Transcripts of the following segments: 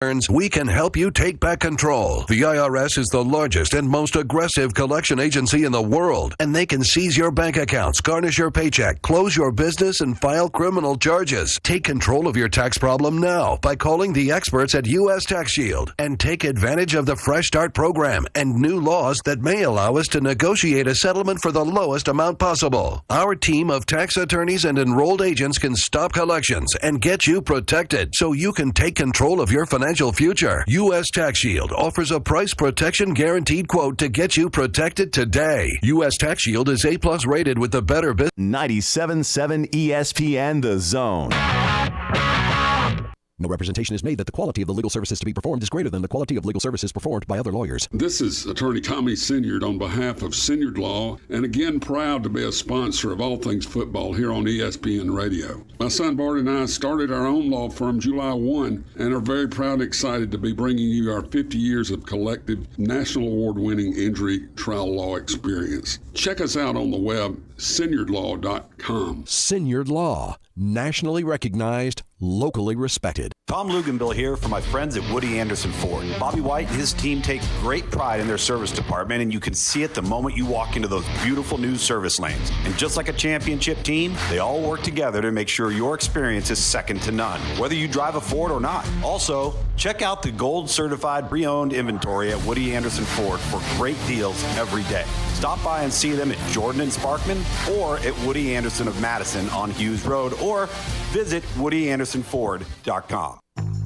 We can help you take back control. The IRS is the largest and most aggressive collection agency in the world, and they can seize your bank accounts, garnish your paycheck, close your business, and file criminal charges. Take control of your tax problem now by calling the experts at U.S. Tax Shield and take advantage of the Fresh Start program and new laws that may allow us to negotiate a settlement for the lowest amount possible. Our team of tax attorneys and enrolled agents can stop collections and get you protected so you can take control of your financial future. U.S. Tax Shield offers a price protection guaranteed quote to get you protected today. U.S. Tax Shield is A+ rated with the Better Business. 97.7 ESPN The Zone. No representation is made that the quality of the legal services to be performed is greater than the quality of legal services performed by other lawyers. This is Attorney Tommy Sinyard on behalf of Sinyard Law, and again proud to be a sponsor of all things football here on ESPN Radio. My son Bart and I started our own law firm July 1 and are very proud and excited to be bringing you our 50 years of collective national award-winning injury trial law experience. Check us out on the web, sinyardlaw.com. Sinyard Law, nationally recognized, locally respected. Tom Luganbill here for my friends at Woody Anderson Ford. Bobby White and his team take great pride in their service department, and you can see it the moment you walk into those beautiful new service lanes. And just like a championship team, they all work together to make sure your experience is second to none, whether you drive a Ford or not. Also, check out the gold certified pre-owned inventory at Woody Anderson Ford for great deals every day. Stop by and see them at Jordan and Sparkman or at Woody Anderson of Madison on Hughes Road, or visit WoodyAndersonFord.com.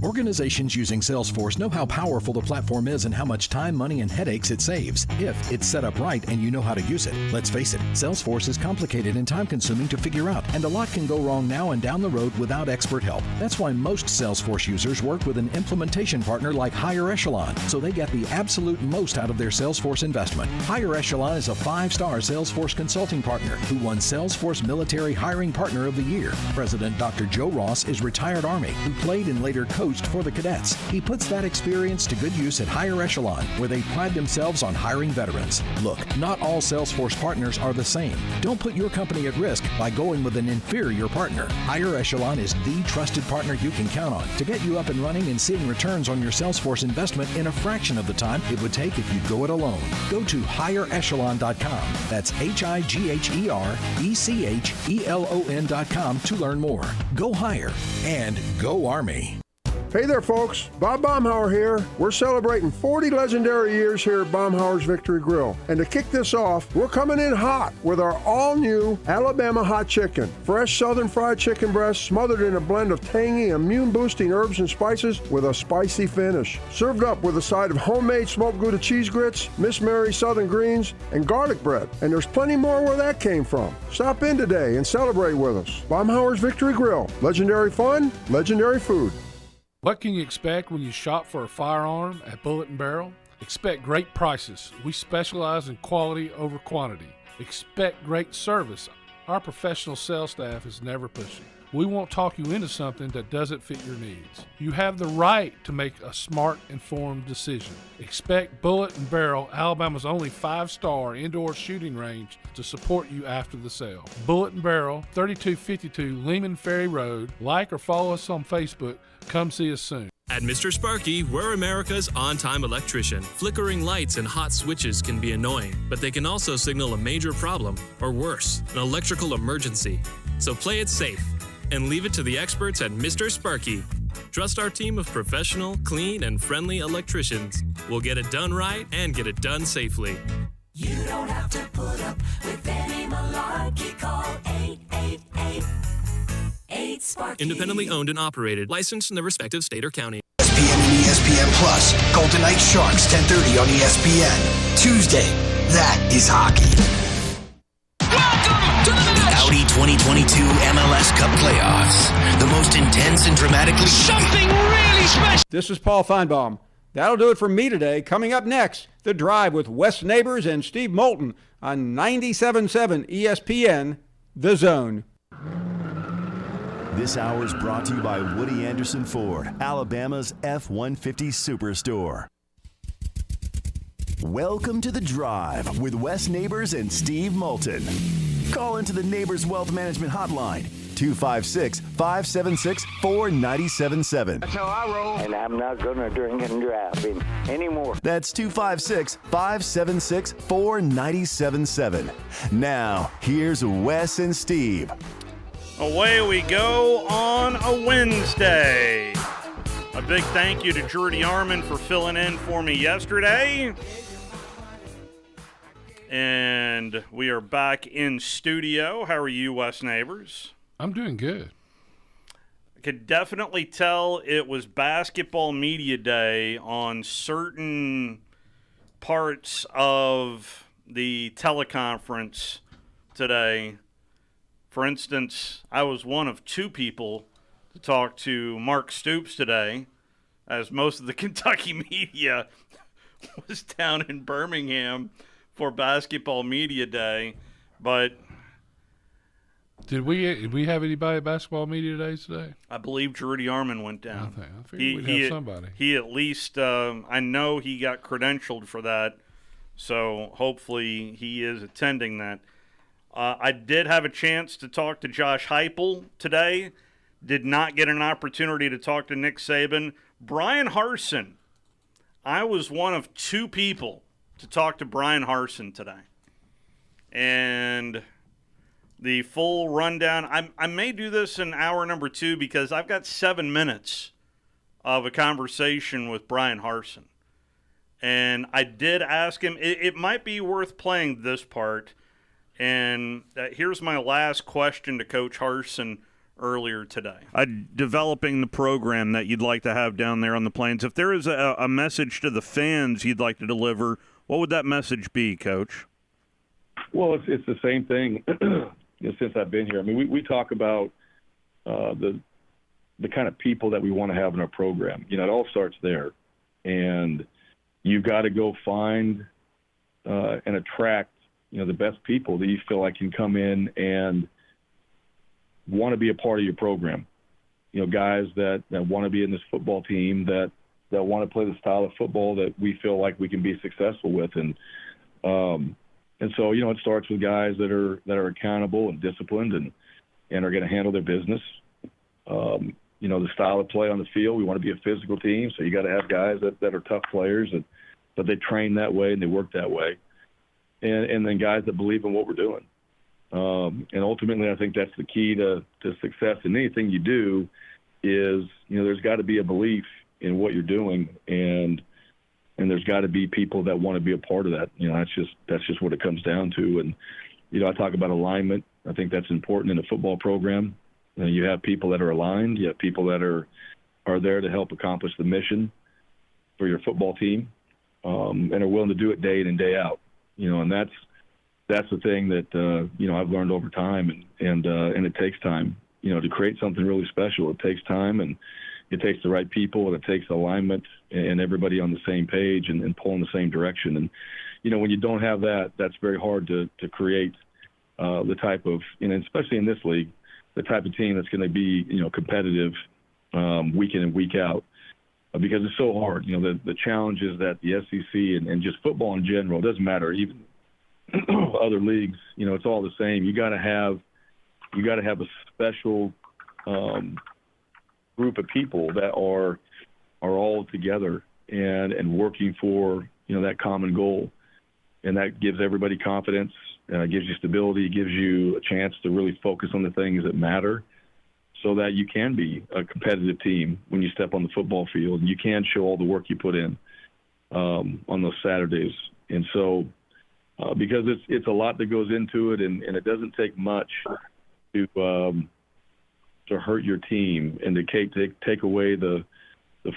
Organizations using Salesforce know how powerful the platform is and how much time, money, and headaches it saves if it's set up right and you know how to use it. Let's face it, Salesforce is complicated and time-consuming to figure out, and a lot can go wrong now and down the road without expert help. That's why most Salesforce users work with an implementation partner like Higher Echelon, so they get the absolute most out of their Salesforce investment. Higher Echelon is a 5-star Salesforce consulting partner who won Salesforce Military Hiring Partner of the Year. President Dr. Joe Ross is retired Army who played and later coached for the cadets. He puts that experience to good use at Higher Echelon, where they pride themselves on hiring veterans. Look, not all Salesforce partners are the same. Don't put your company at risk by going with an inferior partner. Higher Echelon is the trusted partner you can count on to get you up and running and seeing returns on your Salesforce investment in a fraction of the time it would take if you go it alone. Go to higherechelon.com. That's HIGHERECHELON.com to learn more. Go higher and go Army. Hey there, folks. Bob Baumhauer here. We're celebrating 40 legendary years here at Baumhauer's Victory Grill. And to kick this off, we're coming in hot with our all-new Alabama hot chicken. Fresh southern fried chicken breast smothered in a blend of tangy, immune-boosting herbs and spices with a spicy finish. Served up with a side of homemade smoked Gouda cheese grits, Miss Mary southern greens, and garlic bread. And there's plenty more where that came from. Stop in today and celebrate with us. Baumhauer's Victory Grill. Legendary fun, legendary food. What can you expect when you shop for a firearm at Bullet & Barrel? Expect great prices. We specialize in quality over quantity. Expect great service. Our professional sales staff is never pushy. We won't talk you into something that doesn't fit your needs. You have the right to make a smart, informed decision. Expect Bullet & Barrel, Alabama's only 5-star indoor shooting range, to support you after the sale. Bullet & Barrel, 3252 Lehman Ferry Road. Like or follow us on Facebook. Come see us soon. At Mr. Sparky, we're America's on-time electrician. Flickering lights and hot switches can be annoying, but they can also signal a major problem, or worse, an electrical emergency. So play it safe and leave it to the experts at Mr. Sparky. Trust our team of professional, clean, and friendly electricians. We'll get it done right and get it done safely. You don't have to put up with any malarkey. Call 888-8-SPARKY. Independently owned and operated, licensed in the respective state or county. ESPN and ESPN Plus. Golden Knights Sharks, 10:30 on ESPN. Tuesday, that is hockey. Welcome to the Audi 2022 MLS Cup playoffs. The most intense and dramatic league. Something really special. This is Paul Feinbaum. That'll do it for me today. Coming up next, The Drive with Wes Neighbors and Steve Moulton on 97.7 ESPN, The Zone. This hour is brought to you by Woody Anderson Ford, Alabama's F-150 Superstore. Welcome to The Drive with Wes Neighbors and Steve Moulton. Call into the Neighbors Wealth Management Hotline, 256-576-4977. That's how I roll. And I'm not going to drink and drive anymore. That's 256-576-4977. Now, here's Wes and Steve. Away we go on a Wednesday. A big thank you to Jordy Arman for filling in for me yesterday. And we are back in studio. How are you, Wes Neighbors? I'm doing good. I could definitely tell it was basketball media day on certain parts of the teleconference today. For instance, I was one of two people to talk to Mark Stoops today, as most of the Kentucky media was down in Birmingham for basketball media day. But did we have anybody at basketball media days today? I believe Jordy Arman went down. I figured we'd have somebody. He at least, I know he got credentialed for that, so hopefully he is attending that. I did have a chance to talk to Josh Heupel today. Did not get an opportunity to talk to Nick Saban. Brian Harsin. I was one of two people to talk to Brian Harsin today. And the full rundown, I may do this in hour number 2 because I've got 7 minutes of a conversation with Brian Harsin. And I did ask him, it might be worth playing this part. And here's my last question to Coach Harsin earlier today. Developing the program that you'd like to have down there on the Plains. If there is a message to the fans you'd like to deliver, what would that message be, Coach? Well, it's the same thing since I've been here. I mean, we talk about the kind of people that we want to have in our program. You know, it all starts there. And you've got to go find and attract, the best people that you feel like can come in and want to be a part of your program. Guys that want to be in this football team, that want to play the style of football that we feel like we can be successful with. And so, it starts with guys that are accountable and disciplined and are going to handle their business. The style of play on the field, we want to be a physical team. So you got to have guys that are tough players, but they train that way and they work that way. And then guys that believe in what we're doing. And ultimately, I think that's the key to success in anything you do is, there's got to be a belief in what you're doing, and there's got to be people that want to be a part of that. That's just what it comes down to. And, I talk about alignment. I think that's important in a football program. You have people that are aligned. You have people that are there to help accomplish the mission for your football team, and are willing to do it day in and day out. And that's the thing that I've learned over time, and it takes time. To create something really special, it takes time, and it takes the right people, and it takes alignment and everybody on the same page and pulling the same direction. And when you don't have that, that's very hard to create the type of, especially in this league, the type of team that's going to be competitive week in and week out. Because it's so hard, the challenges that the SEC and just football in general, it doesn't matter, even other leagues, it's all the same. You got to have a special group of people that are all together and working for that common goal, and that gives everybody confidence, gives you stability, gives you a chance to really focus on the things that matter, so that you can be a competitive team when you step on the football field. You can show all the work you put in on those Saturdays. And so because it's a lot that goes into it, and it doesn't take much to hurt your team and to take away the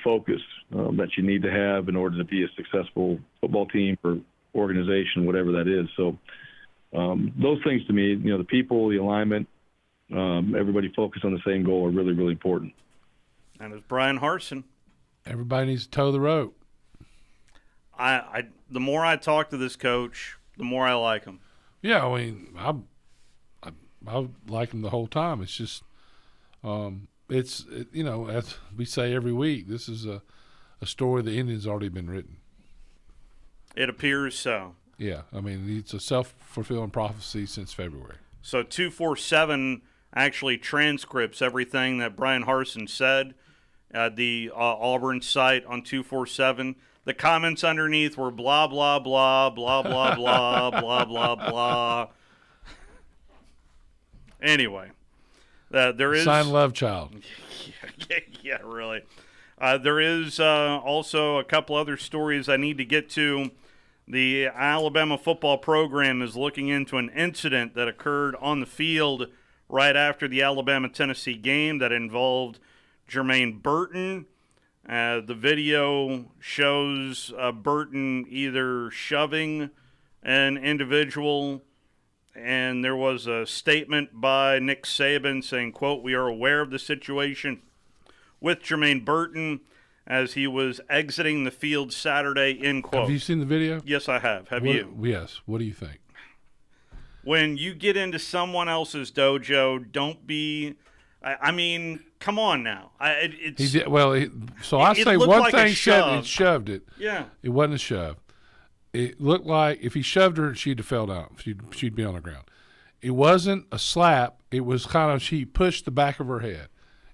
focus that you need to have in order to be a successful football team or organization, whatever that is. So those things to me, the people, the alignment, everybody focused on the same goal are really, really important. And it's Brian Harsin. Everybody needs to toe the rope. The more I talk to this coach, the more I like him. Yeah, I mean, I like him the whole time. It's just, as we say every week, this is a story the Indians already been written. It appears so. Yeah, I mean, it's a self-fulfilling prophecy since February. So 247 actually transcripts everything that Brian Harsin said at the Auburn site on 247. The comments underneath were blah, blah, blah, blah, blah, blah, blah, blah, blah. Anyway, there is... Sign Love Child. Yeah, really. There is also a couple other stories I need to get to. The Alabama football program is looking into an incident that occurred on the field right after the Alabama-Tennessee game that involved Jermaine Burton. The video shows Burton either shoving an individual, and there was a statement by Nick Saban saying, quote, "We are aware of the situation with Jermaine Burton as he was exiting the field Saturday," end quote. Have you seen the video? Yes, I have. Have you? Yes. What do you think? When you get into someone else's dojo, don't be... I mean, come on now. I say one thing said it shoved it. Yeah. It wasn't a shove. It looked like if he shoved her, she'd have fell down. She'd be on the ground. It wasn't a slap. It was kind of she pushed the back of her head.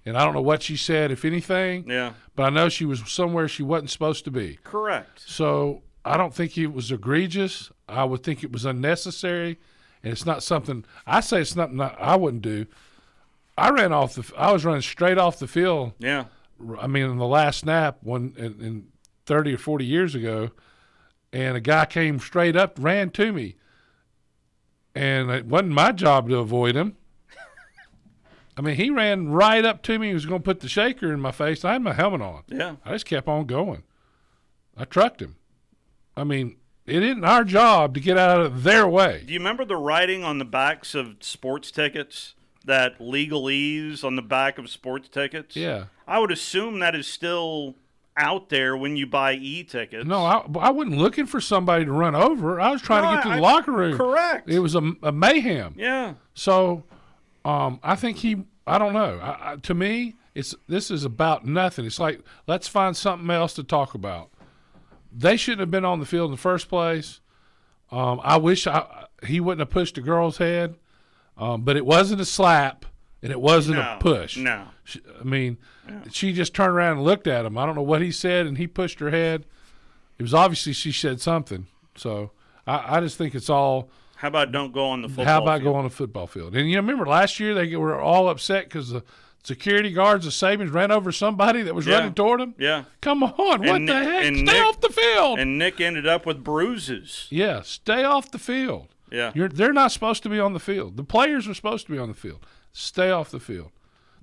And I don't know what she said, if anything. Yeah. But I know she was somewhere she wasn't supposed to be. Correct. So I don't think it was egregious. I would think it was unnecessary. And it's not something – I say it's nothing I wouldn't do. I was running straight off the field. Yeah. I mean, in the last snap, in 30 or 40 years ago, and a guy came straight up, ran to me. And it wasn't my job to avoid him. I mean, he ran right up to me. He was going to put the shaker in my face. I had my helmet on. Yeah. I just kept on going. I trucked him. I mean, it isn't our job to get out of their way. Do you remember the writing on the backs of sports tickets? That legalese on the back of sports tickets? Yeah. I would assume that is still out there when you buy e-tickets. No, I wasn't looking for somebody to run over. I was trying to get to the locker room. Correct. It was a mayhem. Yeah. So I think I don't know. To me, this is about nothing. It's like, let's find something else to talk about. They shouldn't have been on the field in the first place. I wish he wouldn't have pushed the girl's head. But it wasn't a slap, and it wasn't a push. No. She just turned around and looked at him. I don't know what he said, and he pushed her head. It was obviously she said something. So I just think it's all. How about don't go on the football field? How about field? go on the football field? And remember last year they were all upset because the security guards of Sabins ran over somebody that was running toward them? Yeah. Come on, what the heck? Stay off the field. And Nick ended up with bruises. Yeah, stay off the field. Yeah. They're not supposed to be on the field. The players are supposed to be on the field. Stay off the field.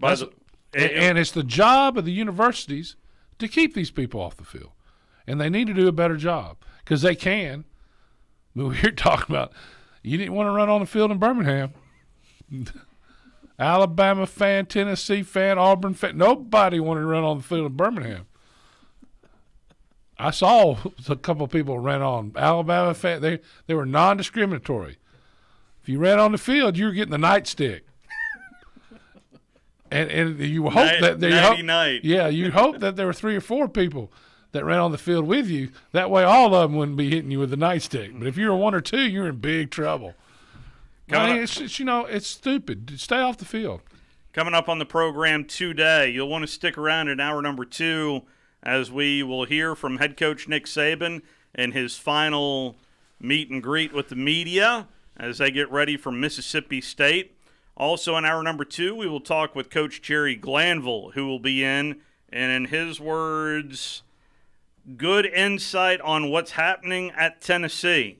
And it's the job of the universities to keep these people off the field. And they need to do a better job because they can. But we're talking about you didn't want to run on the field in Birmingham. Alabama fan, Tennessee fan, Auburn fan. Nobody wanted to run on the field in Birmingham. I saw a couple of people ran on. Alabama fan, they were non-discriminatory. If you ran on the field, you were getting the nightstick. And you hope you hope that there were 3 or 4 people that ran on the field with you. That way, all of them wouldn't be hitting you with the nightstick. But if you were 1 or 2, you're in big trouble. It's stupid. Stay off the field. Coming up on the program today, you'll want to stick around in hour number 2 as we will hear from head coach Nick Saban and his final meet and greet with the media as they get ready for Mississippi State. Also in hour number 2, we will talk with Coach Jerry Glanville, who will be in his words, good insight on what's happening at Tennessee.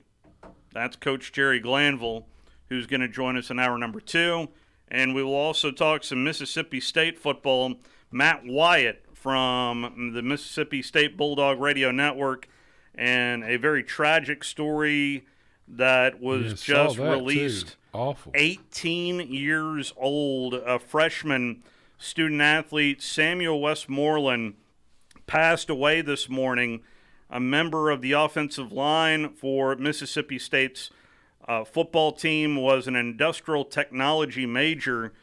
That's Coach Jerry Glanville, who's going to join us in hour number 2. And we will also talk some Mississippi State football. Matt Wyatt from the Mississippi State Bulldog Radio Network, and a very tragic story that was just released. Too. Awful. 18 years old, a freshman student-athlete, Samuel Westmoreland, passed away this morning, a member of the offensive line for Mississippi State's football team, was an industrial technology major,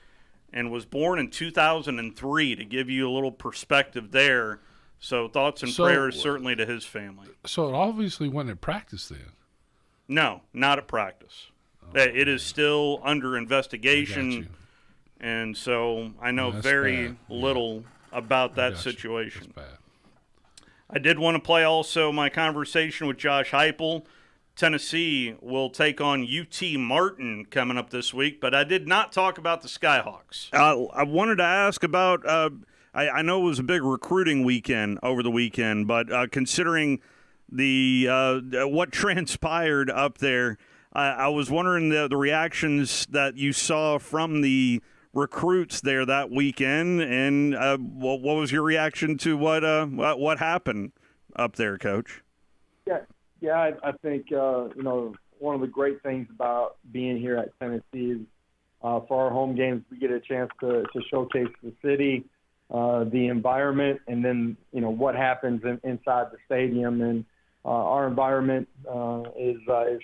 and was born in 2003, to give you a little perspective there. So thoughts and prayers certainly to his family. So it obviously wasn't at practice then? No, not at practice. It is still under investigation. And so I know That's very bad. little about that Gotcha. situation. That's bad. I did want to play also my conversation with Josh Heupel. Tennessee will take on UT Martin coming up this week, but I did not talk about the Skyhawks. I wanted to ask about I know it was a big recruiting weekend over the weekend, but considering the what transpired up there, I was wondering the reactions that you saw from the recruits there that weekend, and what was your reaction to what happened up there, Coach? Yeah, I think one of the great things about being here at Tennessee is for our home games we get a chance to showcase the city, the environment, and then what happens inside the stadium. And our environment is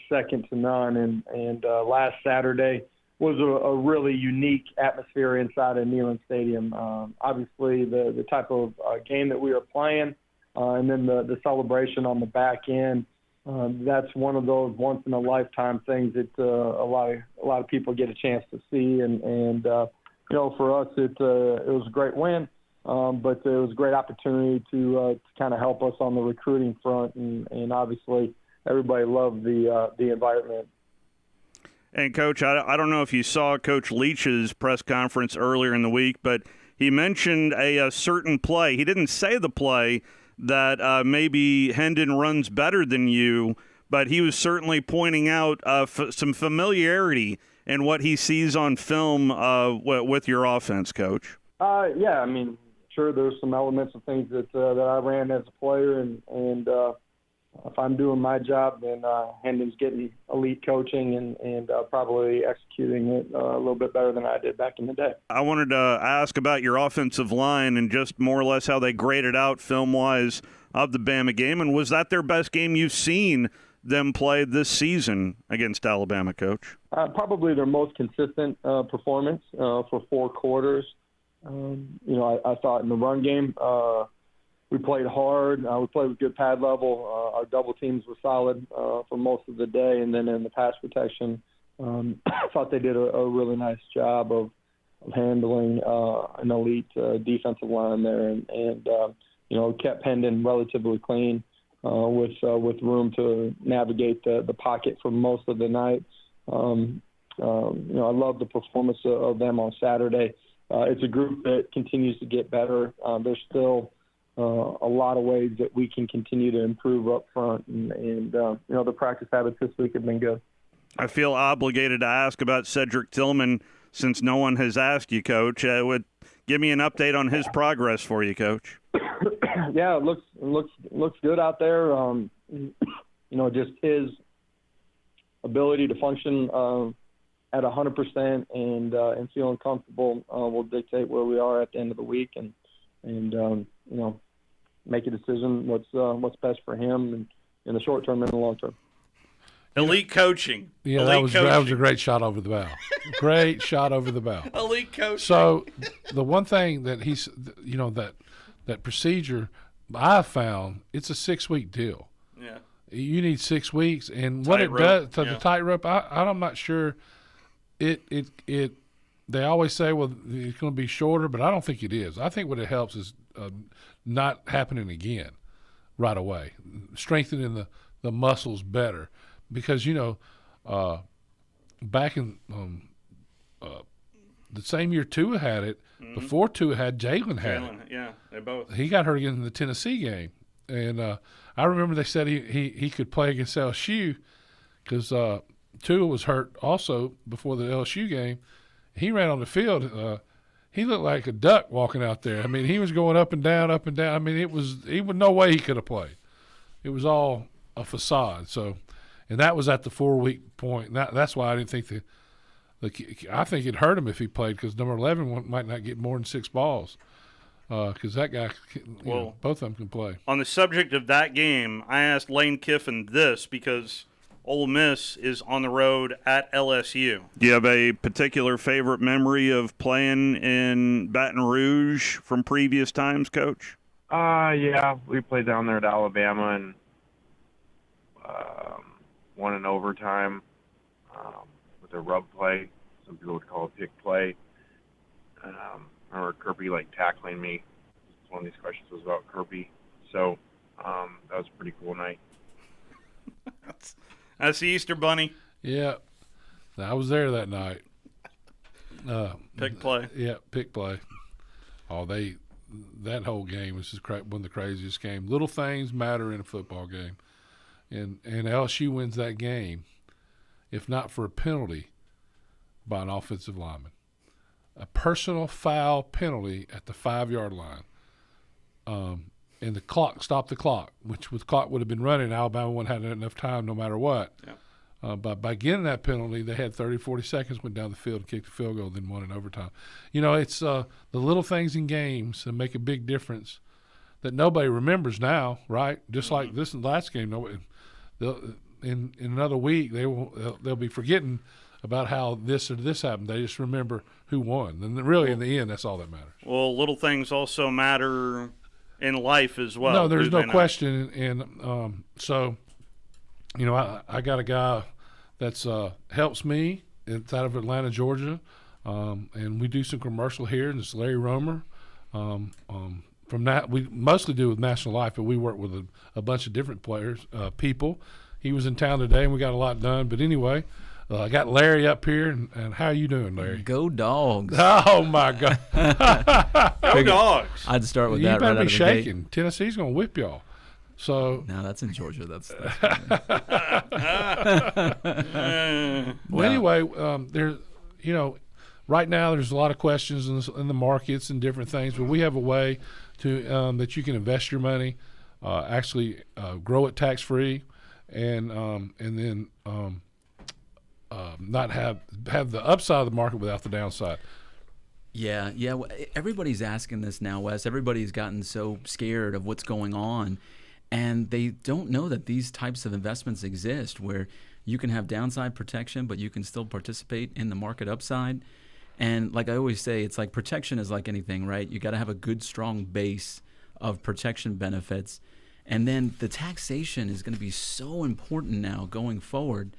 second to none. And last Saturday was a really unique atmosphere inside of Neyland Stadium. Obviously, the type of game that we were playing, and then the celebration on the back end. That's one of those once in a lifetime things that a lot of people get a chance to see, and for us it was a great win, but it was a great opportunity to kind of help us on the recruiting front, and obviously everybody loved the environment. And Coach, I don't know if you saw Coach Leach's press conference earlier in the week, but he mentioned a certain play. He didn't say the play that maybe Hendon runs better than you, but he was certainly pointing out some familiarity in what he sees on film with your offense, Coach. Yeah, I mean, sure, there's some elements of things that I ran as a player, and if I'm doing my job, then Hendon's getting elite coaching and probably executing it a little bit better than I did back in the day. I wanted to ask about your offensive line and just more or less how they graded out film-wise of the Bama game, and was that their best game you've seen them play this season against Alabama, Coach? Probably their most consistent performance for 4 quarters. I thought in the run game, we played hard. We played with good pad level. Our double teams were solid for most of the day. And then in the pass protection, I thought they did a really nice job of handling an elite defensive line there, and kept Hendon relatively clean with room to navigate the pocket for most of the night. I love the performance of them on Saturday. It's a group that continues to get better. There's still a lot of ways that we can continue to improve up front, and the practice habits this week have been good. I feel obligated to ask about Cedric Tillman since no one has asked you, Coach. Give me an update on his progress for you, Coach. Yeah, it looks good out there. Just his ability to function at 100% and feeling comfortable will dictate where we are at the end of the week, and make a decision what's best for him in the short term and the long term. Elite coaching. Yeah, Elite that was a great shot over the bow. Great shot over the bow. Elite coaching. So the one thing that he's, that procedure I found, it's a 6-week deal. Yeah. You need 6 weeks, and what it does to the tightrope, I'm not sure. They always say, well, it's going to be shorter, but I don't think it is. I think what it helps is not happening again right away, strengthening the muscles better. Because, back in the same year Tua had it, before Tua had Jalen had it. Yeah, they both. He got hurt again in the Tennessee game. And I remember they said he could play against LSU because Tua was hurt also before the LSU game. He ran on the field. He looked like a duck walking out there. I mean, he was going up and down, up and down. I mean, it was no way he could have played. It was all a facade. So, and that was at the 4-week point. That's why I didn't think I think it hurt him if he played, because number 11 might not get more than 6 balls. Because that guy, both of them can play. On the subject of that game, I asked Lane Kiffin this because Ole Miss is on the road at LSU. Do you have a particular favorite memory of playing in Baton Rouge from previous times, Coach? Yeah, we played down there at Alabama and won in overtime with a rub play. Some people would call it pick play. I remember Kirby tackling me. One of these questions was about Kirby, so that was a pretty cool night. That's the Easter Bunny. Yeah, I was there that night. Pick play. Yeah, pick play. Oh, that whole game was just one of the craziest games. Little things matter in a football game, and LSU wins that game, if not for a penalty by an offensive lineman, a personal foul penalty at the 5-yard line, and the clock stopped the clock, which the clock would have been running. Alabama wouldn't have had enough time no matter what. Yeah. But by getting that penalty, they had 30, 40 seconds, went down the field and kicked the field goal, then won in overtime. It's the little things in games that make a big difference that nobody remembers now, right? Just like this last game, in another week they'll be forgetting about how this or this happened. They just remember who won, and really in the end, that's all that matters. Well, little things also matter in life as well. No, there's no question, and so I got a guy that's helps me. It's out of Atlanta, Georgia, and we do some commercial here, and it's Larry Romer. From that, we mostly do with National Life, but we work with a bunch of different people. He was in town today, and we got a lot done. But anyway, I got Larry up here, and how you doing, Larry? Go Dogs! Oh my God! Go Dogs! I'd start with you that. You better right be shaking. Tennessee's gonna whip y'all. So no, that's in Georgia. That's well, anyway, there's right now there's a lot of questions in the markets and different things, but we have a way to that you can invest your money, actually grow it tax free, and then not have the upside of the market without the downside. Yeah. Well, everybody's asking this now, Wes. Everybody's gotten so scared of what's going on. And they don't know that these types of investments exist where you can have downside protection, but you can still participate in the market upside. And like I always say, it's like protection is like anything, right? You got to have a good, strong base of protection benefits. And then the taxation is going to be so important now going forward.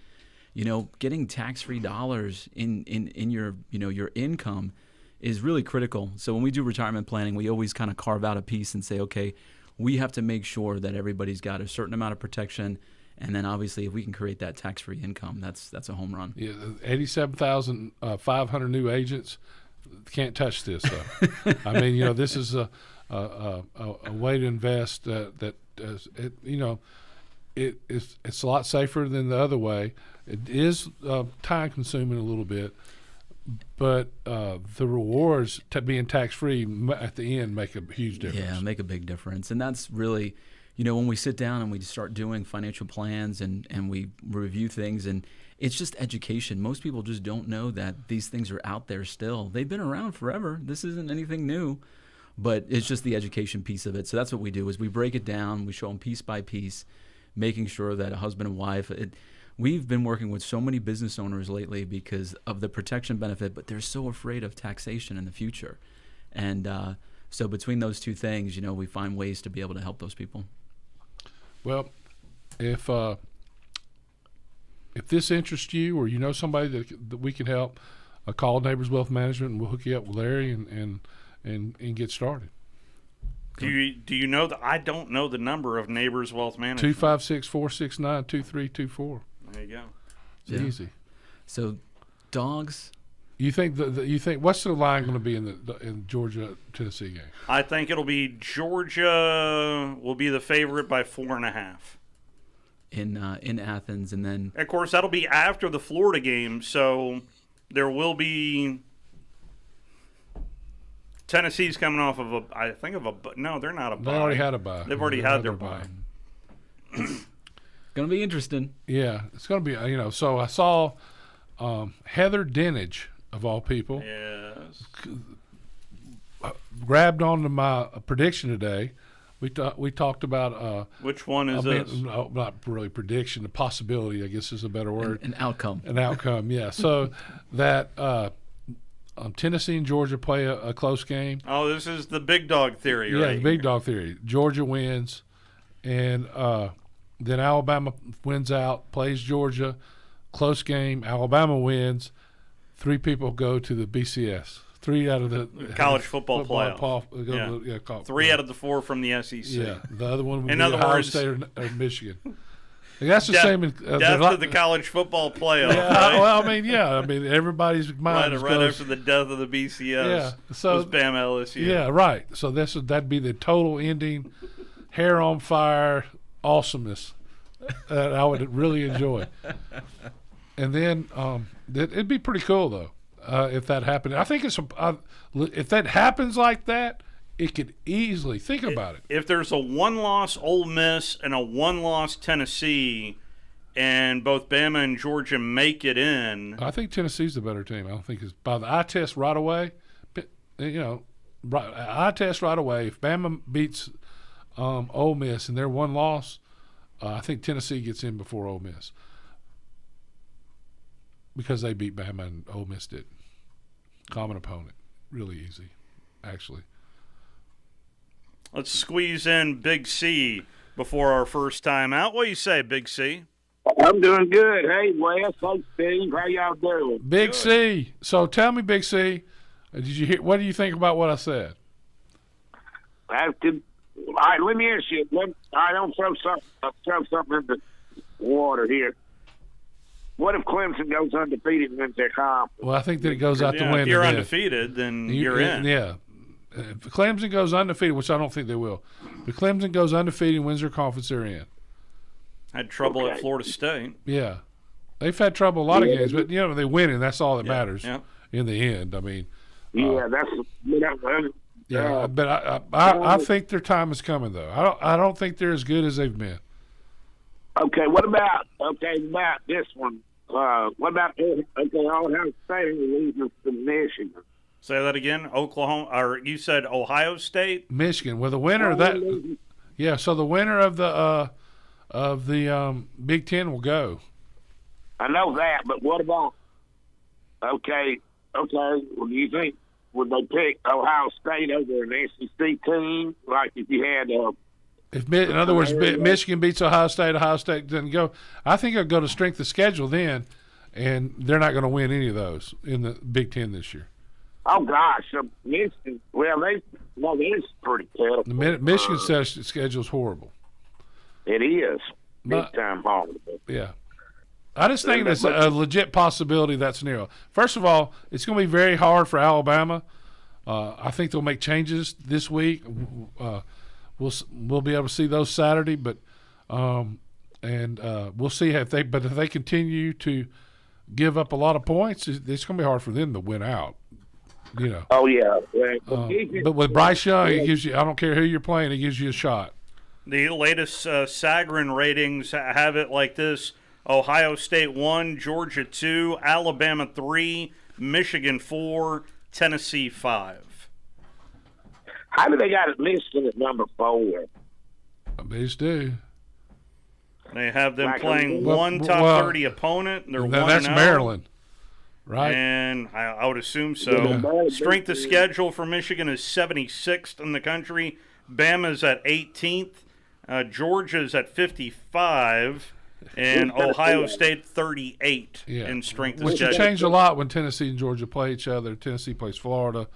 Getting tax-free dollars in your, your income is really critical. So when we do retirement planning, we always kind of carve out a piece and say, okay, we have to make sure that everybody's got a certain amount of protection, and then obviously if we can create that tax-free income, that's a home run. Yeah, 87,500 new agents can't touch this. Though. I mean, this is a way to invest it's a lot safer than the other way. It is time-consuming a little bit. But the rewards being tax-free at the end make a huge difference. Yeah, make a big difference. And that's really, when we sit down and we start doing financial plans and we review things, and it's just education. Most people just don't know that these things are out there still. They've been around forever. This isn't anything new, but it's just the education piece of it. So that's what we do is we break it down. We show them piece by piece, making sure that a husband and wife we've been working with so many business owners lately because of the protection benefit, but they're so afraid of taxation in the future. And so between those two things, we find ways to be able to help those people. Well, if this interests you or somebody that we can help, call Neighbors Wealth Management and we'll hook you up with Larry and get started. Do you know that I don't know the number of Neighbors Wealth Management? 256-469-2324. There you go. It's easy. So, dogs. You think what's the line going to be in Georgia Tennessee game? I think it'll be Georgia will be the favorite by 4.5 in Athens, and then of course that'll be after the Florida game, so there will be. Tennessee's coming off of no, they're not a bye. They already had a bye. They've already had their bye. Going to be interesting. Yeah, it's going to be, so I saw Heather Dinage, of all people, yes, grabbed onto my prediction today. We talked about which one is this? No, not really prediction. The possibility, I guess, is a better word. An outcome. An outcome, yeah. So that Tennessee and Georgia play a close game. Oh, this is the big dog theory, right? Yeah, the big dog theory. Georgia wins, and then Alabama wins out, plays Georgia, close game. Alabama wins. 3 people go to the BCS 3 out of the college football playoff. Yeah. 3 out of the 4 from the SEC. Yeah, the other one would in be other Ohio words, State or Michigan. And that's the same. Death to the college football playoff. Yeah, right? well, I mean, everybody's mind right after the death of the BCS. Yeah, so was Bama LSU. Yeah, right. So that'd be the total ending, hair on fire awesomeness that I would really enjoy. And then it'd be pretty cool though if that happened. I think if that happens like that, it could easily think about it. If there's a 1-loss Ole Miss and a 1-loss Tennessee, and both Bama and Georgia make it in, I think Tennessee's the better team. I don't think it's by the eye test right away. Eye test right away. If Bama beats Ole Miss and they're 1 loss, I think Tennessee gets in before Ole Miss because they beat Bama and Ole Miss didn't. Common opponent, really easy, actually. Let's squeeze in Big C before our first time out. What do you say, Big C? I'm doing good. Hey, Wes. Hey, Steve. How y'all doing? Big good. C. So tell me, Big C, did you hear? What do you think about what I said? All right, let me ask you. I don't throw something in the water here. What if Clemson goes undefeated and wins their conference? Well, I think that it goes out the window. If you're undefeated, then you're in. Yeah. If Clemson goes undefeated, which I don't think they will, if Clemson goes undefeated and wins their conference, they're in. Had trouble at Florida State. Yeah. They've had trouble a lot of games, but, they win, and that's all that matters in the end. I mean. Yeah, but I think their time is coming, though. I don't think they're as good as they've been. Okay, what about this one? What about Ohio State losing to Michigan? Say that again. Oklahoma, or you said Ohio State? Michigan. Well, the winner of that. Yeah. So the winner of the Big Ten will go. I know that, but what about? Okay. Well, do you think would they pick Ohio State over an SEC team? Like if you had in other words, Michigan beats Ohio State doesn't go. I think it'll go to strength of schedule then, and they're not going to win any of those in the Big Ten this year. Oh gosh, Michigan. Well, it's pretty tough. Michigan's schedule is horrible. It is big time horrible. Yeah, I just think it's a legit possibility that's narrow. First of all, it's going to be very hard for Alabama. I think they'll make changes this week. We'll be able to see those Saturday, but we'll see if they continue to give up a lot of points, it's going to be hard for them to win out. Oh yeah. But with Bryce Young, it gives you. I don't care who you're playing, it gives you a shot. The latest Sagarin ratings have it like this: Ohio State 1, Georgia 2, Alabama 3, Michigan 4, Tennessee 5. How do they got it listed at number 4? They just do. They have them playing one top 30 opponent. They're 1-0. That's Maryland. Right. And I would assume so. Yeah. Strength of schedule for Michigan is 76th in the country. Bama's at 18th. Georgia's at 55. And Ohio State 38 in strength of schedule. Which changed a lot when Tennessee and Georgia play each other. Tennessee plays Florida.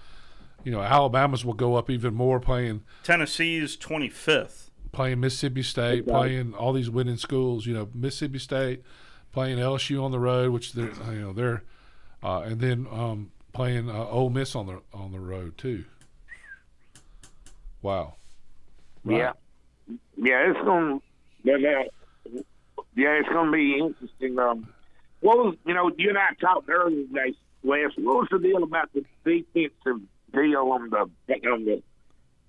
Alabama's will go up even more playing. Tennessee's 25th. Playing Mississippi State, playing all these winning schools. Mississippi State, playing LSU on the road, which they're and then playing Ole Miss on the road too. Wow. Right. Yeah, it's going to be interesting. What was you and I talked earlier today, Wes? What was the deal about the defensive deal on the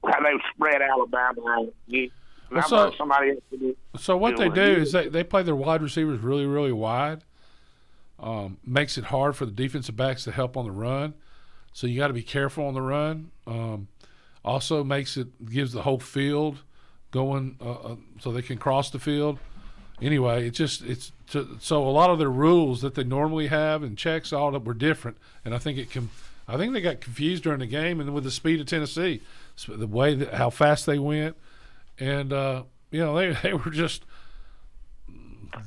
how they spread Alabama? So what they do is they play their wide receivers really, really wide. Makes it hard for the defensive backs to help on the run. So you got to be careful on the run. Also gives the whole field going so they can cross the field. Anyway, so a lot of their rules that they normally have and checks all that were different, and I think they got confused during the game, and with the speed of Tennessee, the way how fast they went, and they were just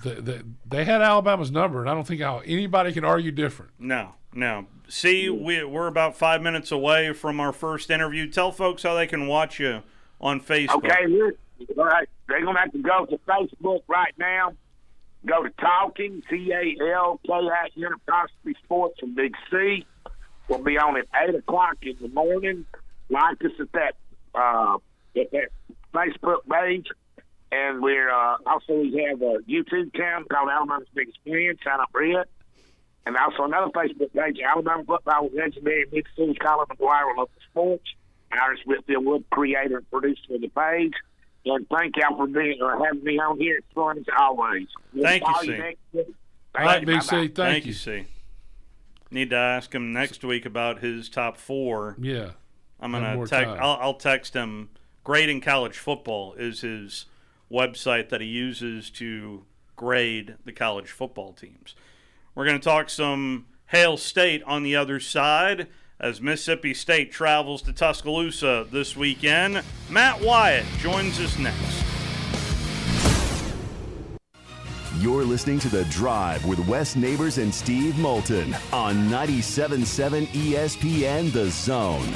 they had Alabama's number, and I don't think how anybody can argue different. No, No. See, we're about 5 minutes away from our first interview. Tell folks how they can watch you on Facebook. Okay, all right. They're going to have to go to Facebook right now. Go to Talking, TALKI Sports from Big C. We'll be on at 8 o'clock in the morning. Like us at that Facebook page. And we're also we have a YouTube channel called Alabama's Biggest Fan. Sign up for it. And also another Facebook page, Alabama Football with legendary Mississippi Colin McGuire with Local Sports. Iris Whitfield Wood, creator and producer of the page. And thank y'all for having me on here. It's fun as always. Thank you, C. All right, BC. Thank you, C. Need to ask him next week about his top 4. Yeah. I'm gonna text. I'll text him. Grading College Football is his website that he uses to grade the college football teams. We're going to talk some Hail State on the other side as Mississippi State travels to Tuscaloosa this weekend. Matt Wyatt joins us next. You're listening to The Drive with Wes Neighbors and Steve Moulton on 97.7 ESPN The Zone.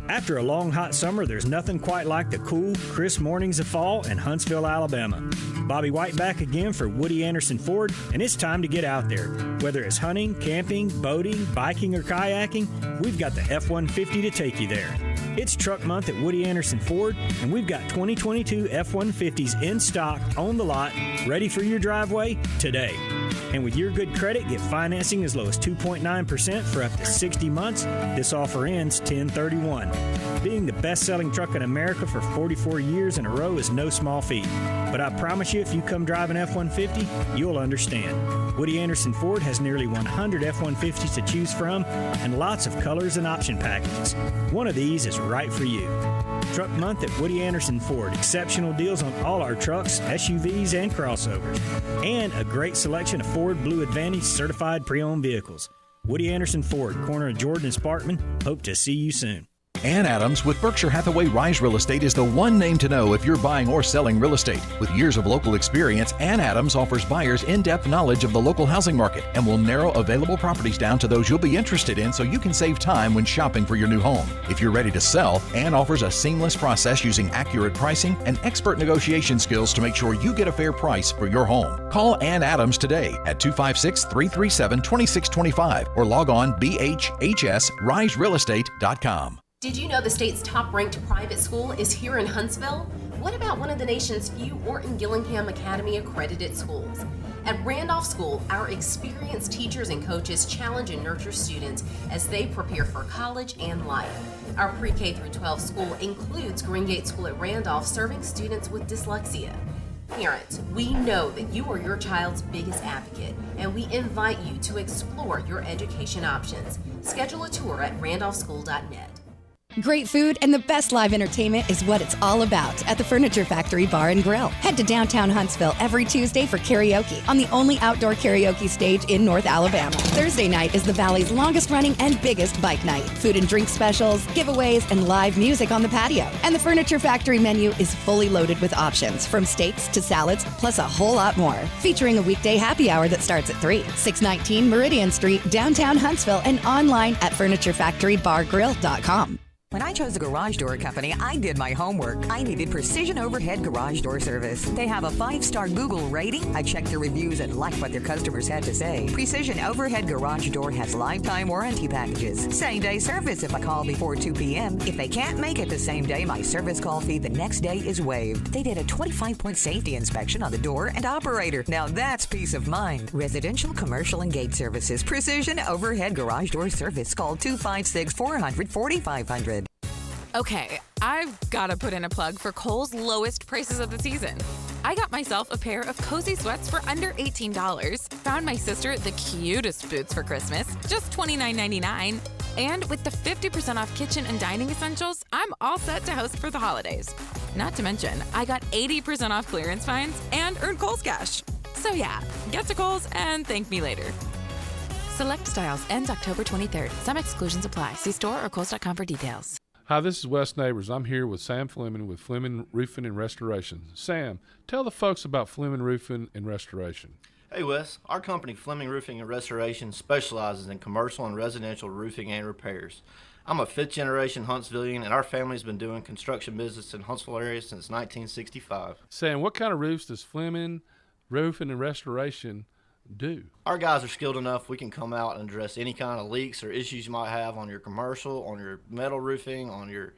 After a long, hot summer, there's nothing quite like the cool, crisp mornings of fall in Huntsville, Alabama. Bobby White back again for Woody Anderson Ford, and it's time to get out there. Whether it's hunting, camping, boating, biking, or kayaking, we've got the F-150 to take you there. It's truck month at Woody Anderson Ford, and we've got 2022 F-150s in stock on the lot, ready for your driveway today. And with your good credit, get financing as low as 2.9% for up to 60 months. This offer ends 10/31. Being the best-selling truck in America for 44 years in a row is no small feat. But I promise you, if you come drive an F-150, you'll understand. Woody Anderson Ford has nearly 100 F-150s to choose from and lots of colors and option packages. One of these is right for you. Truck month at Woody Anderson Ford. Exceptional deals on all our trucks, SUVs, and crossovers. And a great selection of Ford Blue Advantage certified pre-owned vehicles. Woody Anderson Ford, corner of Jordan and Sparkman. Hope to see you soon. Ann Adams with Berkshire Hathaway Rise Real Estate is the one name to know if you're buying or selling real estate. With years of local experience, Ann Adams offers buyers in-depth knowledge of the local housing market and will narrow available properties down to those you'll be interested in so you can save time when shopping for your new home. If you're ready to sell, Ann offers a seamless process using accurate pricing and expert negotiation skills to make sure you get a fair price for your home. Call Ann Adams today at 256-337-2625 or log on bhhsriserealestate.com. Did you know the state's top-ranked private school is here in Huntsville? What about one of the nation's few Orton Gillingham Academy accredited schools? At Randolph School, our experienced teachers and coaches challenge and nurture students as they prepare for college and life. Our pre-K through 12 school includes Greengate School at Randolph, serving students with dyslexia. Parents, we know that you are your child's biggest advocate, and we invite you to explore your education options. Schedule a tour at randolphschool.net. Great food and the best live entertainment is what it's all about at the Furniture Factory Bar and Grill. Head to downtown Huntsville every Tuesday for karaoke on the only outdoor karaoke stage in North Alabama. Thursday night is the Valley's longest running and biggest bike night. Food and drink specials, giveaways, and live music on the patio. And the Furniture Factory menu is fully loaded with options from steaks to salads, plus a whole lot more. Featuring a weekday happy hour that starts at 3. 619 Meridian Street, downtown Huntsville, and online at FurnitureFactoryBarGrill.com. When I chose a garage door company, I did my homework. I needed Precision Overhead Garage Door Service. They have a 5-star Google rating. I checked their reviews and liked what their customers had to say. Precision Overhead Garage Door has lifetime warranty packages. Same-day service if I call before 2 p.m. If they can't make it the same day, my service call fee the next day is waived. They did a 25-point safety inspection on the door and operator. Now that's peace of mind. Residential, commercial, and gate services. Precision Overhead Garage Door Service. Call 256-400-4500. Okay, I've got to put in a plug for Kohl's lowest prices of the season. I got myself a pair of cozy sweats for under $18. Found my sister the cutest boots for Christmas, just $29.99. And with the 50% off kitchen and dining essentials, I'm all set to host for the holidays. Not to mention, I got 80% off clearance finds and earned Kohl's cash. So yeah, get to Kohl's and thank me later. Select styles ends October 23rd. Some exclusions apply. See store or Kohls.com for details. Hi, this is Wes Neighbors. I'm here with Sam Fleming with Fleming Roofing and Restoration. Sam, tell the folks about Fleming Roofing and Restoration. Hey Wes, our company Fleming Roofing and Restoration specializes in commercial and residential roofing and repairs. I'm a fifth-generation Huntsvillian, and our family's been doing construction business in Huntsville area since 1965. Sam, what kind of roofs does Fleming Roofing and Restoration do? Our guys are skilled enough. We can come out and address any kind of leaks or issues you might have on your commercial, on your metal roofing, on your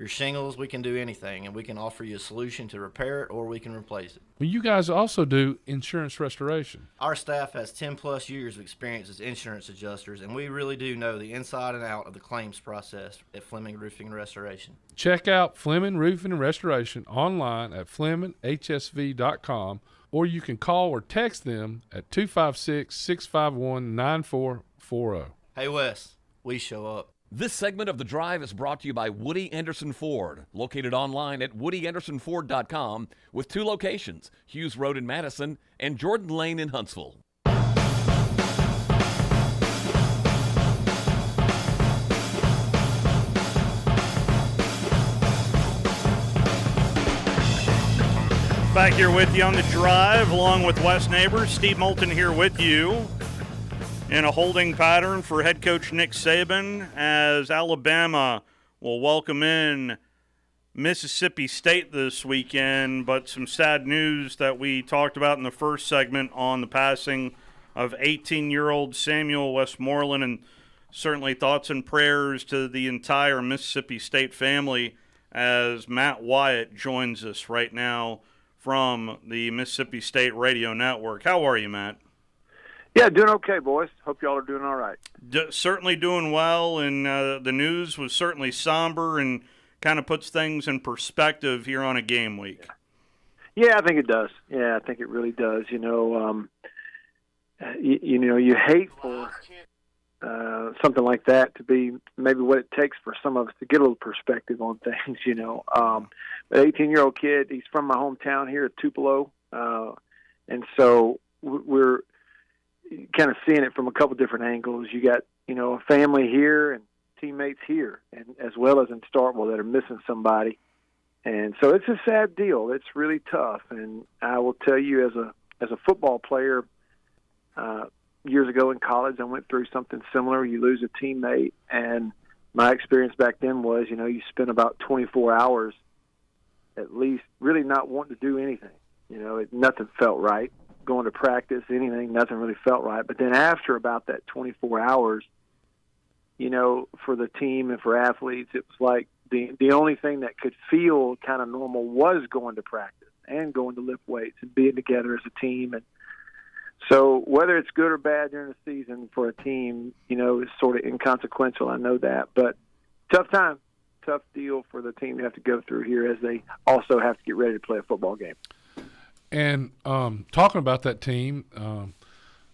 shingles. We can do anything, and we can offer you a solution to repair it, or we can replace it. Well, you guys also do insurance restoration. Our staff has 10-plus years of experience as insurance adjusters, and we really do know the inside and out of the claims process at Fleming Roofing and Restoration. Check out Fleming Roofing and Restoration online at FlemingHSV.com, or you can call or text them at 256-651-9440. Hey, Wes, we show up. This segment of The Drive is brought to you by Woody Anderson Ford, located online at WoodyAndersonFord.com with 2 locations, Hughes Road in Madison and Jordan Lane in Huntsville. Back here with you on The Drive, along with Wes Neighbors. Steve Moulton here with you. In a holding pattern for head coach Nick Saban, as Alabama will welcome in Mississippi State this weekend, but some sad news that we talked about in the first segment on the passing of 18-year-old Samuel Westmoreland, and certainly thoughts and prayers to the entire Mississippi State family as Matt Wyatt joins us right now from the Mississippi State Radio Network. How are you, Matt? Yeah, doing okay, boys. Hope y'all are doing all right. Certainly doing well, and the news was certainly somber and kind of puts things in perspective here on a game week. Yeah, I think it does. Yeah, I think it really does. You know, you hate for something like that to be maybe what it takes for some of us to get a little perspective on things. You know, but 18-year-old kid, he's from my hometown here at Tupelo, and so we're kind of seeing it from a couple different angles. You got, a family here and teammates here, and as well as in Starkville that are missing somebody. And so it's a sad deal. It's really tough. And I will tell you, as a football player, years ago in college, I went through something similar. You lose a teammate, and my experience back then was, you spend about 24 hours at least really not wanting to do anything. Nothing felt right. Going to practice, anything, nothing really felt right. But then after about that 24 hours, for the team and for athletes, it was like the only thing that could feel kind of normal was going to practice and going to lift weights and being together as a team. And so whether it's good or bad during the season for a team, is sort of inconsequential. I know that. But tough time, tough deal for the team to have to go through here as they also have to get ready to play a football game. And talking about that team,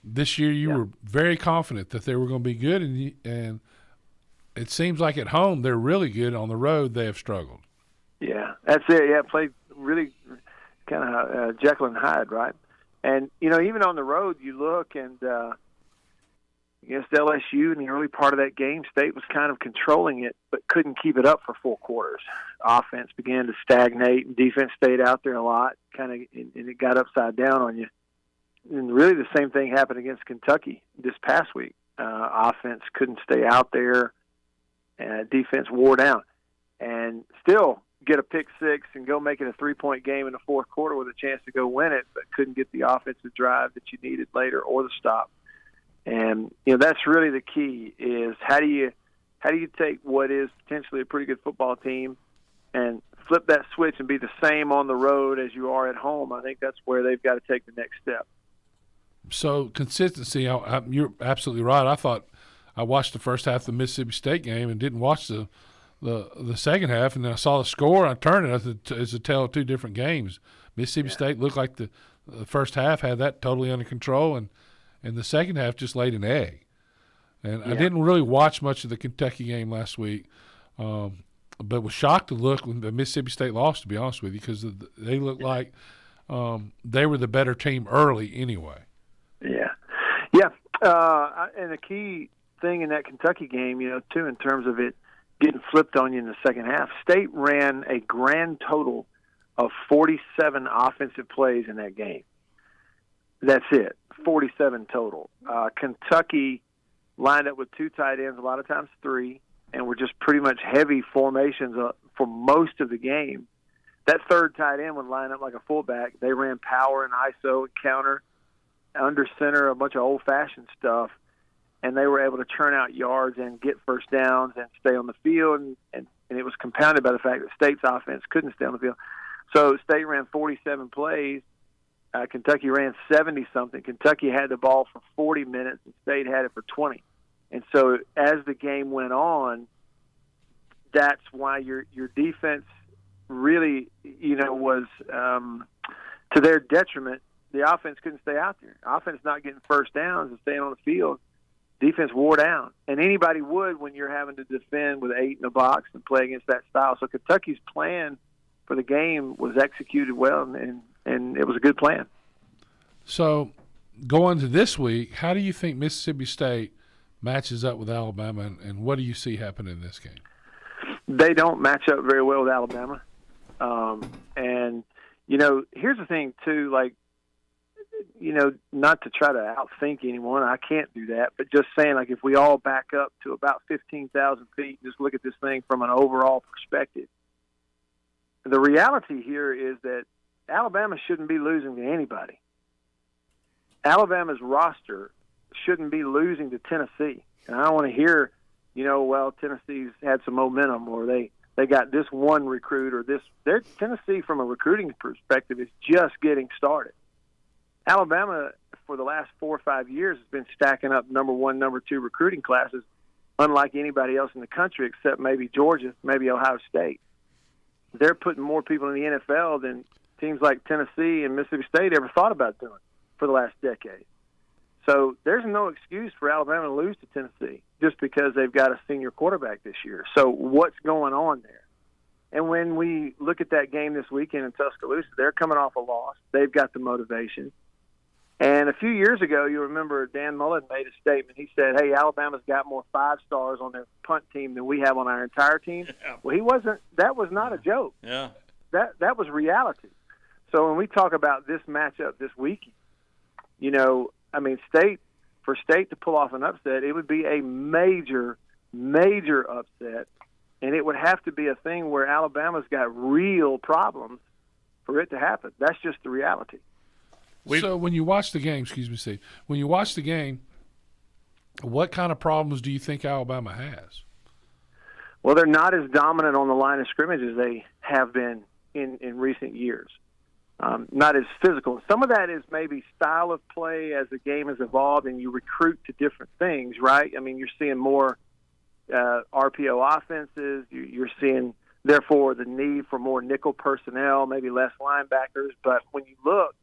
this year you were very confident that they were going to be good, and it seems like at home they're really good. On the road they have struggled. Yeah, that's it. Yeah, played really kind of Jekyll and Hyde, right? And, even on the road you look and against LSU in the early part of that game, State was kind of controlling it but couldn't keep it up for 4 quarters. Offense began to stagnate and defense stayed out there a lot, and it got upside down on you. And really the same thing happened against Kentucky this past week. Offense couldn't stay out there, and defense wore down. And still get a pick six and go make it a 3-point game in the fourth quarter with a chance to go win it, but couldn't get the offensive drive that you needed later or the stop. And that's really the key: is how do you take what is potentially a pretty good football team and flip that switch and be the same on the road as you are at home? I think that's where they've got to take the next step. So consistency, you're absolutely right. I watched the first half of the Mississippi State game and didn't watch the second half, and then I saw the score. And I turned it as a tale of 2 different games. Mississippi State looked like the first half had that totally under control, and the second half just laid an egg. And I didn't really watch much of the Kentucky game last week, but was shocked to look when the Mississippi State lost, to be honest with you, because they looked like they were the better team early anyway. And the key thing in that Kentucky game, too, in terms of it getting flipped on you in the second half, State ran a grand total of 47 offensive plays in that game. That's it. 47 total. Kentucky lined up with 2 tight ends, a lot of times 3, and were just pretty much heavy formations for most of the game. That third tight end would line up like a fullback. They ran power and ISO and counter, under center, a bunch of old-fashioned stuff, and they were able to churn out yards and get first downs and stay on the field, and it was compounded by the fact that State's offense couldn't stay on the field. So State ran 47 plays. Kentucky ran 70-something. Kentucky had the ball for 40 minutes, and State had it for 20. And so as the game went on, that's why your defense really, was to their detriment. The offense couldn't stay out there. Offense not getting first downs and staying on the field. Defense wore down. And anybody would when you're having to defend with 8 in the box and play against that style. So Kentucky's plan for the game was executed well, and it was a good plan. So going to this week, how do you think Mississippi State matches up with Alabama, and what do you see happening in this game? They don't match up very well with Alabama. And, here's the thing, too, not to try to outthink anyone. I can't do that. But just saying, if we all back up to about 15,000 feet, just look at this thing from an overall perspective, the reality here is that Alabama shouldn't be losing to anybody. Alabama's roster shouldn't be losing to Tennessee. And I don't want to hear, Tennessee's had some momentum, or they got this one recruit, or this. Tennessee, from a recruiting perspective, is just getting started. Alabama, for the last 4 or 5 years, has been stacking up number 1, number 2 recruiting classes, unlike anybody else in the country, except maybe Georgia, maybe Ohio State. They're putting more people in the NFL than teams like Tennessee and Mississippi State ever thought about doing for the last decade. So there's no excuse for Alabama to lose to Tennessee just because they've got a senior quarterback this year. So what's going on there? And when we look at that game this weekend in Tuscaloosa, they're coming off a loss. They've got the motivation. And a few years ago, you remember Dan Mullen made a statement. He said, hey, Alabama's got more 5-stars on their punt team than we have on our entire team. Yeah. Well, that was not a joke. Yeah. That was reality. So when we talk about this matchup this weekend, for State to pull off an upset, it would be a major, major upset. And it would have to be a thing where Alabama's got real problems for it to happen. That's just the reality. So when you watch the game, Steve, when you watch the game, what kind of problems do you think Alabama has? Well, they're not as dominant on the line of scrimmage as they have been in recent years. Not as physical. Some of that is maybe style of play as the game has evolved and you recruit to different things, right? You're seeing more RPO offenses. You're seeing, therefore, the need for more nickel personnel, maybe less linebackers. But when you look,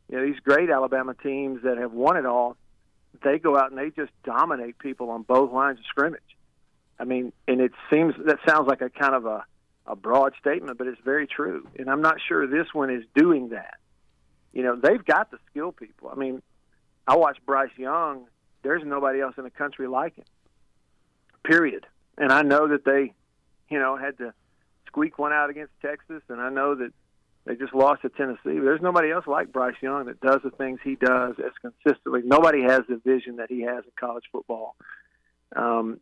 these great Alabama teams that have won it all, they go out and they just dominate people on both lines of scrimmage. And it seems that sounds like a kind of a broad statement, but it's very true. And I'm not sure this one is doing that. They've got the skill people. I watched Bryce Young. There's nobody else in the country like him, period. And I know that they, had to squeak one out against Texas, and I know that they just lost to Tennessee. But there's nobody else like Bryce Young that does the things he does as consistently. Nobody has the vision that he has in college football.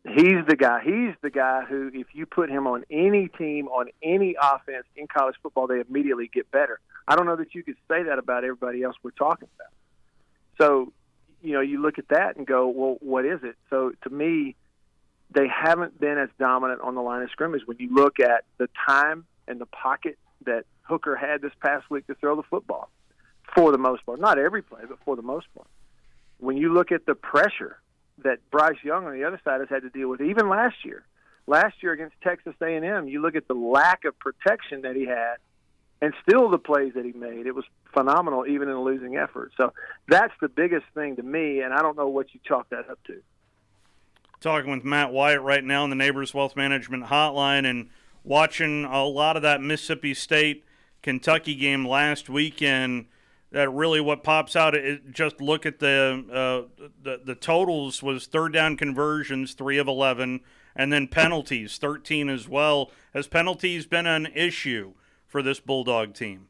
He's the guy. He's the guy who, if you put him on any team, on any offense in college football, they immediately get better. I don't know that you could say that about everybody else we're talking about. So, you look at that and go, well, what is it? So, to me, they haven't been as dominant on the line of scrimmage. When you look at the time and the pocket that Hooker had this past week to throw the football, for the most part. Not every play, but for the most part. When you look at the pressure that Bryce Young on the other side has had to deal with, even last year against Texas A&M, you look at the lack of protection that he had and still the plays that he made. It was phenomenal, even in a losing effort. So that's the biggest thing to me, and I don't know what you chalk that up to. Talking with Matt Wyatt right now on the Neighbors Wealth Management Hotline and watching a lot of that Mississippi State-Kentucky game last weekend. That really what pops out. Just look at the totals was third down conversions, 3 of 11, and then penalties, 13 as well. Has penalties been an issue for this Bulldog team?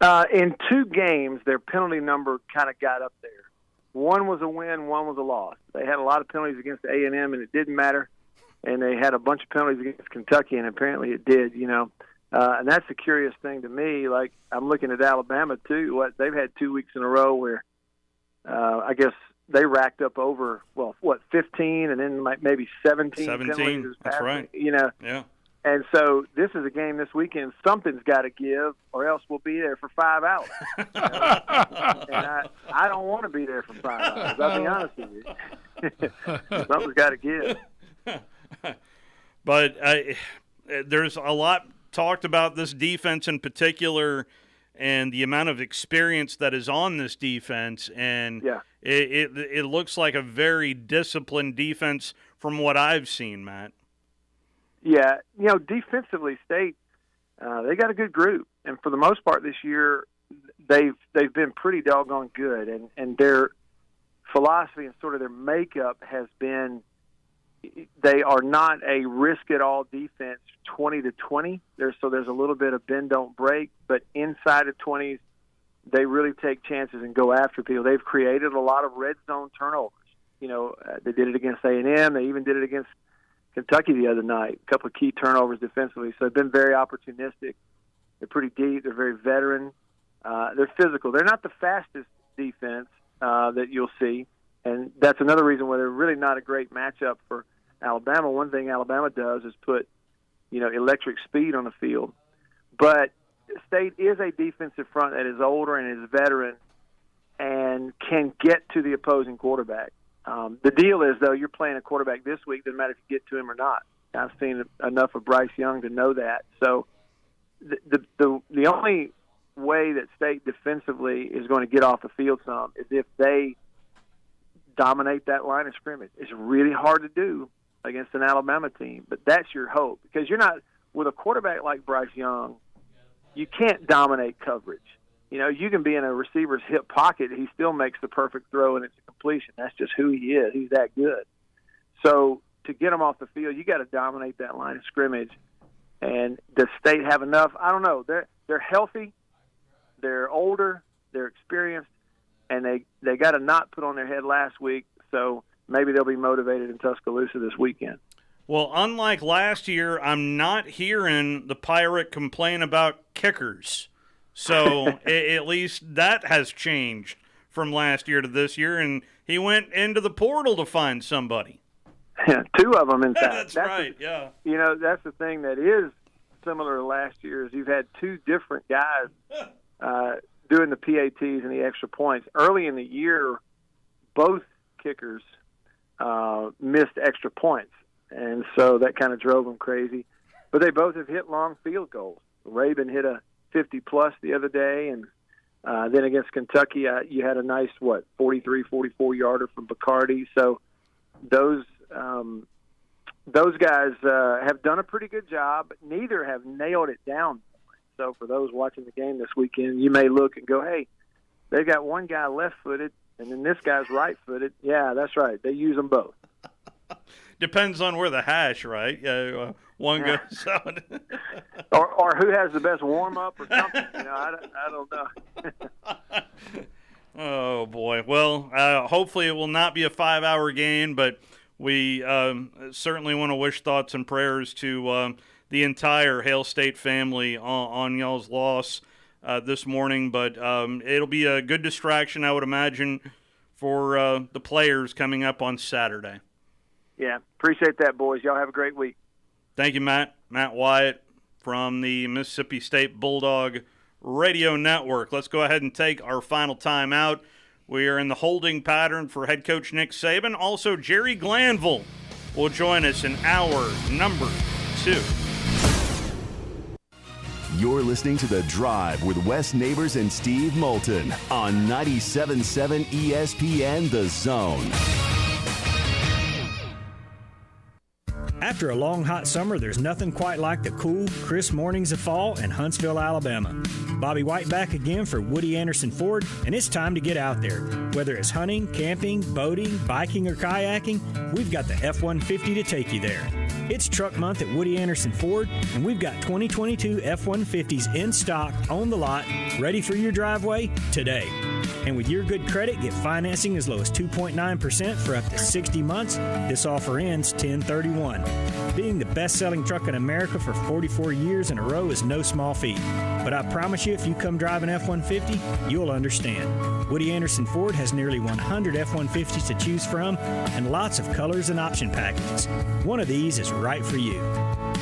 In 2 games, their penalty number kind of got up there. One was a win, one was a loss. They had a lot of penalties against A&M, and it didn't matter. And they had a bunch of penalties against Kentucky, and apparently it did, And that's the curious thing to me. Like, I'm looking at Alabama, too. They've had 2 weeks in a row where I guess they racked up over, 15 and then maybe 17 penalties. That's right. Yeah. And so this is a game this weekend. Something's got to give, or else we'll be there for 5 hours. And I don't want to be there for 5 hours. I'll be honest with you. Something's got to give. But there's a lot talked about this defense in particular, and the amount of experience that is on this defense. And it looks like a very disciplined defense from what I've seen, Matt. Yeah, defensively, State, they got a good group, and for the most part this year, they've been pretty doggone good, and their philosophy and sort of their makeup has been, they are not a risk-it-all defense 20 to 20. There's a little bit of bend, don't break, but inside of 20s, they really take chances and go after people. They've created a lot of red zone turnovers. They did it against A&M. They even did it against Kentucky the other night, a couple of key turnovers defensively. So they've been very opportunistic. They're pretty deep. They're very veteran. They're physical. They're not the fastest defense that you'll see, and that's another reason why they're really not a great matchup for Alabama. One thing Alabama does is put, electric speed on the field. But State is a defensive front that is older and is veteran and can get to the opposing quarterback. The deal is, though, you're playing a quarterback this week. Doesn't matter if you get to him or not. I've seen enough of Bryce Young to know that. So the only way that State defensively is going to get off the field some is if they dominate that line of scrimmage. It's really hard to do against an Alabama team, but that's your hope, because you're not with a quarterback like Bryce Young. You can't dominate coverage. You can be in a receiver's hip pocket. He still makes the perfect throw, and it's a completion. That's just who he is. He's that good. So to get him off the field, you got to dominate that line of scrimmage. And does State have enough? I don't know. They're healthy. They're older. They're experienced. And they got a knot put on their head last week, so maybe they'll be motivated in Tuscaloosa this weekend. Well, unlike last year, I'm not hearing the Pirate complain about kickers. So at least that has changed from last year to this year, and he went into the portal to find somebody. 2 of them, in fact. That's right, yeah. That's the thing that is similar to last year is you've had 2 different guys doing the PATs and the extra points. Early in the year, both kickers missed extra points, and so that kind of drove them crazy. But they both have hit long field goals. Rabin hit a 50-plus the other day, and then against Kentucky, you had a nice, 43, 44-yarder from Bacardi. So those guys have done a pretty good job, but neither have nailed it down. So for those watching the game this weekend, you may look and go, hey, they got one guy left-footed, and then this guy's right-footed. Yeah, that's right. They use them both. Depends on where the hash, right? One goes out. or who has the best warm-up or something. I don't know. Oh, boy. Well, hopefully it will not be a 5-hour game, but we certainly want to wish thoughts and prayers to the entire Hail State family on y'all's loss this morning. But it'll be a good distraction, I would imagine, for the players coming up on Saturday. Yeah, appreciate that, boys. Y'all have a great week. Thank you, Matt. Matt Wyatt from the Mississippi State Bulldog Radio Network. Let's go ahead and take our final time out. We are in the holding pattern for head coach Nick Saban. Also, Jerry Glanville will join us in hour number 2. You're listening to The Drive with Wes Neighbors and Steve Moulton on 97.7 ESPN The Zone. After a long, hot summer, there's nothing quite like the cool, crisp mornings of fall in Huntsville, Alabama. Bobby White back again for Woody Anderson Ford, and it's time to get out there. Whether it's hunting, camping, boating, biking, or kayaking, we've got the F-150 to take you there. It's Truck Month at Woody Anderson Ford, and we've got 2022 F-150s in stock on the lot, ready for your driveway today. And with your good credit, get financing as low as 2.9% for up to 60 months. This offer ends 10/31. Being the best-selling truck in America for 44 years in a row is no small feat. But I promise you, if you come drive an F-150, you'll understand. Woody Anderson Ford has nearly 100 F-150s to choose from and lots of colors and option packages. One of these is right for you.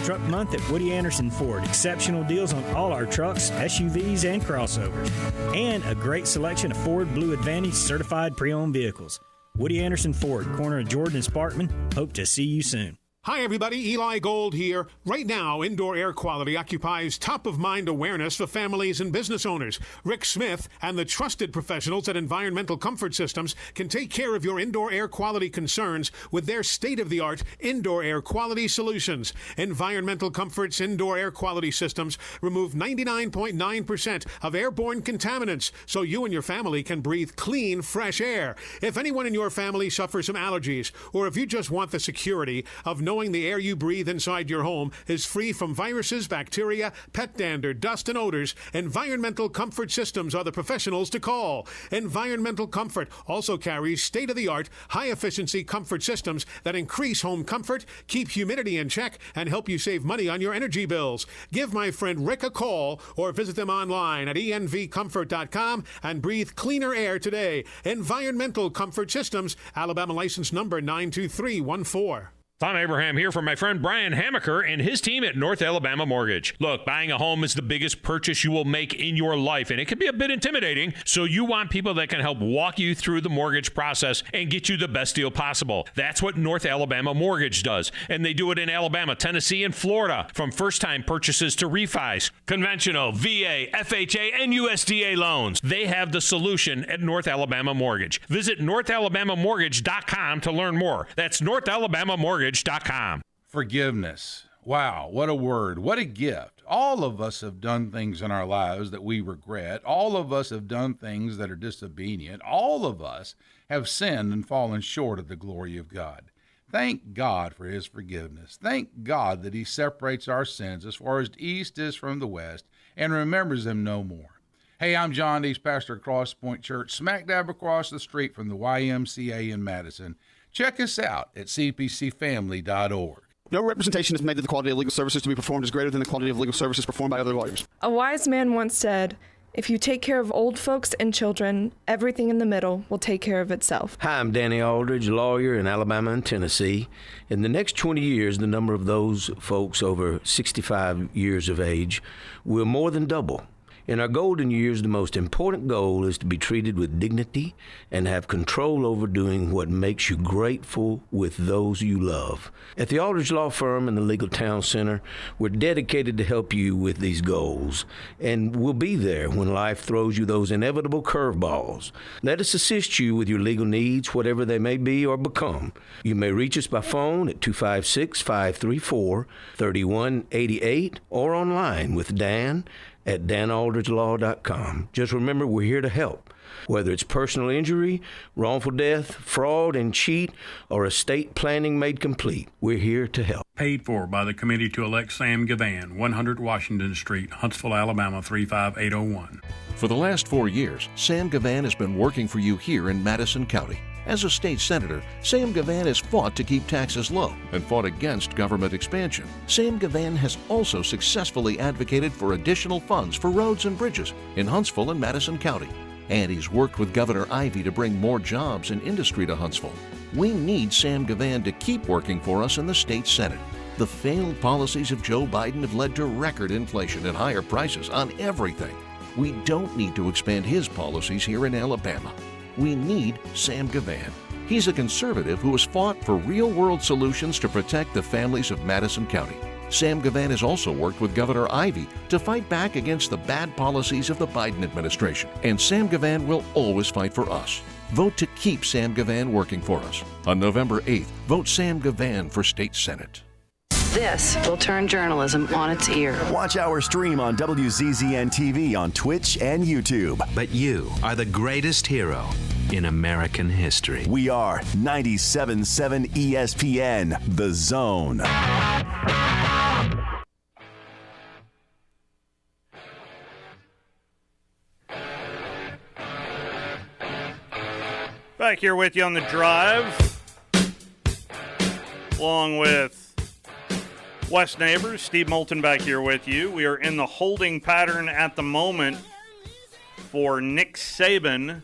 Truck Month at Woody Anderson Ford. Exceptional deals on all our trucks, SUVs, and crossovers. And a great selection of Ford Blue Advantage certified pre-owned vehicles. Woody Anderson Ford, corner of Jordan and Sparkman. Hope to see you soon. Hi, everybody. Eli Gold here. Right now, indoor air quality occupies top-of-mind awareness for families and business owners. Rick Smith and the trusted professionals at Environmental Comfort Systems can take care of your indoor air quality concerns with their state-of-the-art indoor air quality solutions. Environmental Comfort's indoor air quality systems remove 99.9% of airborne contaminants so you and your family can breathe clean, fresh air. If anyone in your family suffers from allergies, or if you just want the security of knowing the air you breathe inside your home is free from viruses, bacteria, pet dander, dust, and odors, Environmental Comfort Systems are the professionals to call. Environmental Comfort also carries state-of-the-art, high-efficiency comfort systems that increase home comfort, keep humidity in check, and help you save money on your energy bills. Give my friend Rick a call or visit them online at envcomfort.com and breathe cleaner air today. Environmental Comfort Systems, Alabama license number 92314. Tom Abraham here from my friend Brian Hamaker and his team at North Alabama Mortgage. Look, buying a home is the biggest purchase you will make in your life, and it can be a bit intimidating, so you want people that can help walk you through the mortgage process and get you the best deal possible. That's what North Alabama Mortgage does, and they do it in Alabama, Tennessee, and Florida, from first-time purchases to refis, conventional, VA, FHA, and USDA loans. They have the solution at North Alabama Mortgage. Visit NorthAlabamaMortgage.com to learn more. That's NorthAlabamaMortgage.com. Forgiveness. Wow, what a word. What a gift. All of us have done things in our lives that we regret. All of us have done things that are disobedient. All of us have sinned and fallen short of the glory of God. Thank God for his forgiveness. Thank God that he separates our sins as far as the east is from the west and remembers them no more. Hey, I'm John Dees, pastor of Cross Point Church, smack dab across the street from the YMCA in Madison. Check us out at cpcfamily.org. No representation is made that the quality of legal services to be performed is greater than the quality of legal services performed by other lawyers. A wise man once said, "If you take care of old folks and children, everything in the middle will take care of itself." Hi, I'm Danny Aldridge, lawyer in Alabama and Tennessee. In the next 20 years, the number of those folks over 65 years of age will more than double. In our golden years, the most important goal is to be treated with dignity and have control over doing what makes you grateful with those you love. At the Aldridge Law Firm and the Legal Town Center, we're dedicated to help you with these goals, and we'll be there when life throws you those inevitable curveballs. Let us assist you with your legal needs, whatever they may be or become. You may reach us by phone at 256-534-3188 or online with Dan at danaldridgelaw.com. Just remember, we're here to help. Whether it's personal injury, wrongful death, fraud and cheat, or estate planning made complete, we're here to help. Paid for by the committee to elect Sam Gavan, 100 Washington Street, Huntsville, Alabama, 35801. For the last 4 years, Sam Gavan has been working for you here in Madison County. As a state senator, Sam Gavan has fought to keep taxes low and fought against government expansion. Sam Gavan has also successfully advocated for additional funds for roads and bridges in Huntsville and Madison County. And he's worked with Governor Ivey to bring more jobs and industry to Huntsville. We need Sam Gavan to keep working for us in the state Senate. The failed policies of Joe Biden have led to record inflation and higher prices on everything. We don't need to expand his policies here in Alabama. We need Sam Gavan. He's a conservative who has fought for real-world solutions to protect the families of Madison County. Sam Gavan has also worked with Governor Ivey to fight back against the bad policies of the Biden administration. And Sam Gavan will always fight for us. Vote to keep Sam Gavan working for us. On November 8th, vote Sam Gavan for State Senate. This will turn journalism on its ear. Watch our stream on WZZN TV on Twitch and YouTube. But you are the greatest hero in American history. We are 97.7 ESPN, The Zone. Back here with you on the drive, along with West Neighbors, Steve Moulton back here with you. We are in the holding pattern at the moment for Nick Saban.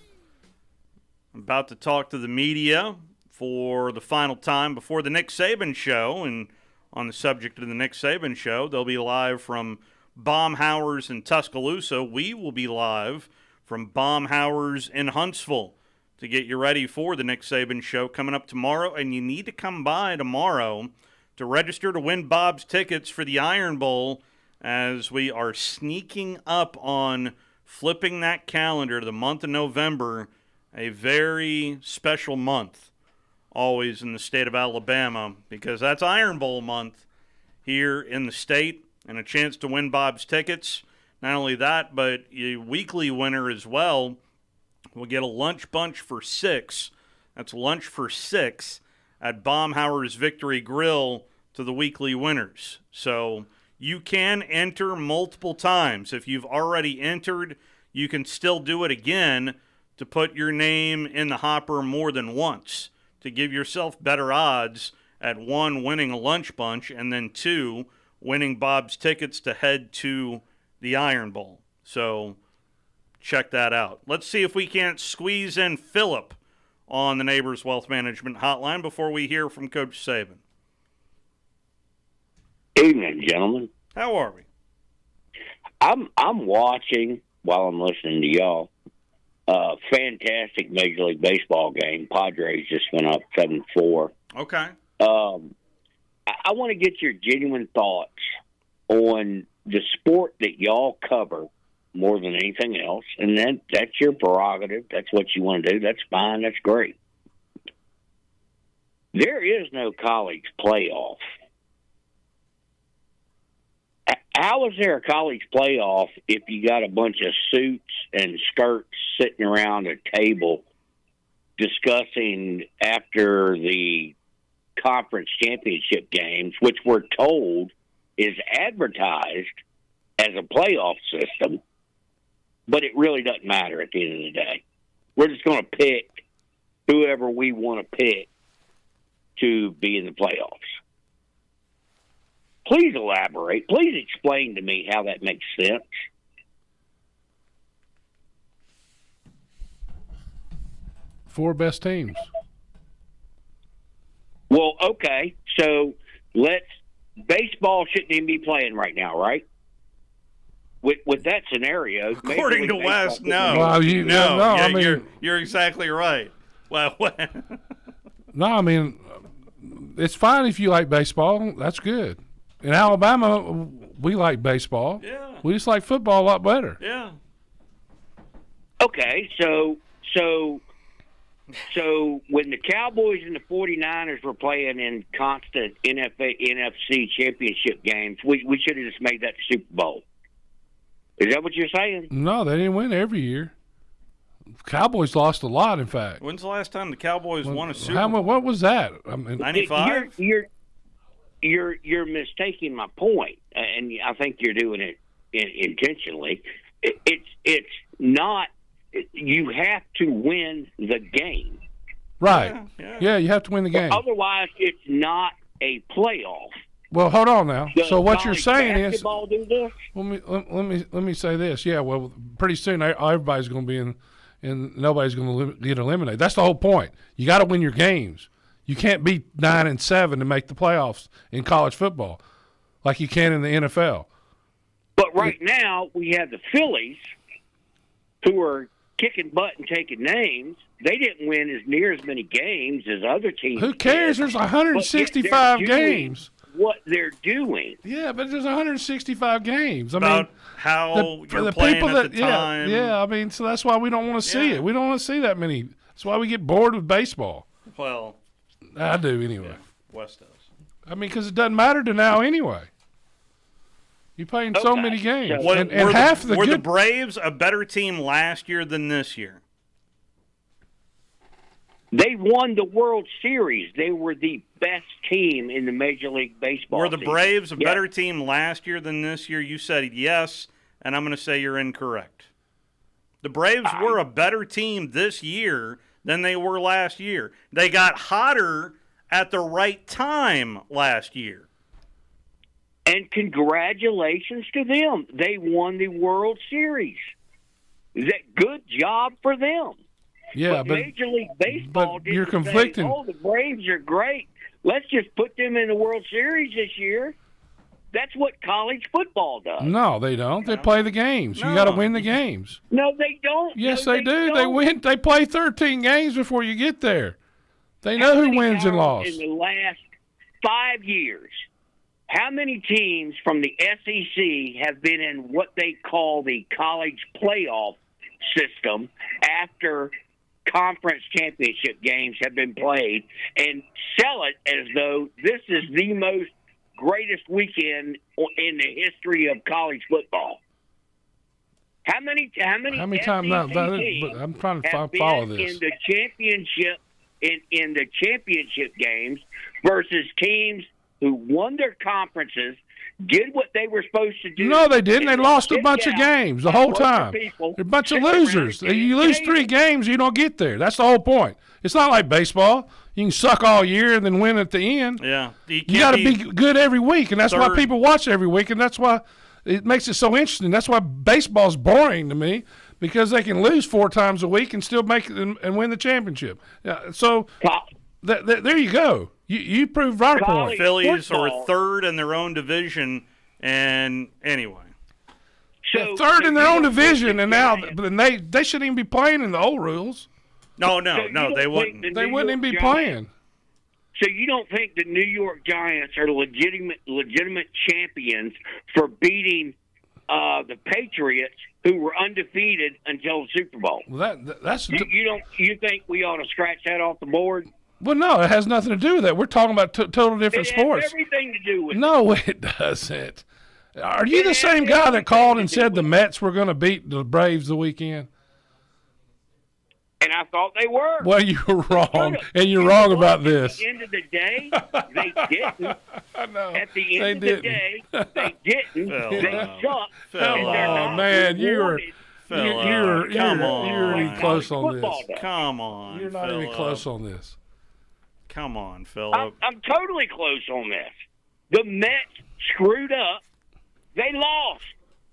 I'm about to talk to the media for the final time before the Nick Saban show. And on the subject of the Nick Saban show, they'll be live from Baumhauer's in Tuscaloosa. We will be live from Baumhauer's in Huntsville to get you ready for the Nick Saban show coming up tomorrow. And you need to come by tomorrow to register to win Bob's tickets for the Iron Bowl, as we are sneaking up on flipping that calendar to the month of November, a very special month always in the state of Alabama, because that's Iron Bowl month here in the state, and a chance to win Bob's tickets. Not only that, but a weekly winner as well will get a lunch bunch for 6. That's lunch for 6 at Baumhauer's Victory Grill to the weekly winners. So you can enter multiple times. If you've already entered, you can still do it again to put your name in the hopper more than once, to give yourself better odds at 1, winning a lunch bunch, and then 2, winning Bob's tickets to head to the Iron Bowl. So check that out. Let's see if we can't squeeze in Philip on the Neighbors Wealth Management Hotline before we hear from Coach Saban. Evening, gentlemen. How are we? I'm watching while I'm listening to y'all. Fantastic Major League Baseball game. Padres just went up 7-4. Okay. I want to get your genuine thoughts on the sport that y'all cover more than anything else, and that's your prerogative. That's what you want to do. That's fine. That's great. There is no college playoff. How is there a college playoff if you got a bunch of suits and skirts sitting around a table discussing after the conference championship games, which we're told is advertised as a playoff system, but it really doesn't matter at the end of the day. We're just going to pick whoever we want to pick to be in the playoffs. Please elaborate. Please explain to me how that makes sense. Four best teams. Well, okay. So baseball shouldn't even be playing right now, right? With that scenario, according to West, no. Well, I mean, you're exactly right. Well, no, I mean, it's fine if you like baseball. That's good. In Alabama, we like baseball. Yeah. We just like football a lot better. Yeah. Okay, so when the Cowboys and the 49ers were playing in constant NFC championship games, we should have just made that the Super Bowl. Is that what you're saying? No, they didn't win every year. Cowboys lost a lot, in fact. When's the last time the Cowboys won a Super Bowl? What was that? I mean, 95? You're mistaking my point, and I think you're doing it intentionally. It's not. You have to win the game. Right. Yeah, you have to win the game. Otherwise, it's not a playoff. Well, hold on now. Does so what you're saying is, basketball do this? let me say this. Yeah, well, pretty soon everybody's going to be in, and nobody's going to get eliminated. That's the whole point. You got to win your games. You can't be 9-7 to make the playoffs in college football, like you can in the NFL. But right now we have the Phillies, who are kicking butt and taking names. They didn't win as near as many games as other teams. Who cares? Did. There's 165 games. What they're doing. Yeah, but there's 165 games. I About mean, how you're playing people at the time. Yeah, I mean, so that's why we don't want to see it. We don't want to see that many. That's why we get bored with baseball. Well, I do anyway. Yeah, West does. I mean, because it doesn't matter to now anyway. You're playing so many games. And half the were the Braves a better team last year than this year? They won the World Series. They were the best team in the Major League Baseball. Were the Braves a better team last year than this year? You said yes, and I'm going to say you're incorrect. The Braves were a better team this year than they were last year. They got hotter at the right time last year. And congratulations to them. They won the World Series. Good job for them. Yeah, but Major League Baseball but you're didn't conflicting. say, oh, the Braves are great. Let's just put them in the World Series this year. That's what college football does. No, they don't. They play the games. You got to win the games. No, they don't. Yes, No, they do. don't. They win. They play 13 games before you get there. They know who wins and loses. In the last 5 years, how many teams from the SEC have been in what they call the college playoff system after conference championship games have been played and sell it as though this is the most greatest weekend in the history of college football? How many times? teams I'm trying to have follow been this. in the championship in the championship games versus teams who won their conferences, did what they were supposed to do? No, they didn't. They lost a Get bunch of out, games the whole bunch of time. people They're a bunch of sit around losers. and You lose 3 games, you don't get there. That's the whole point. It's not like baseball. You can suck all year and then win at the end. Yeah. You got to be good every week, and that's why third. people watch every week, and that's why it makes it so interesting. That's why baseball's boring to me, because they can lose 4 times a week and still make it and win the championship. Yeah, so there you go. You proved our point. Phillies are third in their own division, and anyway. So third in their own division, and now they shouldn't even be playing in the old rules. No, they wouldn't. They wouldn't even be playing. So you don't think the New York Giants are legitimate champions for beating the Patriots, who were undefeated until the Super Bowl? Well, that's you think we ought to scratch that off the board? Well, no, it has nothing to do with that. We're talking about total different It sports. has everything to do with No, it doesn't. Are you the same guy that called and said the Mets were going to beat the Braves the weekend? And I thought they were. Well, you were wrong, and you're wrong about this. At the end of the day, they didn't. I know. At the end of the day, they didn't. They sucked. Come on, man. You're even close on this. Come on, You're not even close on this. Come on, Philip. I'm totally close on this. The Mets screwed up. They lost.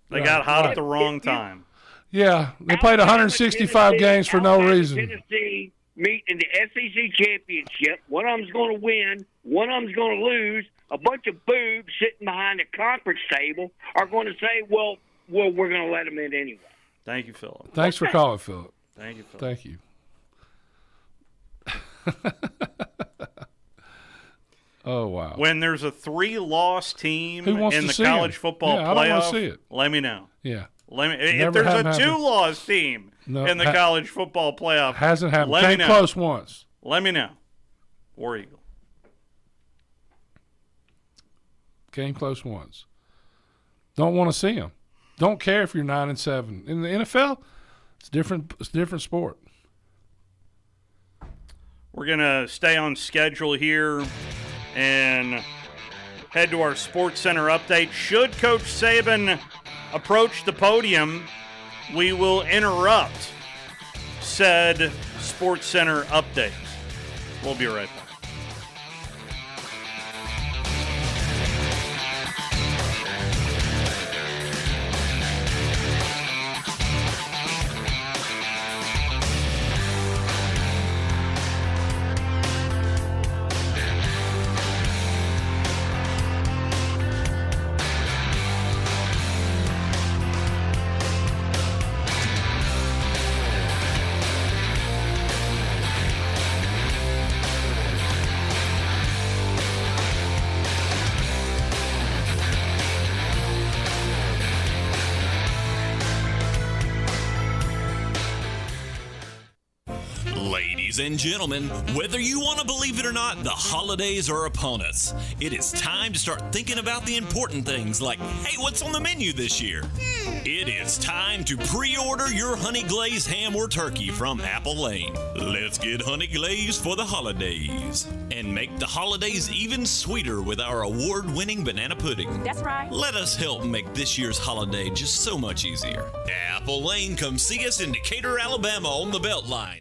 They got hot at the wrong time. Yeah, they played 165 games for no reason. Tennessee meet in the SEC championship. One of them's going to win. One of them's going to lose. A bunch of boobs sitting behind the conference table are going to say, well, we're going to let them in anyway. Thank you, Philip. Thanks for calling, Philip. Thank you, Philip. Thank you. Oh, wow. When there's a 3-loss team Who wants in to the see college it? football Yeah, I don't wanna playoff, see it. let me know. Yeah. If Never there's a happened. 2-loss team No, in the college football playoff, hasn't happened. let me Came know. close once. Let me know. War Eagle. Came close once. Don't want to see them. Don't care if you're 9-7. In the NFL, it's different. It's a different sport. We're going to stay on schedule here and head to our Sports Center update. Should Coach Saban approach the podium, we will interrupt said Sports Center update. We'll be right back. Ladies and gentlemen, whether you want to believe it or not, the holidays are upon us. It is time to start thinking about the important things like, hey, what's on the menu this year? It is time to pre-order your honey glazed ham or turkey from Apple Lane. Let's get honey glazed for the holidays and make the holidays even sweeter with our award-winning banana pudding. That's right. Let us help make this year's holiday just so much easier. Apple Lane, come see us in Decatur, Alabama on the Beltline.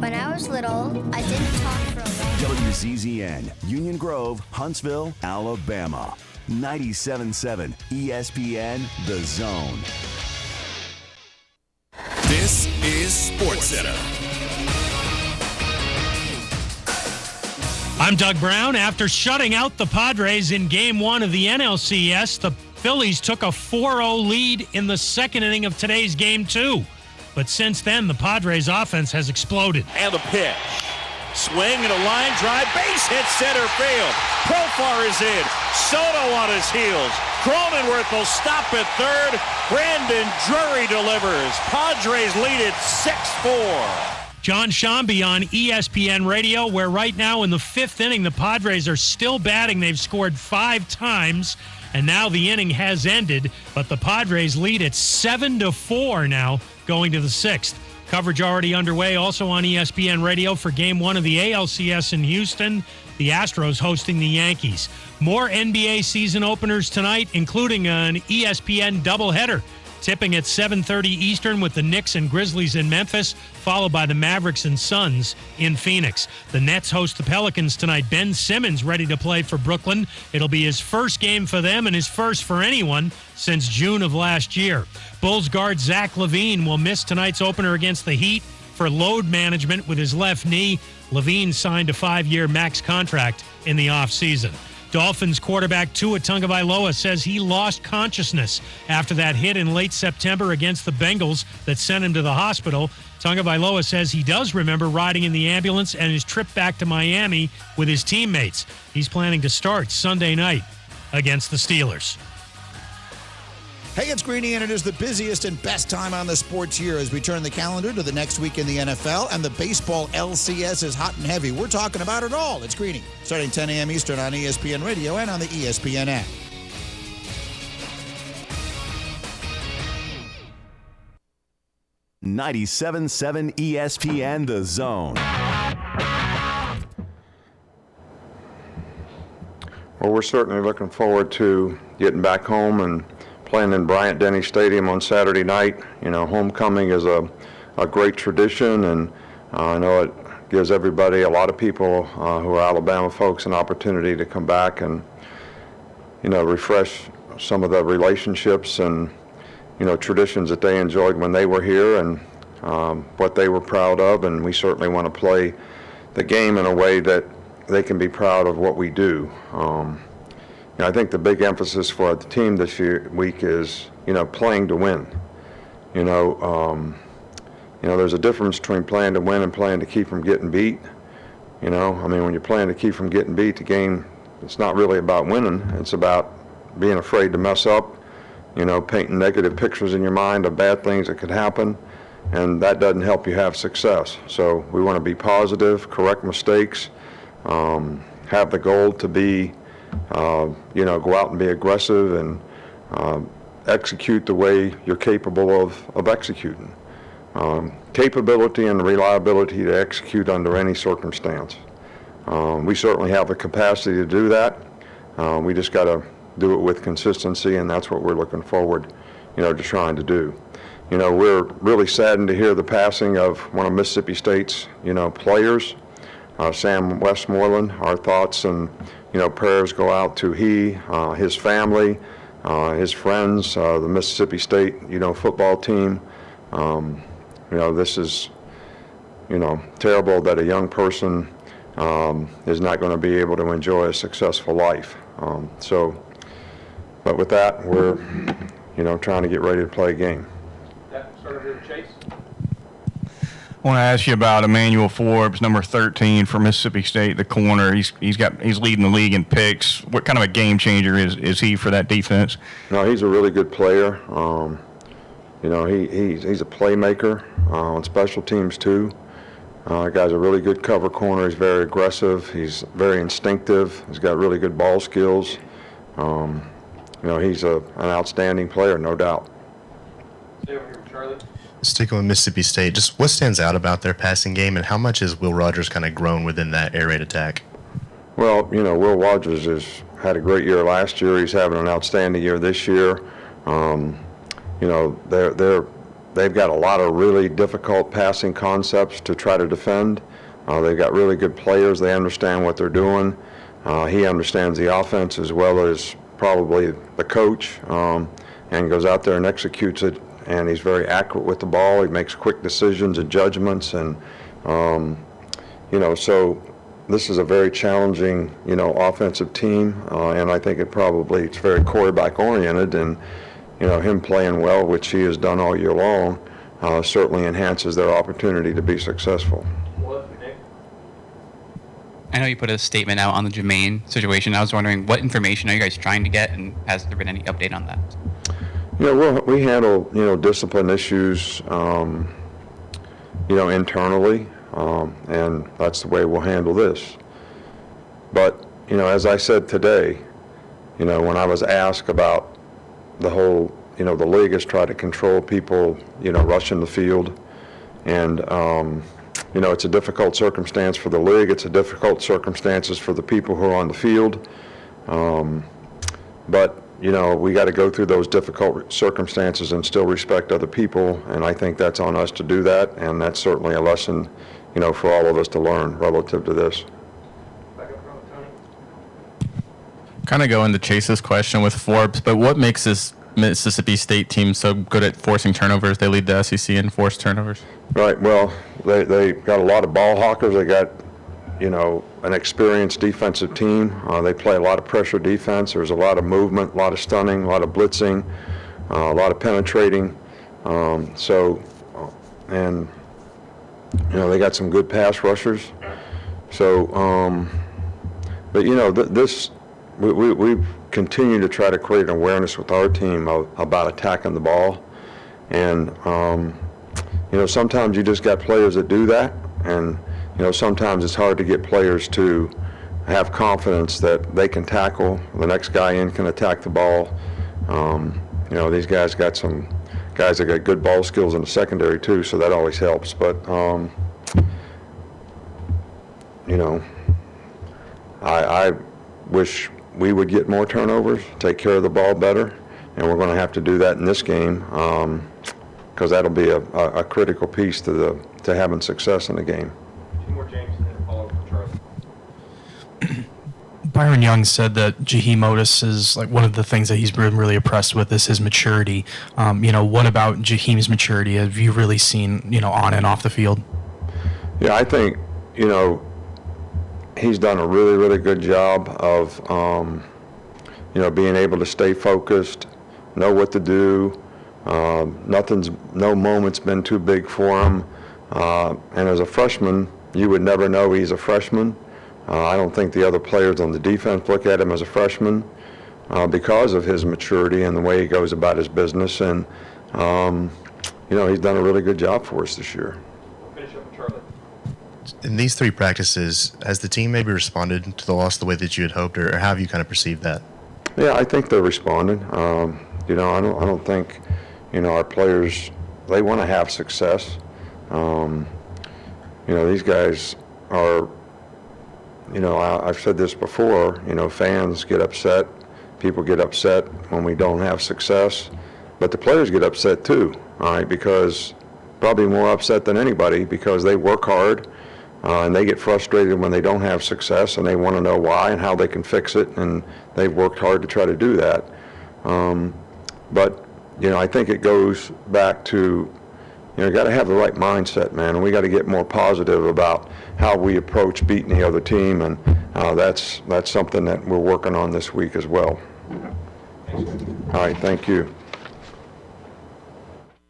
When I was little, I didn't talk for a long time. WZZN, Union Grove, Huntsville, Alabama. 97.7 ESPN, The Zone. This is SportsCenter. I'm Doug Brown. After shutting out the Padres in Game 1 of the NLCS, the Phillies took a 4-0 lead in the second inning of today's Game 2. But since then, the Padres' offense has exploded. And a pitch. Swing and a line drive. Base hit center field. Profar is in. Soto on his heels. Cronenworth will stop at third. Brandon Drury delivers. Padres lead it 6-4. John Shambi on ESPN Radio, where right now in the fifth inning, the Padres are still batting. They've scored 5 times, and now the inning has ended, but the Padres lead at 7-4 now going to the sixth. Coverage already underway also on ESPN Radio for Game 1 of the ALCS in Houston. The Astros hosting the Yankees. More NBA season openers tonight, including an ESPN doubleheader. Tipping at 7:30 Eastern with the Knicks and Grizzlies in Memphis, followed by the Mavericks and Suns in Phoenix. The Nets host the Pelicans tonight. Ben Simmons ready to play for Brooklyn. It'll be his first game for them and his first for anyone since June of last year. Bulls guard Zach LaVine will miss tonight's opener against the Heat for load management with his left knee. LaVine signed a 5-year max contract in the offseason. Dolphins quarterback Tua Tagovailoa says he lost consciousness after that hit in late September against the Bengals that sent him to the hospital. Tagovailoa says he does remember riding in the ambulance and his trip back to Miami with his teammates. He's planning to start Sunday night against the Steelers. Hey, it's Greeny, and it is the busiest and best time on the sports year as we turn the calendar to the next week in the NFL, and the baseball LCS is hot and heavy. We're talking about it all. It's Greeny, starting 10 a.m. Eastern on ESPN Radio and on the ESPN app. .97.7 ESPN, The Zone. Well, we're certainly looking forward to getting back home and playing in Bryant-Denny Stadium on Saturday night. You know, homecoming is a great tradition, and I know it gives everybody, a lot of people who are Alabama folks, an opportunity to come back and, you know, refresh some of the relationships and, you know, traditions that they enjoyed when they were here and what they were proud of. And we certainly want to play the game in a way that they can be proud of what we do. I think the big emphasis for the team this week is, you know, playing to win. You know, there's a difference between playing to win and playing to keep from getting beat. You know, I mean, when you're playing to keep from getting beat, the game, it's not really about winning. It's about being afraid to mess up, you know, painting negative pictures in your mind of bad things that could happen, and that doesn't help you have success. So we want to be positive, correct mistakes, have the goal to be, you know, go out and be aggressive and execute the way you're capable of executing. Capability and reliability to execute under any circumstance. We certainly have the capacity to do that. We just got to do it with consistency, and that's what we're looking forward, you know, to trying to do. You know, we're really saddened to hear the passing of one of Mississippi State's, you know, players, Sam Westmoreland. Our thoughts and, you know, prayers go out to his family, his friends, the Mississippi State, you know, football team. You know, this is, you know, terrible that a young person is not going to be able to enjoy a successful life. But with that, we're, you know, trying to get ready to play a game. Start over with Chase. I want to ask you about Emmanuel Forbes, number 13 for Mississippi State, the corner. He's leading the league in picks. What kind of a game changer is he for that defense? No, he's a really good player. You know, he's a playmaker on special teams too. Guy's a really good cover corner. He's very aggressive. He's very instinctive. He's got really good ball skills. You know, he's an outstanding player, no doubt. Stay over here with Charlie. Sticking with Mississippi State, just what stands out about their passing game, and how much has Will Rogers kind of grown within that air raid attack? Well, you know, Will Rogers has had a great year last year. He's having an outstanding year this year. You know, they're they've got a lot of really difficult passing concepts to try to defend. They've got really good players. They understand what they're doing. He understands the offense as well as probably the coach, and goes out there and executes it. And he's very accurate with the ball. He makes quick decisions and judgments. And, so this is a very challenging, offensive team. And I think it's very quarterback oriented. And, him playing well, which he has done all year long, certainly enhances their opportunity to be successful. I know you put a statement out on the Jermaine situation. I was wondering, what information are you guys trying to get, and has there been any update on that? We handle, discipline issues, internally, and that's the way we'll handle this. But, as I said today, when I was asked about the whole, the league has tried to control people, rushing the field, and, it's a difficult circumstance for the league. It's a difficult circumstances for the people who are on the field. But, we got to go through those difficult circumstances and still respect other people. And I think that's on us to do that. And that's certainly a lesson, for all of us to learn relative to this. Kind of go into Chase's question with Forbes, but what makes this Mississippi State team so good at forcing turnovers? They lead the SEC in forced turnovers. Right. Well, they got a lot of ball hawkers. They got, an experienced defensive team. They play a lot of pressure defense. There's a lot of movement, a lot of stunning, a lot of blitzing, a lot of penetrating. They got some good pass rushers. So, we've continued to try to create an awareness with our team about attacking the ball. And, sometimes you just got players that do that. And, sometimes it's hard to get players to have confidence that they can tackle. The next guy in can attack the ball. These guys got some guys that got good ball skills in the secondary too, so that always helps. But, I wish we would get more turnovers, take care of the ball better, and we're going to have to do that in this game because that'll be a critical piece to having success in the game. Byron Young said that Jaheim Otis is like one of the things that he's been really impressed with is his maturity. What about Jaheim's maturity have you really seen, on and off the field? Yeah, I think, he's done a really, really good job of, being able to stay focused, know what to do. No moment's been too big for him. And as a freshman, you would never know he's a freshman. I don't think the other players on the defense look at him as a freshman because of his maturity and the way he goes about his business. And, he's done a really good job for us this year. In these three practices, has the team maybe responded to the loss the way that you had hoped, or how have you kind of perceived that? Yeah, I think they're responding. I don't think, our players, they want to have success. These guys are, I've said this before, fans get upset, people get upset when we don't have success, but the players get upset too, all right, because probably more upset than anybody because they work hard and they get frustrated when they don't have success and they want to know why and how they can fix it, and they've worked hard to try to do that. But I think it goes back to, you got to have the right mindset, man, and we got to get more positive about how we approach beating the other team, and that's something that we're working on this week as well. All right, thank you.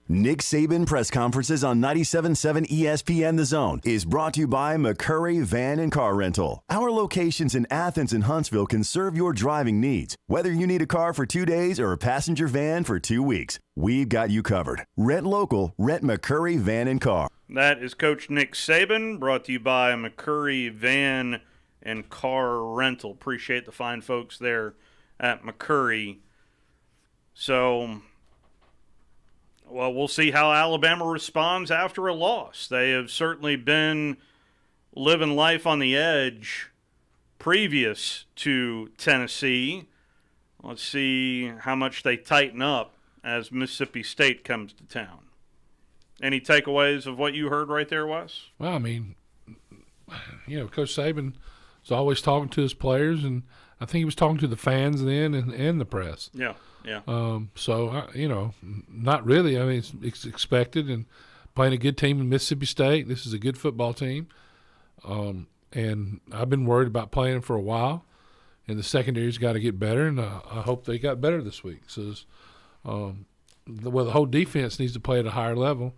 Nick Saban press conferences on 97.7 ESPN The Zone is brought to you by McCurry Van and Car Rental. Our locations in Athens and Huntsville can serve your driving needs. Whether you need a car for 2 days or a passenger van for 2 weeks, we've got you covered. Rent local, rent McCurry Van and Car. That is Coach Nick Saban, brought to you by McCurry Van and Car Rental. Appreciate the fine folks there at McCurry. So, well, we'll see how Alabama responds after a loss. They have certainly been living life on the edge previous to Tennessee. Let's see how much they tighten up as Mississippi State comes to town. Any takeaways of what you heard right there, Wes? Well, I mean, Coach Saban is always talking to his players, and I think he was talking to the fans then and the press. Yeah. So, not really. I mean, it's expected, and playing a good team in Mississippi State. This is a good football team. And I've been worried about playing for a while, and the secondary's got to get better, and I hope they got better this week. So, the whole defense needs to play at a higher level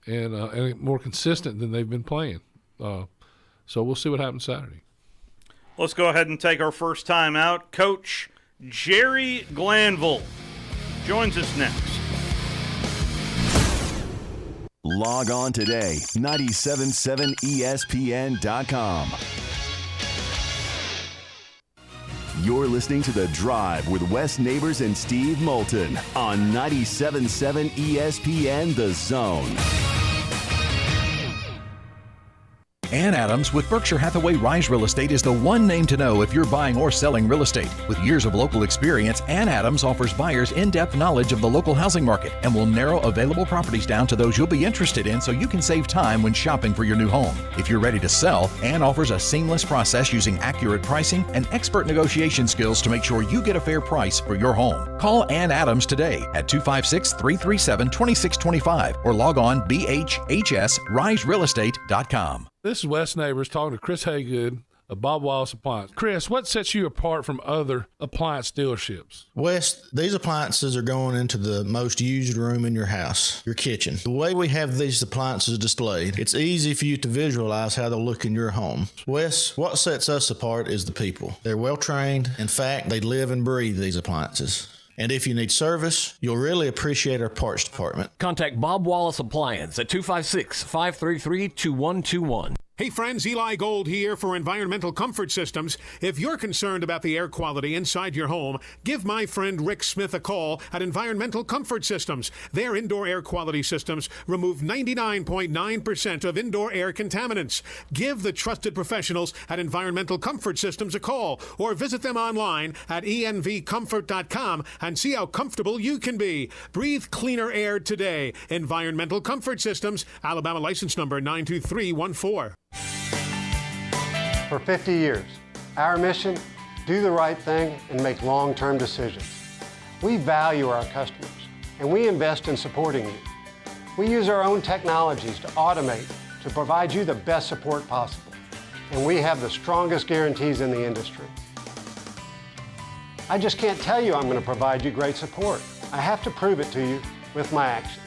and more consistent than they've been playing. So we'll see what happens Saturday. Let's go ahead and take our first time out. Coach Jerry Glanville joins us next. Log on today, 977ESPN.com. You're listening to The Drive with Wes Neighbors and Steve Moulton on 97.7 ESPN The Zone. Ann Adams with Berkshire Hathaway Rise Real Estate is the one name to know if you're buying or selling real estate. With years of local experience, Ann Adams offers buyers in-depth knowledge of the local housing market and will narrow available properties down to those you'll be interested in so you can save time when shopping for your new home. If you're ready to sell, Ann offers a seamless process using accurate pricing and expert negotiation skills to make sure you get a fair price for your home. Call Ann Adams today at 256-337-2625 or log on bhhsriserealestate.com. This is Wes Neighbors talking to Chris Haygood of Bob Wallace Appliance. Chris, what sets you apart from other appliance dealerships? Wes, these appliances are going into the most used room in your house, your kitchen. The way we have these appliances displayed, it's easy for you to visualize how they'll look in your home. Wes, what sets us apart is the people. They're well trained. In fact, they live and breathe these appliances. And if you need service, you'll really appreciate our parts department. Contact Bob Wallace Appliance at 256-533-2121. Hey friends, Eli Gold here for Environmental Comfort Systems. If you're concerned about the air quality inside your home, give my friend Rick Smith a call at Environmental Comfort Systems. Their indoor air quality systems remove 99.9% of indoor air contaminants. Give the trusted professionals at Environmental Comfort Systems a call or visit them online at envcomfort.com and see how comfortable you can be. Breathe cleaner air today. Environmental Comfort Systems, Alabama license number 92314. For 50 years, our mission, do the right thing and make long-term decisions. We value our customers, and we invest in supporting you. We use our own technologies to automate, to provide you the best support possible. And we have the strongest guarantees in the industry. I just can't tell you I'm going to provide you great support. I have to prove it to you with my actions.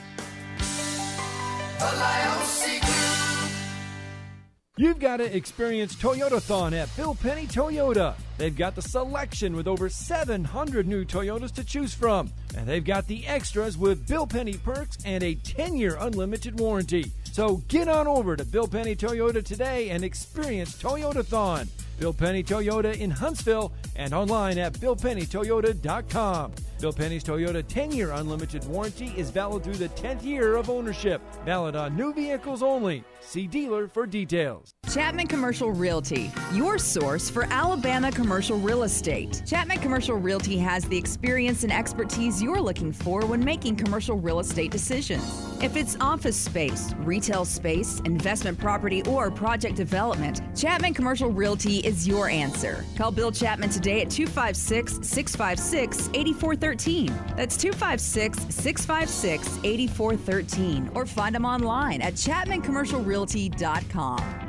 You've got to experience Toyotathon at Bill Penny Toyota. They've got the selection with over 700 new Toyotas to choose from. And they've got the extras with Bill Penny perks and a 10-year unlimited warranty. So get on over to Bill Penny Toyota today and experience Toyotathon. Bill Penny Toyota in Huntsville and online at BillPennyToyota.com. Bill Penny's Toyota 10-year unlimited warranty is valid through the 10th year of ownership. Valid on new vehicles only. See dealer for details. Chapman Commercial Realty, your source for Alabama commercial real estate. Chapman Commercial Realty has the experience and expertise you're looking for when making commercial real estate decisions. If it's office space, retail space, investment property, or project development, Chapman Commercial Realty is your answer. Call Bill Chapman today at 256-656-8413. That's 256-656-8413. Or find them online at chapmancommercialrealty.com.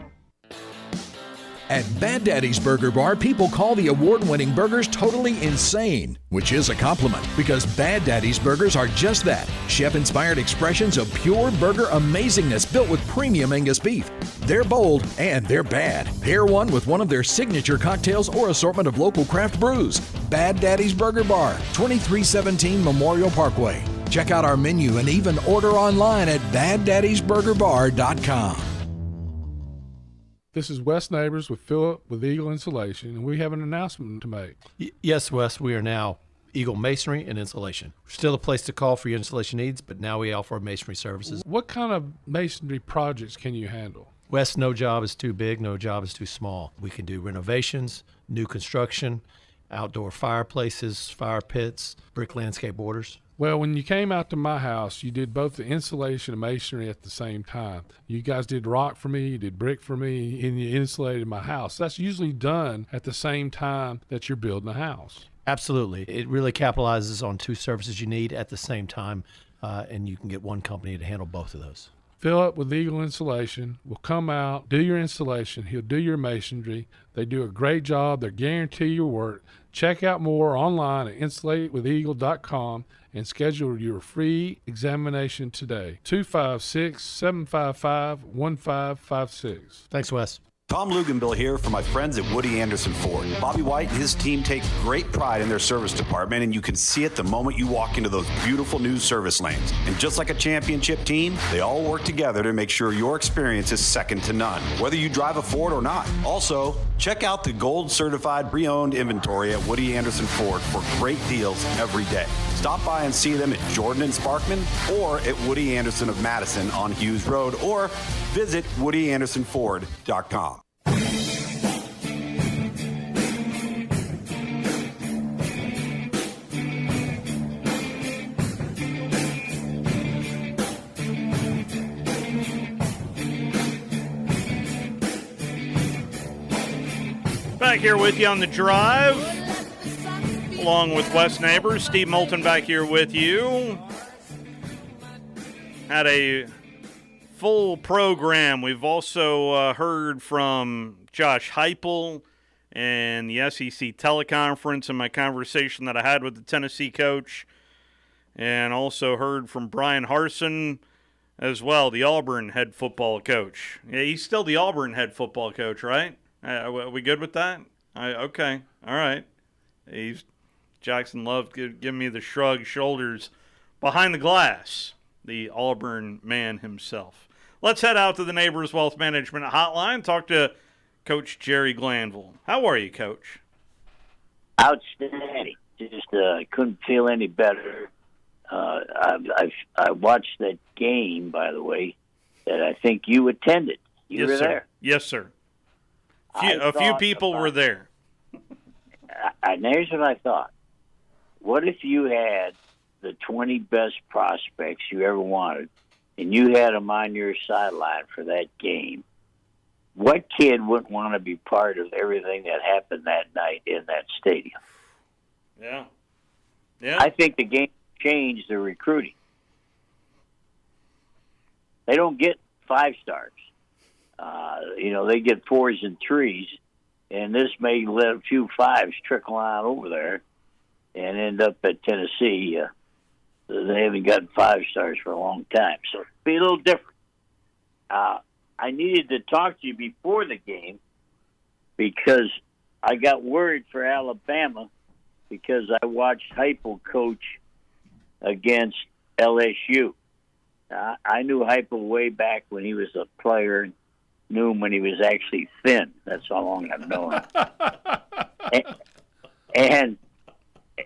At Bad Daddy's Burger Bar, people call the award-winning burgers totally insane, which is a compliment because Bad Daddy's Burgers are just that, chef-inspired expressions of pure burger amazingness built with premium Angus beef. They're bold and they're bad. Pair one with one of their signature cocktails or assortment of local craft brews. Bad Daddy's Burger Bar, 2317 Memorial Parkway. Check out our menu and even order online at BadDaddy'sBurgerBar.com. This is Wes Neighbors with Philip with Eagle Insulation, and we have an announcement to make. Yes, Wes, we are now Eagle Masonry and Insulation. We're still a place to call for your installation needs, but now we offer masonry services. What kind of masonry projects can you handle? Wes, no job is too big, no job is too small. We can do renovations, new construction, outdoor fireplaces, fire pits, brick landscape borders. Well, when you came out to my house, you did both the insulation and masonry at the same time. You guys did rock for me, you did brick for me, and you insulated my house. That's usually done at the same time that you're building a house. Absolutely. It really capitalizes on two services you need at the same time, and you can get one company to handle both of those. Philip with Eagle Insulation will come out, do your installation. He'll do your masonry. They do a great job. They guarantee your work. Check out more online at insulatewitheagle.com and schedule your free examination today. 256-755-1556. Thanks, Wes. Tom Luganbill here for my friends at Woody Anderson Ford. Bobby White and his team take great pride in their service department, and you can see it the moment you walk into those beautiful new service lanes. And just like a championship team, they all work together to make sure your experience is second to none, whether you drive a Ford or not. Also, check out the gold certified pre-owned inventory at Woody Anderson Ford for great deals every day. Stop by and see them at Jordan and Sparkman or at Woody Anderson of Madison on Hughes Road, or visit WoodyAndersonFord.com. Back here with you on the drive, along with Wes Neighbors. Steve Moulton back here with you. Had a full program. We've also heard from Josh Heupel and the SEC teleconference and my conversation that I had with the Tennessee coach, and also heard from Brian Harsin as well, the Auburn head football coach. Yeah, he's still the Auburn head football coach, right? Are we good with that? Okay. All right. Jackson Love giving me the shrug shoulders behind the glass, the Auburn man himself. Let's head out to the Neighbors Wealth Management Hotline, talk to Coach Jerry Glanville. How are you, Coach? Outstanding. Just couldn't feel any better. I watched that game, by the way, that I think you attended. You were there. Yes, sir. A few people were there. And here's what I thought. What if you had the 20 best prospects you ever wanted, and you had them on your sideline for that game? What kid wouldn't want to be part of everything that happened that night in that stadium? Yeah. I think the game changed the recruiting. They don't get 5 stars. They get 4s and 3s, and this may let a few 5s trickle on over there and end up at Tennessee. They haven't gotten 5 stars for a long time, so it'll be a little different. I needed to talk to you before the game because I got worried for Alabama because I watched Heupel coach against LSU. I knew Heupel way back when he was a player, knew him when he was actually thin. That's how long I've known him. and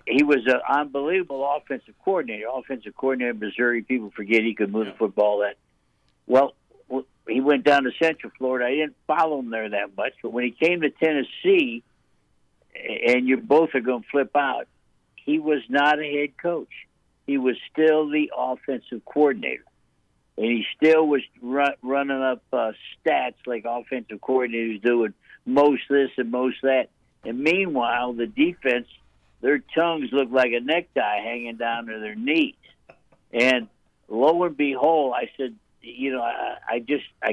he was an unbelievable offensive coordinator. Offensive coordinator in Missouri. People forget he could move the football. He went down to Central Florida. I didn't follow him there that much, but when he came to Tennessee, and you both are going to flip out, he was not a head coach. He was still the offensive coordinator. And he still was running up stats like offensive coordinators do, and most this and most that. And meanwhile, the defense, their tongues look like a necktie hanging down to their knees. And lo and behold, I said, I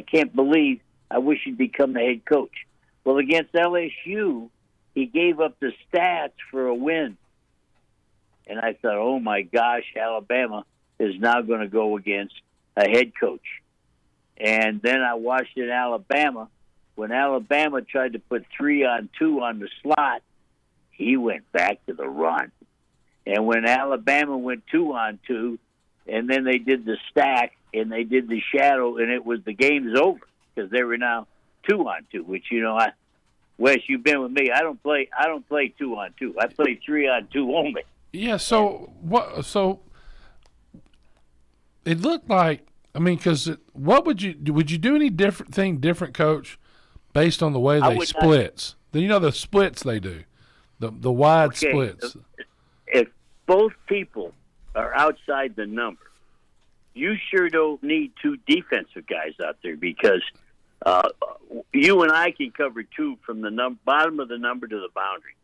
can't believe, I wish he'd become the head coach. Well, against LSU, he gave up the stats for a win. And I thought, oh, my gosh, Alabama is now going to go against a head coach. And then I watched in Alabama. When Alabama tried to put 3-on-2 on the slot, he went back to the run. And when Alabama went 2-on-2, and then they did the stack and they did the shadow, and it was the game's over because they were now 2-on-2. Which Wes, you've been with me. I don't play 2-on-2. I play 3-on-2 only. Yeah. So what? So it looked like. I mean, because what would you do any different, Coach, based on the way they splits? The splits they do, the wide splits. If both people are outside the number, you sure don't need two defensive guys out there because you and I can cover two from the bottom of the number to the boundary.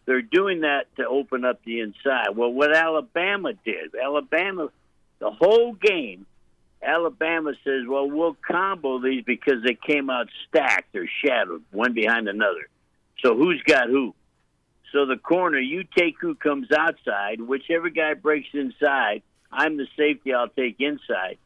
They're doing that to open up the inside. Well, what Alabama did, the whole game, Alabama says, well, we'll combo these because they came out stacked or shadowed, one behind another. So who's got who? So the corner, you take who comes outside, whichever guy breaks inside, I'm the safety, I'll take inside.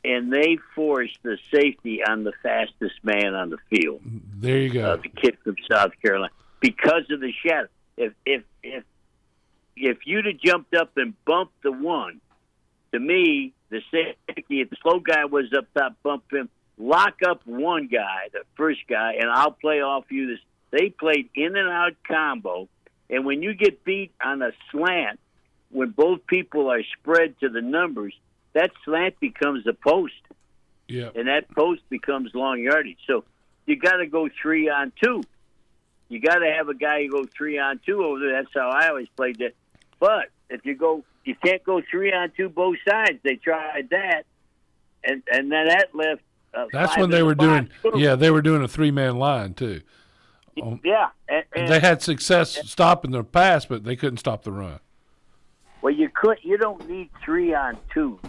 And they forced the safety on the fastest man on the field. There you go. The kid from South Carolina. Because of the shadow. If you'd have jumped up and bumped the one, to me, the safety, if the slow guy was up top, bump him, lock up one guy, the first guy, and I'll play off you. They played in and out combo. And when you get beat on a slant, when both people are spread to the numbers, that slant becomes a post. Yeah. And that post becomes long yardage. So you got to go 3-on-2. You got to have a guy who go 3-on-2 over there. That's how I always played that. But if you can't go 3-on-2 both sides. They tried that, and then that left. That's when they were doing. Yeah, they were doing a 3-man line too. Yeah, and they had success stopping the pass, but they couldn't stop the run. Well, you don't need 3-on-2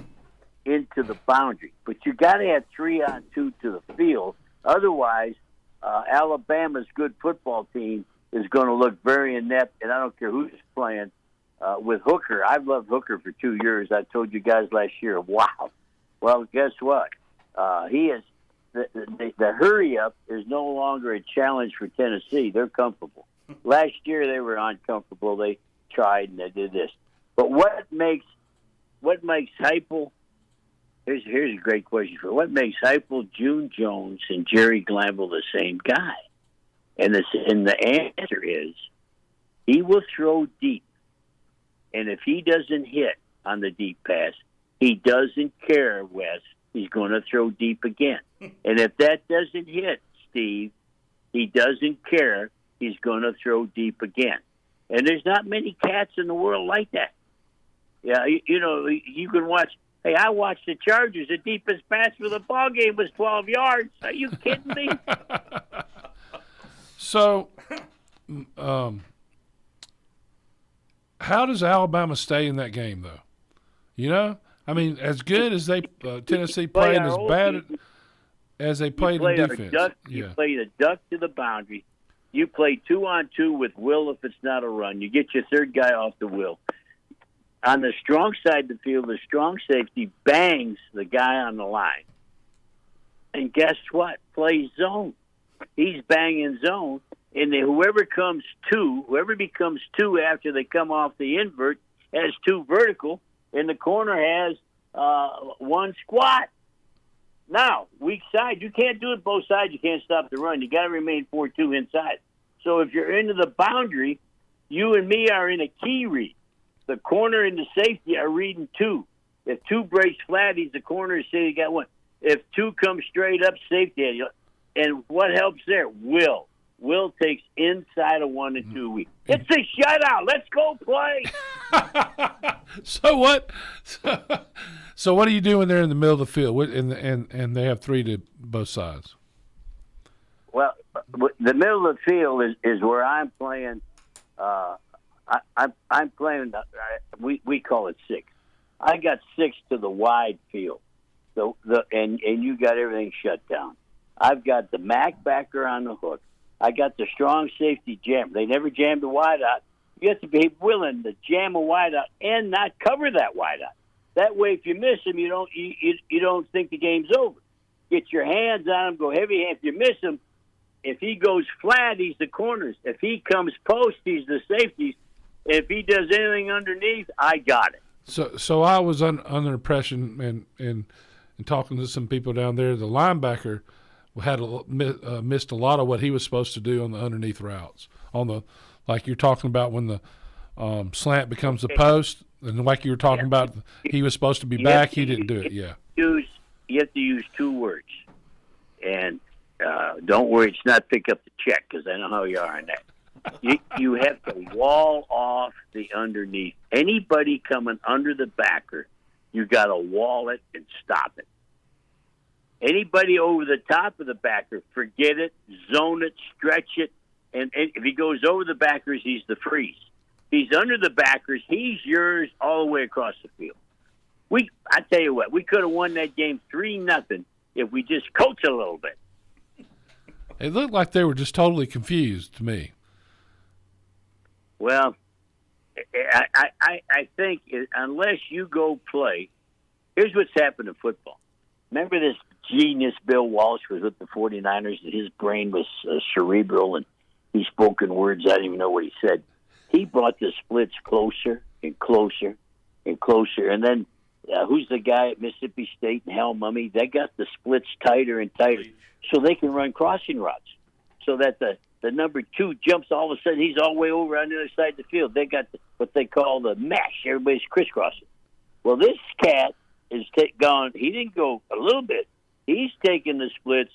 into the boundary, but you got to have 3-on-2 to the field. Otherwise, Alabama's good football team is going to look very inept, and I don't care who's playing with Hooker. I've loved Hooker for 2 years. I told you guys last year, wow. Well, guess what? He is the hurry up is no longer a challenge for Tennessee. They're comfortable. Last year they were uncomfortable. They tried and they did this. But what makes Heupel? Here's a great question for what makes Heupel, June Jones, and Jerry Glanville the same guy? And the answer is he will throw deep, and if he doesn't hit on the deep pass, he doesn't care, Wes. He's going to throw deep again. And if that doesn't hit, Steve, he doesn't care. He's going to throw deep again. And there's not many cats in the world like that. Yeah, you can watch. Hey, I watched the Chargers. The deepest pass for the ball game was 12 yards. Are you kidding me? So, how does Alabama stay in that game, though? You know, I mean, as good as they Tennessee played, and as bad as they played in defense. You play the duck to the boundary. You play 2-on-2 with Will if it's not a run. You get your third guy off the Will. On the strong side of the field, the strong safety bangs the guy on the line. And guess what? Plays zone. He's banging zone. And then whoever becomes two after they come off the invert has two vertical, and the corner has one squat. Now, weak side, you can't do it both sides. You can't stop the run. You got to remain 4-2 inside. So if you're into the boundary, you and me are in a key read. The corner and the safety are reading two. If two breaks flat, he's the corner. Say you got one. If two comes straight up, safety. And what helps there? Will takes inside of 1 and 2 weeks. It's a shutout. Let's go play. So what? So what are you doing there in the middle of the field? And they have three to both sides. Well, the middle of the field is where I'm playing. I'm playing. We call it 6. I got 6 to the wide field. And you got everything shut down. I've got the Mac backer on the hook. I got the strong safety jam. They never jammed a wide out. You have to be willing to jam a wide out and not cover that wide out. That way, if you miss him, you don't think the game's over. Get your hands on him. Go heavy hand. If you miss him, if he goes flat, he's the corners. If he comes post, he's the safeties. If he does anything underneath, I got it. So I was under impression and talking to some people down there, the linebacker had missed a lot of what he was supposed to do on the underneath routes. Like you're talking about when the slant becomes the post, and like you were talking about, he was supposed to be back. He didn't do it. Yeah. You have to use 2 words, and don't worry, it's not pick up the check because I know how you are on that. You have to wall off the underneath. Anybody coming under the backer, you got to wall it and stop it. Anybody over the top of the backer, forget it, zone it, stretch it, and if he goes over the backers, he's the freeze. If he's under the backers, he's yours all the way across the field. I tell you what, we could have won that game 3-0 if we just coach a little bit. It looked like they were just totally confused to me. Well, I think unless you go play, here's what's happened in football. Remember this genius Bill Walsh was with the 49ers, and his brain was cerebral, and he spoke in words. I didn't even know what he said. He brought the splits closer and closer and closer. And then who's the guy at Mississippi State and Hal Mummy? They got the splits tighter and tighter so they can run crossing routes so that the number 2 jumps all of a sudden. He's all the way over on the other side of the field. They got what they call the mesh. Everybody's crisscrossing. Well, this cat is gone. He didn't go a little bit. He's taking the splits.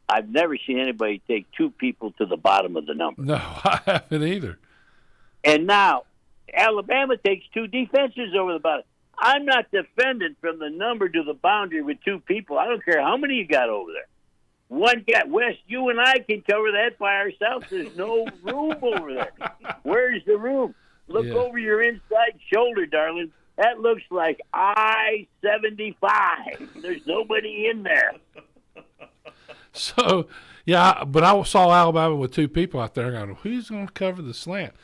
I've never seen anybody take 2 people to the bottom of the number. No, I haven't either. And now Alabama takes 2 defenses over the bottom. I'm not defending from the number to the boundary with 2 people. I don't care how many you got over there. One guy, Wes, you and I can cover that by ourselves. There's no room over there. Where's the room? Look over your inside shoulder, darling. That looks like I-75. There's nobody in there. So, yeah, but I saw Alabama with 2 people out there. I go, who's going to cover the slant?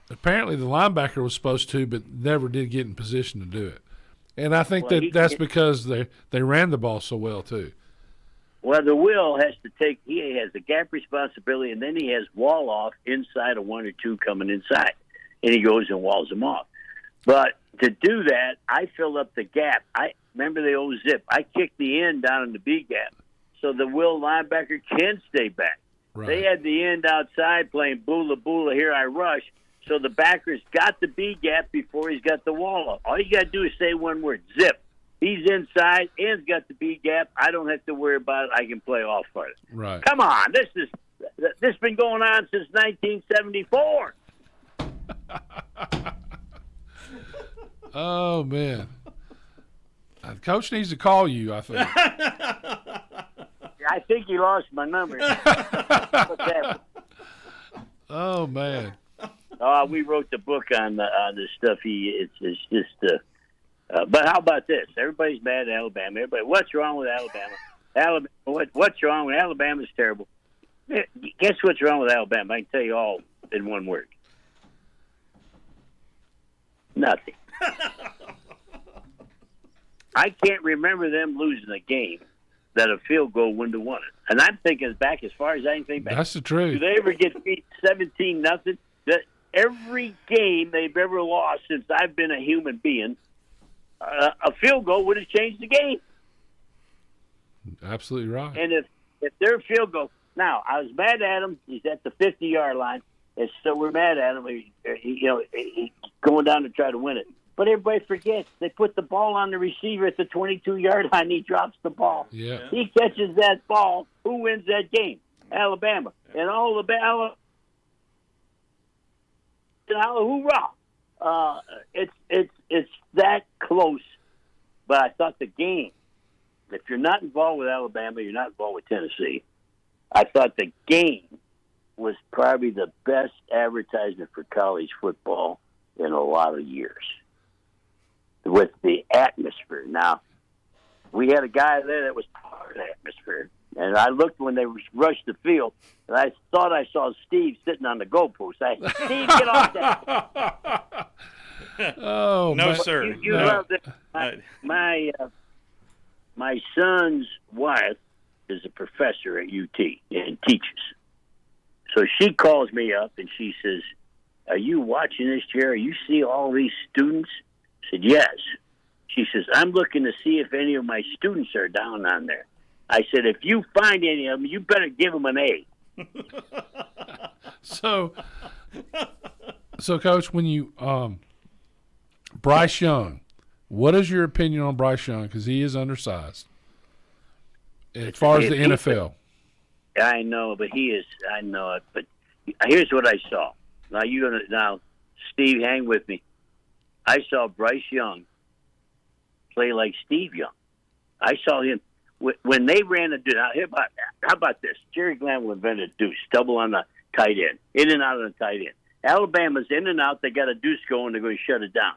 Apparently the linebacker was supposed to, but never did get in position to do it. And I think that's because they ran the ball so well, too. Well, the Will has to take – he has a gap responsibility, and then he has wall off inside of 1 or 2 coming inside. And he goes and walls them off. But to do that, I fill up the gap. I remember the old zip. I kick the end down in the B gap so the Will linebacker can stay back. Right. They had the end outside playing boola boola, here I rush. So the backer's got the B gap before he's got the wall up. All you got to do is say one word, zip. He's inside, and's got the B gap. I don't have to worry about it. I can play off for it. Right. Come on, this has been going on since 1974. Oh man, Coach needs to call you. I think. I think he lost my number. What's happened? Oh man. We wrote the book on this stuff. It's just. But how about this? Everybody's mad at Alabama. Everybody, what's wrong with Alabama? What's wrong with Alabama's terrible. Guess what's wrong with Alabama? I can tell you all in one word. Nothing. I can't remember them losing a game that a field goal wouldn't have won it. And I'm thinking back as far as I can think back. That's the truth. Do they ever get beat 17-0? Every game they've ever lost since I've been a human being, a field goal would have changed the game. Absolutely right. And if their field goal, now I was mad at him. He's at the 50-yard line, and so we're mad at him. He's going down to try to win it. But everybody forgets they put the ball on the receiver at the 22-yard line. He drops the ball. Yeah. He catches that ball. Who wins that game? Alabama. And all the hoorah! It's that close. But I thought the game, if you're not involved with Alabama, you're not involved with Tennessee. I thought the game was probably the best advertisement for college football in a lot of years. With the atmosphere. Now, we had a guy there that was part of the atmosphere. And I looked when they rushed the field, and I thought I saw Steve sitting on the goalpost. Steve, get off that. Oh, no, man. sir. You no. love that. My son's wife is a professor at UT and teaches. So she calls me up, and she says, are you watching this, Jerry? You see all these students? I said, yes. She says, I'm looking to see if any of my students are down on there. I said, if you find any of them, you better give them an A. So, Coach, when you Bryce Young, what is your opinion on Bryce Young? Because he is undersized as far as the NFL. I know, but he is. I know it. But Here's what I saw. Now, Steve, hang with me. I saw Bryce Young play like Steve Young. I saw him when they ran the deuce. How about this? Jerry Glanville invented a deuce, double on the tight end, in and out of the tight end. Alabama's in and out. They got a deuce going. They're going to shut it down.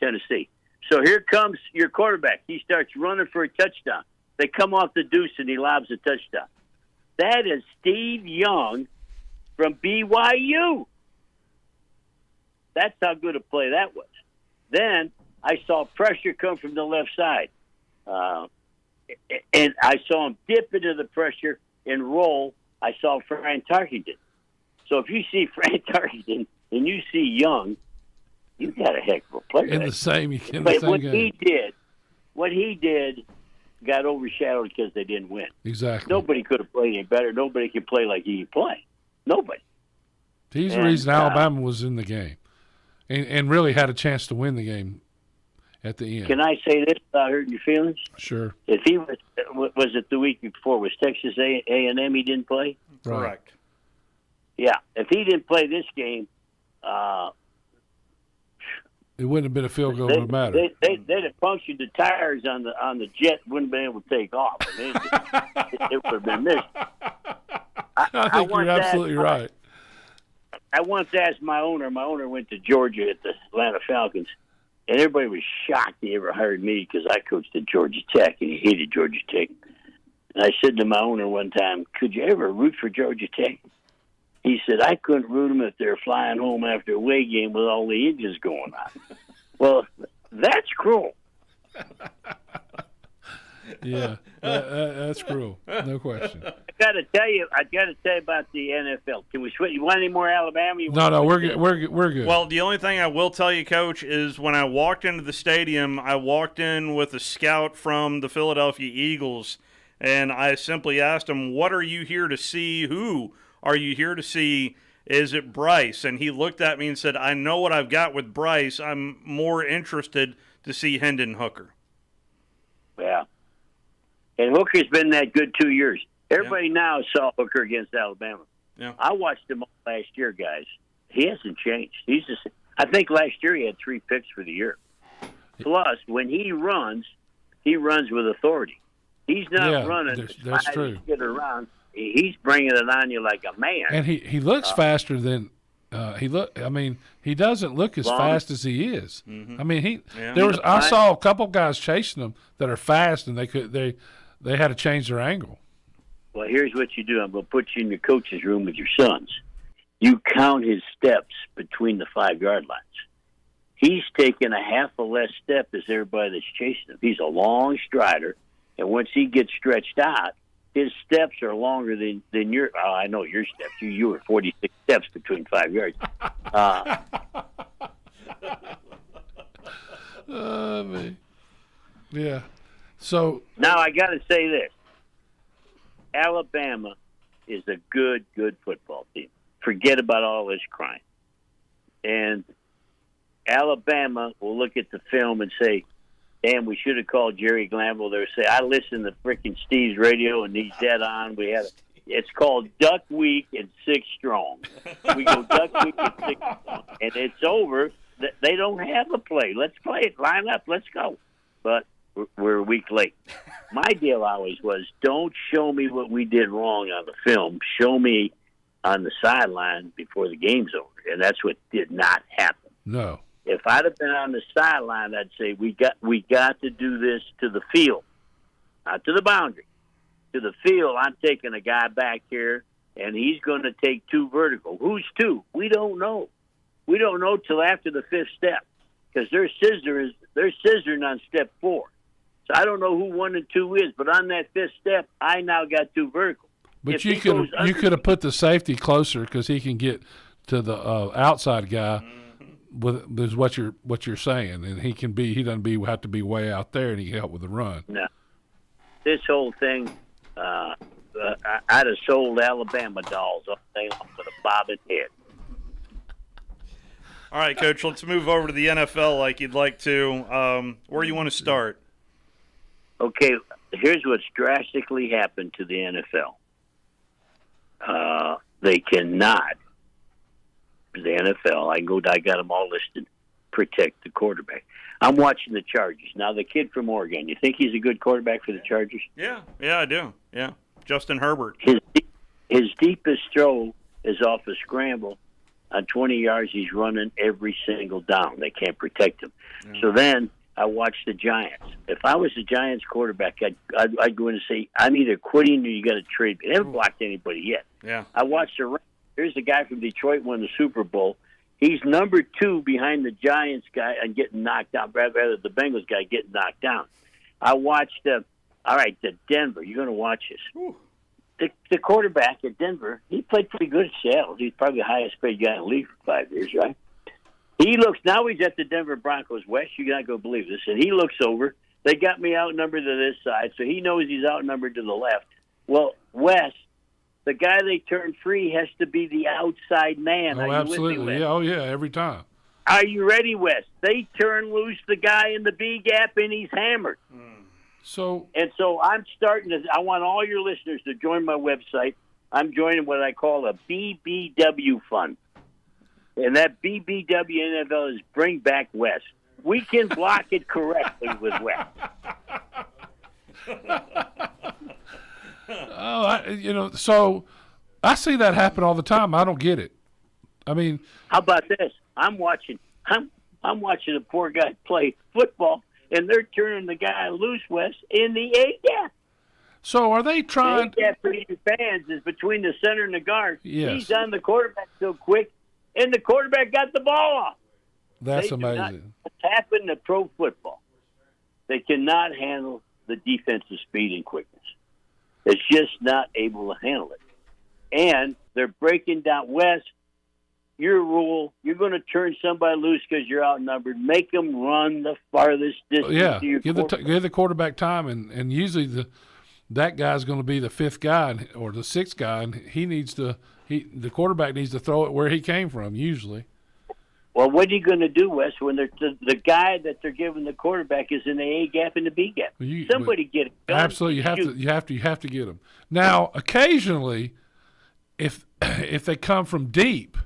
Tennessee. So here comes your quarterback. He starts running for a touchdown. They come off the deuce, and he lobs a touchdown. That is Steve Young from BYU. That's how good a play that was. Then I saw pressure come from the left side. And I saw him dip into the pressure and roll. I saw Frank Tarkenton. So if you see Frank Tarkenton and you see Young, you got a heck of a player. In the same game. What he did got overshadowed because they didn't win. Exactly. Nobody could have played any better. Nobody could play like he could play. Nobody. He's the reason Alabama was in the game and really had a chance to win the game at the end. Can I say this without hurting your feelings? Sure. If he was it the week before, was Texas A&M he didn't play? Correct. Yeah. If he didn't play this game, it wouldn't have been a field goal no matter. They'd have punctured the tires on the jet, wouldn't have been able to take off. I mean, it would have been missed. I think you're absolutely right. I once asked my owner. My owner went to Georgia at the Atlanta Falcons, and everybody was shocked he ever hired me because I coached at Georgia Tech, and he hated Georgia Tech. And I said to my owner one time, "Could you ever root for Georgia Tech?" He said, "I couldn't root them if they're flying home after a away game with all the engines going on." Well, that's cruel. Yeah, that's cruel. No question. I got to tell you about the NFL. Can we switch? You want any more Alabama? No, we're good. We're good. Well, the only thing I will tell you, Coach, is when I walked into the stadium, I walked in with a scout from the Philadelphia Eagles, and I simply asked him, "What are you here to see? Who are you here to see? Is it Bryce?" And he looked at me and said, "I know what I've got with Bryce. I'm more interested to see Hendon Hooker." Yeah. And Hooker's been that good 2 years. Everybody now saw Hooker against Alabama. Yeah. I watched him all last year, guys. He hasn't changed. I think last year he had 3 picks for the year. Plus, when he runs with authority. He's not running. That's true. Get around. He's bringing it on you like a man. And he looks faster than he doesn't look as fast as he is. Mm-hmm. I mean, I saw a couple guys chasing him that are fast, and they had to change their angle. Well, here's what you do. I'm going to put you in your coach's room with your sons. You count his steps between the 5-yard lines. He's taking a half a less step as everybody that's chasing him. He's a long strider, and once he gets stretched out, his steps are longer than your. Oh, I know your steps. You were 46 steps between 5 yards. Man. Yeah. So now I got to say this: Alabama is a good football team. Forget about all this crime. And Alabama will look at the film and say, "Damn, we should have called Jerry Glanville." They'll say, "I listened to freaking Steve's radio, and he's dead on. It's called Duck Week and 6 Strong. We go Duck Week and 6 Strong, and it's over. They don't have a play. Let's play it. Line up. Let's go." But we're a week late. My deal always was, don't show me what we did wrong on the film. Show me on the sideline before the game's over, and that's what did not happen. No. If I'd have been on the sideline, I'd say we got to do this to the field, not to the boundary. To the field, I'm taking a guy back here, and he's going to take 2 vertical. Who's 2? We don't know till after the 5th step because they're scissoring on step 4. So I don't know who 1 and 2 is, but on that 5th step, I now got 2 vertical. But you could have put the safety closer because he can get to the outside guy. Is what you're saying, and he doesn't have to be way out there, and he can help with the run. No, this whole thing, I'd have sold Alabama dolls all day long with a bobbing head. All right, Coach, let's move over to the NFL like you'd like to. Where you want to start? Okay, here's what's drastically happened to the NFL. They cannot. The NFL, I got them all listed. Protect the quarterback. I'm watching the Chargers now. The kid from Oregon. You think he's a good quarterback for the Chargers? Yeah, I do. Yeah, Justin Herbert. His deepest throw is off a scramble. On 20 yards, he's running every single down. They can't protect him. Yeah. So then I watch the Giants. If I was the Giants quarterback, I'd go in and say, I'm either quitting or you got to trade me. They haven't blocked anybody yet. Yeah. I watched the Rams. Here's the guy from Detroit won the Super Bowl. He's number 2 behind the Giants guy and getting knocked out, rather the Bengals guy getting knocked down. I watched, the Denver. You're going to watch this. The quarterback at Denver, he played pretty good at Seattle. He's probably the highest paid guy in the league for 5 years, right? Now he's at the Denver Broncos. Wes, you're not going to believe this. And he looks over. They got me outnumbered to this side, so he knows he's outnumbered to the left. Well, Wes, the guy they turn free has to be the outside man. Oh, absolutely. Yeah, every time. Are you ready, Wes? They turn loose the guy in the B gap, and he's hammered. So I'm starting to. I want all your listeners to join my website. I'm joining what I call a BBW fund, and that BBW NFL is Bring Back Wes. We can block it correctly with Wes. So I see that happen all the time. I don't get it. I mean, how about this? I'm watching a poor guy play football, and they're turning the guy loose, West, in the A gap. So are they trying? The A gap for you fans is between the center and the guard. Yes. He's on the quarterback so quick, and the quarterback got the ball off. That's amazing. What's happened to pro football? They cannot handle the defensive speed and quickness. It's just not able to handle it. And they're breaking down. West, your rule, you're going to turn somebody loose because you're outnumbered. Make them run the farthest distance to your give the quarterback time, and usually that guy's going to be the 5th guy or the 6th guy, and the quarterback needs to throw it where he came from, usually. Well, what are you going to do, Wes, when the guy that they're giving the quarterback is in the A gap and the B gap? Somebody get it. Absolutely, you have to get them. Now, occasionally, if they come from deep,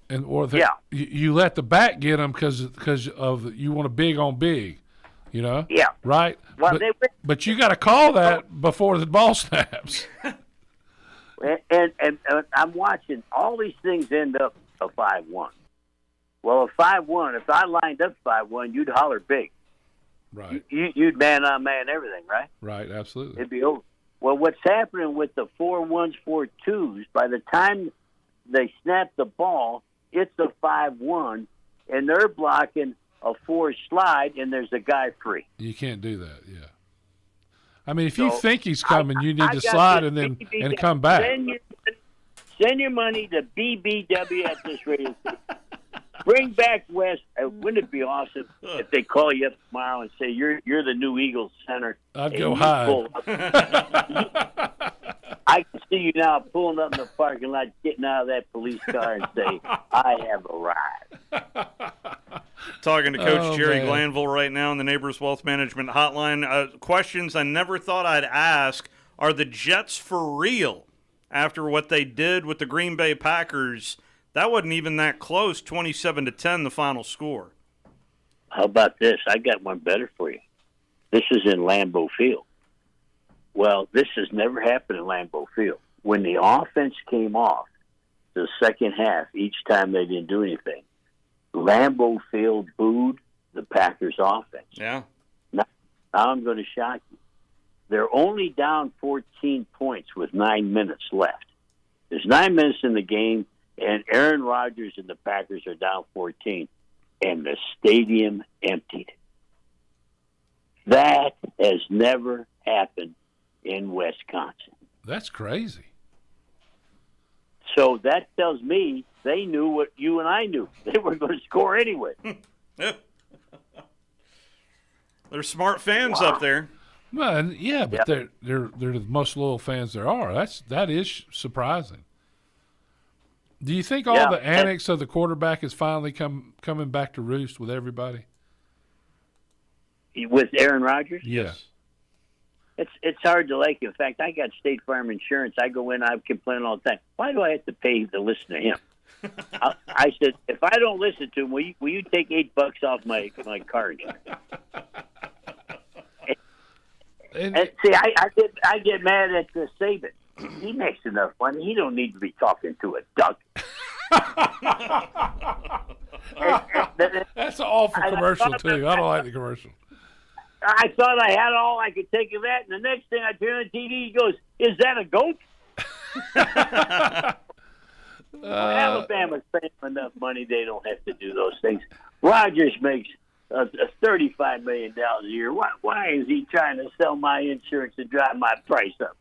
you let the back get them because of you want a big on big, Yeah. Right. Well, but you got to call that before the ball snaps. and I'm watching all these things end up a 5-1. Well, a 5-1, if I lined up 5-1, you'd holler big. Right. You'd man-on-man everything, right? Right, absolutely. It'd be over. Well, what's happening with the 4-1s, 4-2s, by the time they snap the ball, it's a 5-1, and they're blocking a 4 slide, and there's a guy free. You can't do that, yeah. I mean, if you think he's coming, you need to slide and come back. Send your money to BBW at this radio station. Bring back West. Wouldn't it be awesome if they call you up tomorrow and say you're the new Eagles center? I'd go high. I can see you now pulling up in the parking lot, getting out of that police car and say, "I have arrived." Talking to Coach Jerry Glanville right now in the Neighbors Wealth Management Hotline. Questions I never thought I'd ask: are the Jets for real? After what they did with the Green Bay Packers, that wasn't even that close, 27-10, the final score. How about this? I got one better for you. This is in Lambeau Field. Well, this has never happened in Lambeau Field. When the offense came off the second half, each time they didn't do anything, Lambeau Field booed the Packers' offense. Yeah. Now I'm going to shock you. They're only down 14 points with 9 minutes left. There's 9 minutes in the game, and Aaron Rodgers and the Packers are down 14, and the stadium emptied. That has never happened in Wisconsin. That's crazy. So that tells me they knew what you and I knew. They were going to score anyway. They're smart fans up there. Well, yeah, but they're the most loyal fans there are. That is surprising. Do you think all the antics of the quarterback is finally coming back to roost with everybody? With Aaron Rodgers? Yeah. It's hard to like. In fact, I got State Farm insurance. I go in, I complain all the time. Why do I have to pay to listen to him? I said, if I don't listen to him, will you take $8 off my car insurance? And see, I get mad at Saban. He makes enough money. He don't need to be talking to a duck. That's an awful commercial too. I don't like the commercial. I thought I had all I could take of that, and the next thing I turn on the TV, he goes, "Is that a goat?" Alabama's paying enough money; they don't have to do those things. Rodgers makes $35 million a year. Why is he trying to sell my insurance and drive my price up?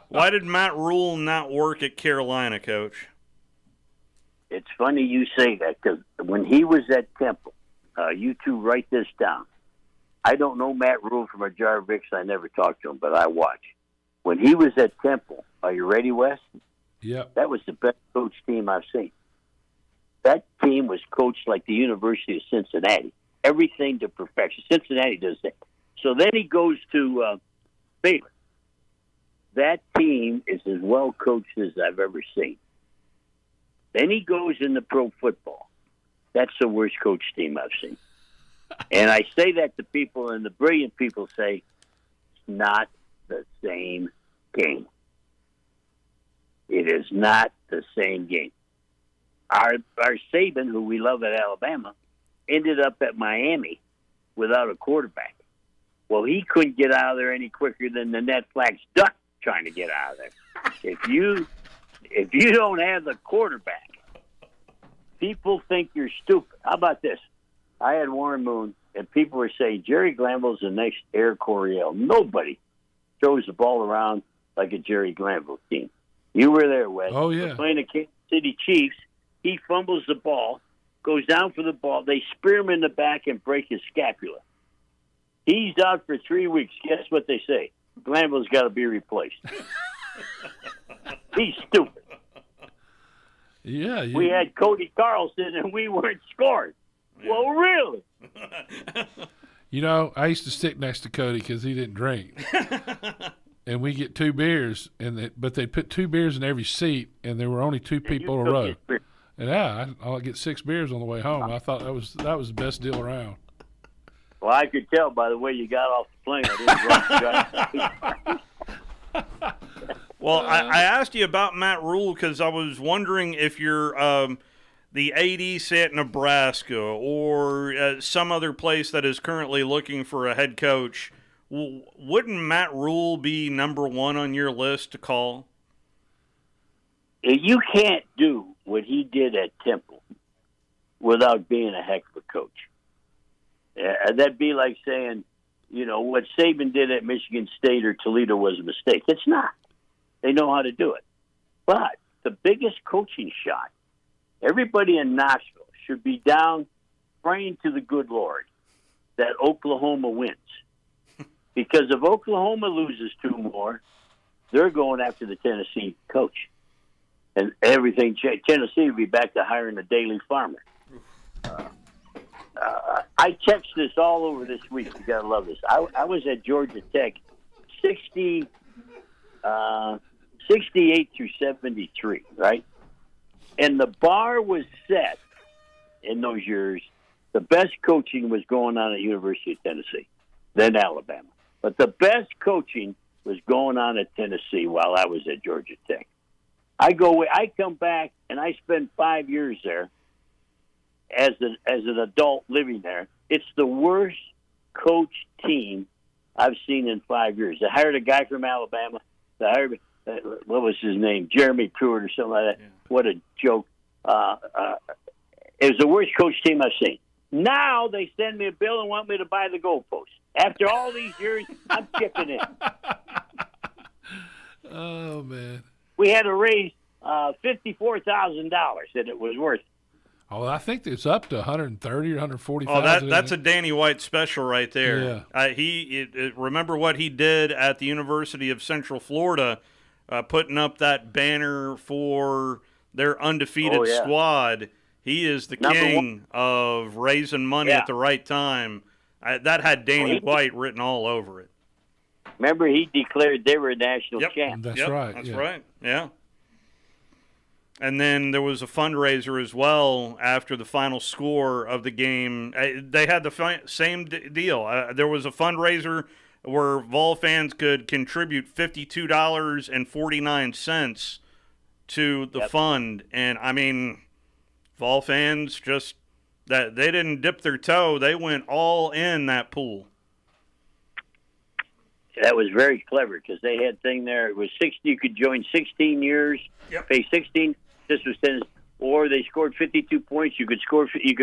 Why did Matt Rule not work at Carolina, Coach? It's funny you say that, because when he was at Temple, you two write this down. I don't know Matt Rule from a jar of Vicks. I never talked to him, but I watch. When he was at Temple, are you ready, Wes? Yeah. That was the best coach team I've seen. That team was coached like the University of Cincinnati. Everything to perfection. Cincinnati does that. So then he goes to Baylor. That team is as well coached as I've ever seen. Then he goes into pro football. That's the worst coach team I've seen. And I say that to people, and the brilliant people say, it's not the same game. It is not the same game. Our Saban, who we love at Alabama, ended up at Miami without a quarterback. Well, he couldn't get out of there any quicker than the Netflix duck trying to get out of there. If you don't have the quarterback, people think you're stupid. How about this? I had Warren Moon, and people were saying Jerry Glanville's the next Air Coryell. Nobody throws the ball around like a Jerry Glanville team. You were there, Wes. Oh, yeah. We're playing the Kansas City Chiefs. He fumbles the ball, goes down for the ball. They spear him in the back and break his scapula. He's out for 3 weeks. Guess what they say? Glanville's got to be replaced. He's stupid. Yeah. We had Cody Carlson, and we weren't scored. Yeah. Well, really? You know, I used to sit next to Cody because he didn't drink. And we get 2 beers, but they put 2 beers in every seat, and there were only 2 people in a row. And I'll get 6 beers on the way home. I thought that was the best deal around. Well, I could tell by the way you got off the plane. I didn't Well, I asked you about Matt Rule because I was wondering if you're the AD, say at Nebraska, or some other place that is currently looking for a head coach. Wouldn't Matt Rule be number 1 on your list to call? You can't do what he did at Temple without being a heck of a coach. That'd be like saying, what Saban did at Michigan State or Toledo was a mistake. It's not. They know how to do it. But the biggest coaching shot, everybody in Knoxville should be down praying to the good Lord that Oklahoma wins. Because if Oklahoma loses 2 more, they're going after the Tennessee coach. And everything changed. Tennessee will be back to hiring a daily farmer. I text this all over this week. You got to love this. I was at Georgia Tech 68 through 73, right? And the bar was set in those years. The best coaching was going on at University of Tennessee, then Alabama. But the best coaching was going on at Tennessee while I was at Georgia Tech. I come back, and I spent 5 years there as an adult living there. It's the worst coach team I've seen in 5 years. They hired a guy from Alabama. They hired, what was his name, Jeremy Pruitt or something like that. Yeah. What a joke. It was the worst coach team I've seen. Now they send me a bill and want me to buy the goalpost. After all these years, I'm chipping in. Oh, man. We had to raise $54,000 that it was worth. Oh, I think it's up to 130 or 140,000. Oh, that's a Danny White special right there. Yeah. Remember what he did at the University of Central Florida, putting up that banner for their undefeated squad. He is the king of raising money at the right time. That had Danny White written all over it. Remember, he declared they were national champs. That's right. That's yeah. right. Yeah. And then there was a fundraiser as well after the final score of the game. They had the same deal. There was a fundraiser where Vol fans could contribute $52.49 to the fund. And, I mean, Vol fans just that they didn't dip their toe. They went all in that pool. That was very clever because they had thing there. It was 60. You could join 16 years, pay 16. This was 10, or they scored 52 points. You could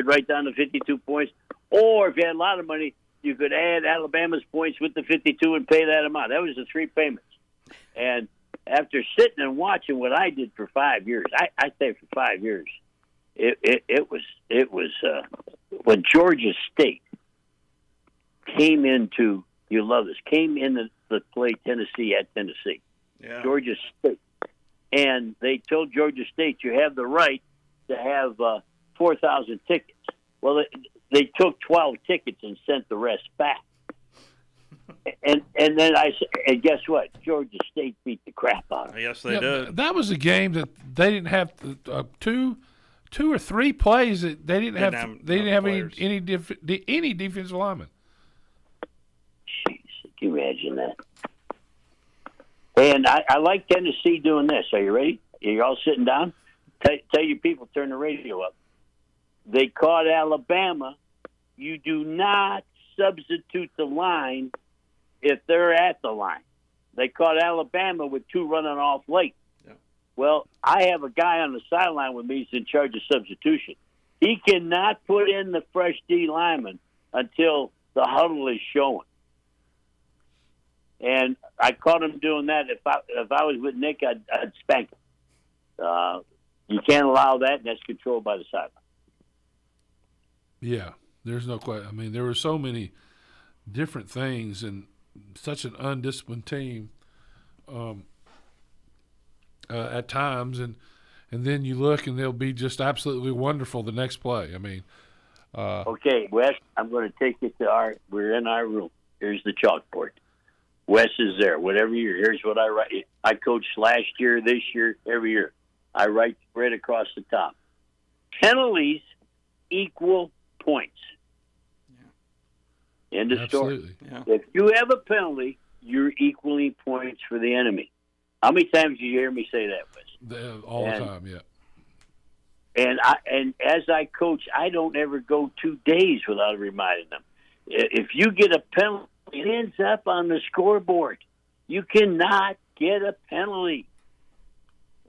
write down the 52 points, or if you had a lot of money, you could add Alabama's points with the 52 and pay that amount. That was the 3 payments. And after sitting and watching what I did for 5 years, I stayed for 5 years. It was when Georgia State came into. You love this. Came in to play Tennessee at Tennessee. Yeah. Georgia State. And they told Georgia State, you have the right to have 4,000 tickets. Well, they took 12 tickets and sent the rest back. And then and guess what? Georgia State beat the crap out of them. Yes, they did. That was a game that they didn't have two or three plays that they didn't have any defensive linemen. Can you imagine that? And I like Tennessee doing this. Are you ready? Are you all sitting down? Tell your people, turn the radio up. They caught Alabama. You do not substitute the line if they're at the line. They caught Alabama with 2 running off late. Yeah. Well, I have a guy on the sideline with me who's in charge of substitution. He cannot put in the fresh D lineman until the huddle is showing. And I caught him doing that. If I was with Nick, I'd spank him. You can't allow that, and that's controlled by the sideline. Yeah, there's no question. I mean, there were so many different things and such an undisciplined team at times. And then you look, and they'll be just absolutely wonderful the next play. I mean. Okay, Wes, I'm going to take you to we're in our room. Here's the chalkboard. Wes is there. Whatever year, here's what I write. I coached last year, this year, every year. I write right across the top. Penalties equal points. Yeah. End of story. Yeah. If you have a penalty, you're equaling points for the enemy. How many times do you hear me say that, Wes? All the time, yeah. And as I coach, I don't ever go 2 days without reminding them. If you get a penalty, it ends up on the scoreboard. You cannot get a penalty.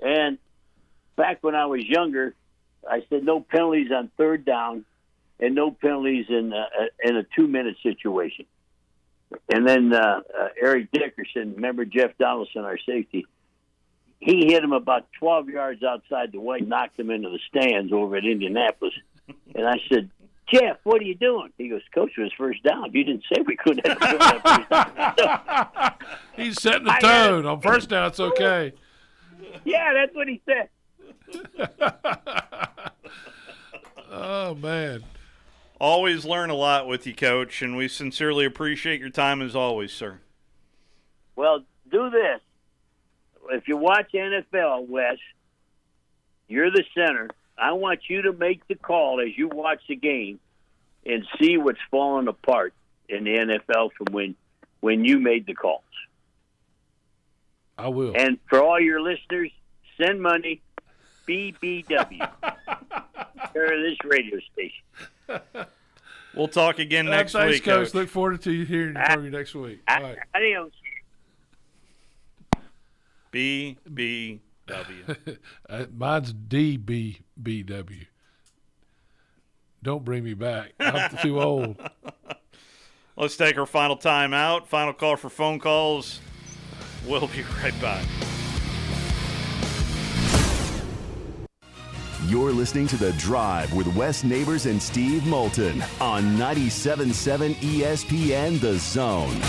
And back when I was younger, I said no penalties on 3rd down and no penalties in a 2-minute situation. And then Eric Dickerson, remember Jeff Donaldson, our safety, he hit him about 12 yards outside the white, knocked him into the stands over at Indianapolis. And I said, Jeff, what are you doing? He goes, Coach, it was 1st down. You didn't say we couldn't have first down. He's setting the tone. On 1st down, it's okay. Yeah, that's what he said. Oh, man. Always learn a lot with you, Coach, and we sincerely appreciate your time as always, sir. Well, do this. If you watch NFL, Wes, you're the center. I want you to make the call as you watch the game and see what's falling apart in the NFL from when you made the calls. I will. And for all your listeners, send money, BBW, care of this radio station. We'll talk again next thanks, week, Coach. Look forward to hearing from you next week. All right. Adios. BBW. Mine's DBBW. Don't bring me back. I'm too old. Let's take our final time out. Final call for phone calls. We'll be right back. You're listening to The Drive with Wes Neighbors and Steve Moulton on 97.7 ESPN The Zone.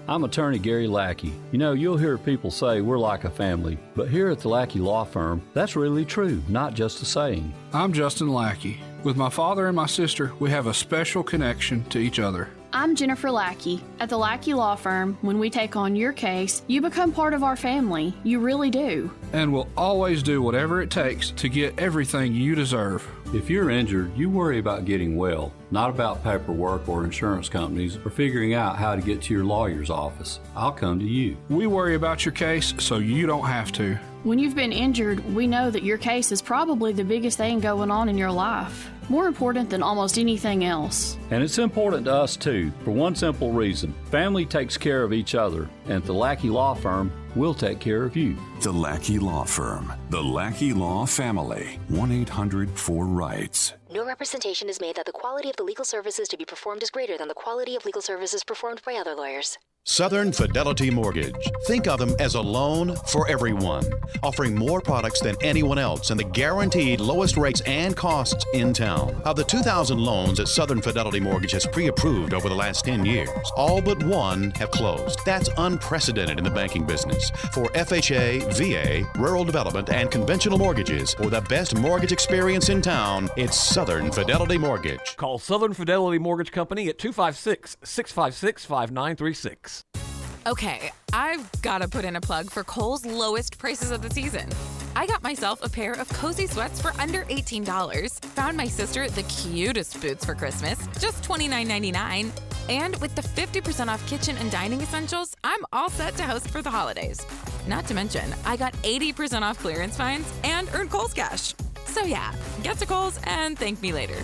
I'm attorney Gary Lackey. You know, you'll hear people say we're like a family, but here at the Lackey Law Firm, that's really true, not just a saying. I'm Justin Lackey. With my father and my sister, we have a special connection to each other. I'm Jennifer Lackey. At the Lackey Law Firm, when we take on your case, you become part of our family. You really do. And we'll always do whatever it takes to get everything you deserve. If you're injured, you worry about getting well, not about paperwork or insurance companies or figuring out how to get to your lawyer's office. I'll come to you. We worry about your case so you don't have to. When you've been injured, we know that your case is probably the biggest thing going on in your life. More important than almost anything else. And it's important to us too, for one simple reason. Family takes care of each other, and at the Lackey Law Firm, we'll take care of you. The Lackey Law Firm. The Lackey Law Family. 1-800-4RIGHTS. No representation is made that the quality of the legal services to be performed is greater than the quality of legal services performed by other lawyers. Southern Fidelity Mortgage. Think of them as a loan for everyone, offering more products than anyone else and the guaranteed lowest rates and costs in town. Of the 2,000 loans that Southern Fidelity Mortgage has pre-approved over the last 10 years, all but one have closed. That's unprecedented in the banking business. For FHA, VA, rural development, and conventional mortgages, for the best mortgage experience in town, it's Southern Fidelity Mortgage. Call Southern Fidelity Mortgage Company at 256-656-5936. Okay, I've got to put in a plug for Kohl's lowest prices of the season. I got myself a pair of cozy sweats for under $18. Found my sister the cutest boots for Christmas, just $29.99. And with the 50% off kitchen and dining essentials, I'm all set to host for the holidays. Not to mention, I got 80% off clearance finds and earned Kohl's cash. So yeah, get to Kohl's and thank me later.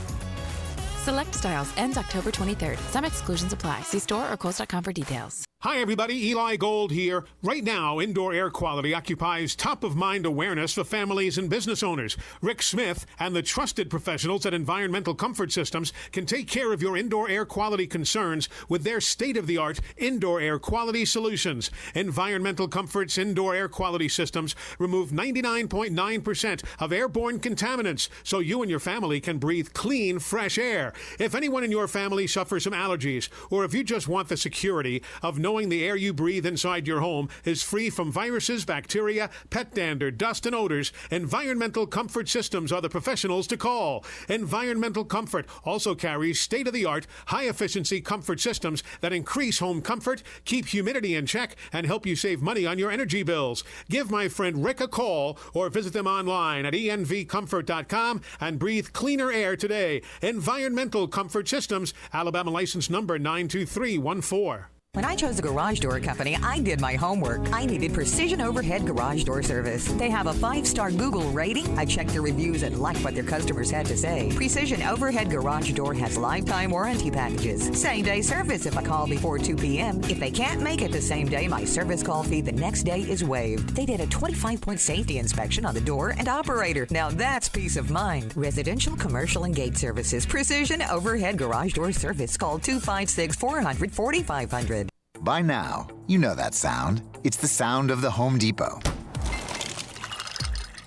Select styles ends October 23rd. Some exclusions apply. See store or Kohl's.com for details. Hi, everybody. Eli Gold here. Right now, indoor air quality occupies top-of-mind awareness for families and business owners. Rick Smith and the trusted professionals at Environmental Comfort Systems can take care of your indoor air quality concerns with their state-of-the-art indoor air quality solutions. Environmental Comfort's indoor air quality systems remove 99.9% of airborne contaminants so you and your family can breathe clean, fresh air. If anyone in your family suffers from allergies, or if you just want the security of knowing the air you breathe inside your home is free from viruses, bacteria, pet dander, dust, and odors, Environmental Comfort Systems are the professionals to call. Environmental Comfort also carries state-of-the-art, high-efficiency comfort systems that increase home comfort, keep humidity in check, and help you save money on your energy bills. Give my friend Rick a call or visit them online at envcomfort.com and breathe cleaner air today. Environmental Comfort Systems, Alabama license number 92314. When I chose a garage door company, I did my homework. I needed Precision Overhead Garage Door Service. They have a 5-star Google rating. I checked their reviews and liked what their customers had to say. Precision Overhead Garage Door has lifetime warranty packages. Same-day service if I call before 2 p.m. If they can't make it the same day, my service call fee the next day is waived. They did a 25-point safety inspection on the door and operator. Now that's peace of mind. Residential, commercial, and gate services. Precision Overhead Garage Door Service. Call 256-400-4500. By now, you know that sound. It's the sound of the Home Depot.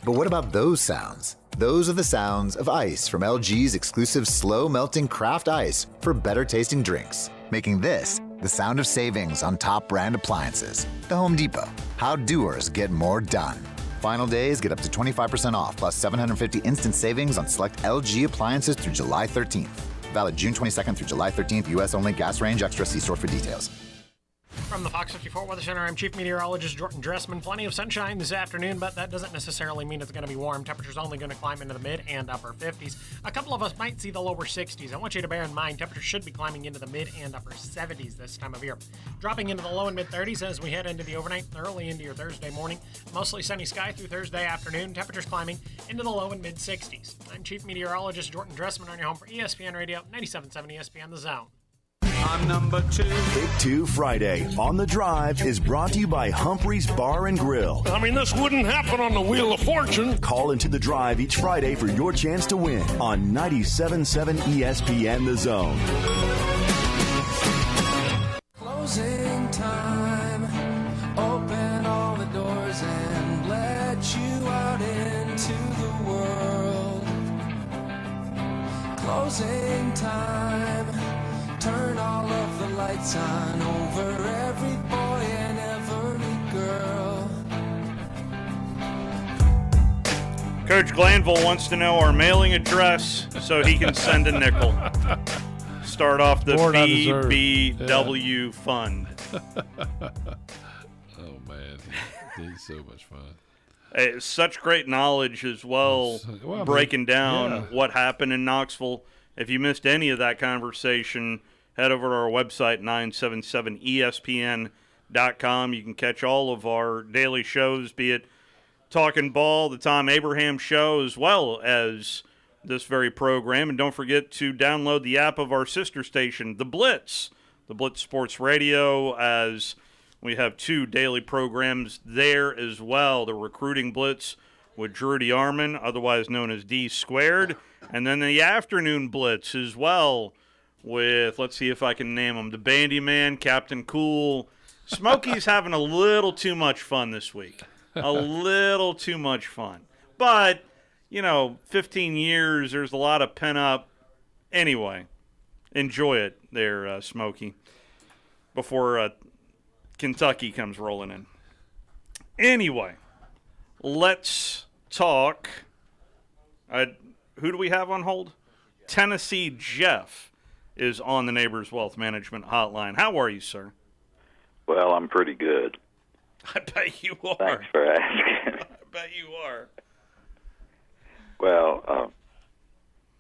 But what about those sounds? Those are the sounds of ice from LG's exclusive slow-melting craft ice for better-tasting drinks, making this the sound of savings on top brand appliances. The Home Depot. How doers get more done. Final days get up to 25% off, plus $750 instant savings on select LG appliances through July 13th. Valid June 22nd through July 13th, U.S. only. Gas range extra. See store for details. From the Fox 54 Weather Center, I'm Chief Meteorologist Jordan Dressman. Plenty of sunshine this afternoon, but that doesn't necessarily mean it's going to be warm. Temperatures only going to climb into the mid and upper 50s. A couple of us might see the lower 60s. I want you to bear in mind temperatures should be climbing into the mid and upper 70s this time of year. Dropping into the low and mid 30s as we head into the overnight and early into your Thursday morning. Mostly sunny sky through Thursday afternoon. Temperatures climbing into the low and mid 60s. I'm Chief Meteorologist Jordan Dressman on your home for ESPN Radio 97.7 ESPN The Zone. I'm number 2. Big 2 Friday on The Drive is brought to you by Humphrey's Bar and Grill. I mean, this wouldn't happen on the Wheel of Fortune. Call into The Drive each Friday for your chance to win on 97.7 ESPN The Zone. Closing time. Open all the doors and let you out into the world. Closing time. Turn all of the lights on over every boy and every girl. Coach Glanville wants to know our mailing address so he can send a nickel. Start off the BBW fund. Oh, man. He's so much fun. Hey, such great knowledge as well, breaking down what happened in Knoxville. If you missed any of that conversation, head over to our website, 977ESPN.com. You can catch all of our daily shows, be it Talking Ball, the Tom Abraham Show, as well as this very program. And don't forget to download the app of our sister station, The Blitz Sports Radio, as we have 2 daily programs there as well. The Recruiting Blitz with Drew DeArmond, otherwise known as D Squared, and then the Afternoon Blitz as well with, let's see if I can name them, the Bandy Man, Captain Cool. Smokey's having a little too much fun this week. A little too much fun. But, 15 years, there's a lot of pent-up. Anyway, enjoy it there, Smokey, before Kentucky comes rolling in. Anyway, let's talk. Who do we have on hold? Tennessee Jeff is on the Neighbors Wealth Management Hotline. How are you, sir? Well, I'm pretty good. I bet you are. Thanks for asking. I bet you are. Well,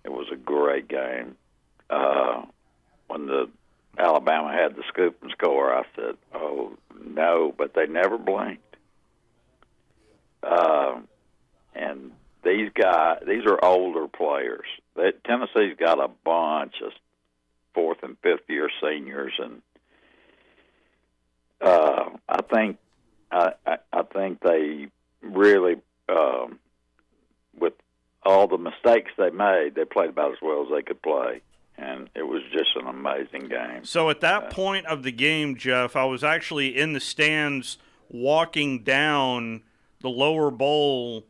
it was a great game. When the Alabama had the scoop and score, I said, oh, no, but they never blinked. And these are older players. Tennessee's got a bunch of 4th and 5th year seniors, and I think they really, with all the mistakes they made, they played about as well as they could play. And it was just an amazing game. So at that point of the game, Jeff, I was actually in the stands walking down the lower bowl,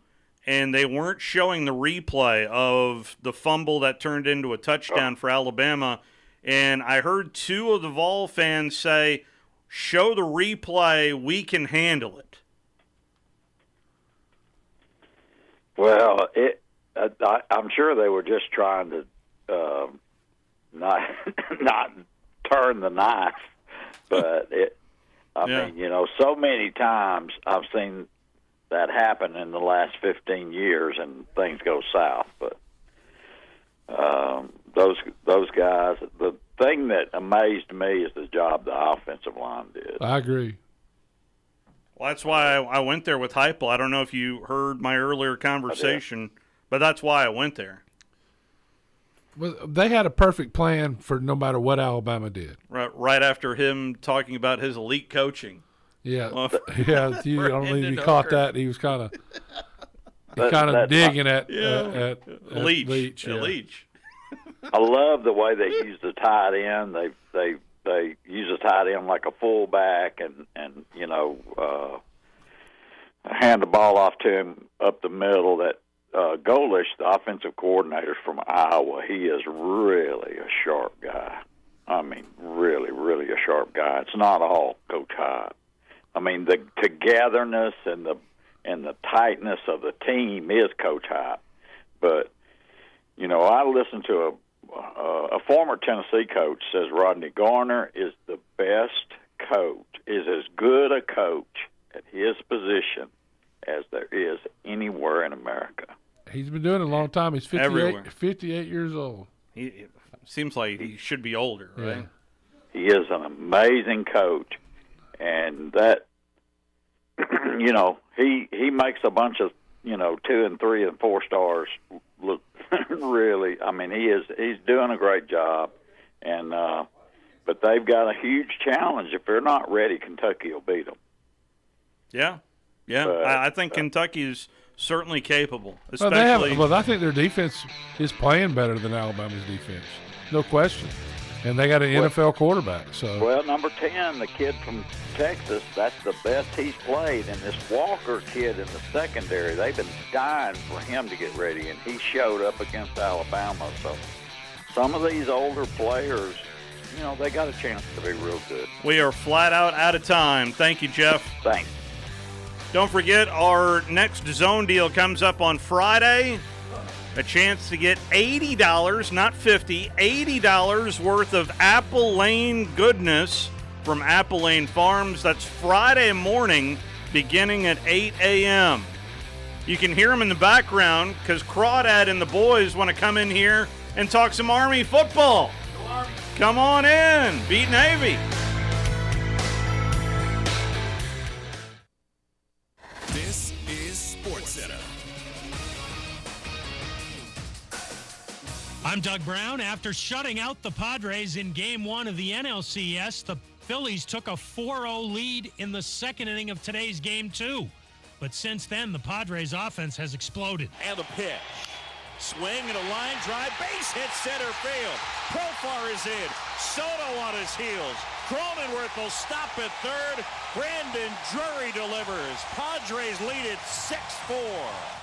and they weren't showing the replay of the fumble that turned into a touchdown for Alabama. And I heard 2 of the Vol fans say, show the replay, we can handle it. Well, I'm sure they were just trying to not turn the knife, but I mean, so many times I've seen that happen in the last 15 years, and things go south. But those guys, the thing that amazed me is the job the offensive line did. I agree. Well, that's why I went there with Heupel. I don't know if you heard my earlier conversation, but that's why I went there. Well, they had a perfect plan for no matter what Alabama did. Right after him talking about his elite coaching. Yeah, I don't know if you caught that. He was kind of digging at Leach. Yeah. Leach. I love the way they use the tight end. They use a tight end like a fullback, and hand the ball off to him up the middle. That Golish, the offensive coordinator from Iowa, he is really a sharp guy. I mean, really, really a sharp guy. It's not all Coach Hyde. I mean, the togetherness and the tightness of the team is Coach Hyde. But I listened to a former Tennessee coach says Rodney Garner is the best coach, is as good a coach at his position as there is anywhere in America. He's been doing it a long time. He's 58 years old. He seems like he should be older, right? Yeah. He is an amazing coach, and that he makes a bunch of 2 and 3 and 4 stars look really. I mean, he's doing a great job, and but they've got a huge challenge. If they're not ready, Kentucky will beat them. Yeah. But, I think Kentucky is certainly capable. Especially, I think their defense is playing better than Alabama's defense, no question. And they got an NFL quarterback. So number 10, the kid from Texas, that's the best he's played. And this Walker kid in the secondary, they've been dying for him to get ready, and he showed up against Alabama. So some of these older players, they got a chance to be real good. We are flat out of time. Thank you, Jeff. Thanks. Don't forget, our next zone deal comes up on Friday. A chance to get $80, not $50, $80 worth of Apple Lane goodness from Apple Lane Farms. That's Friday morning, beginning at 8 a.m. You can hear them in the background because Crawdad and the boys want to come in here and talk some Army football. Come on in, beat Navy. This is SportsCenter. I'm Doug Brown. After shutting out the Padres in Game 1 of the NLCS, the Phillies took a 4-0 lead in the second inning of today's Game 2. But since then, the Padres' offense has exploded. And a pitch. Swing and a line drive. Base hit center field. Profar is in. Soto on his heels. Cronenworth will stop at third. Brandon Drury delivers. Padres lead it 6-4.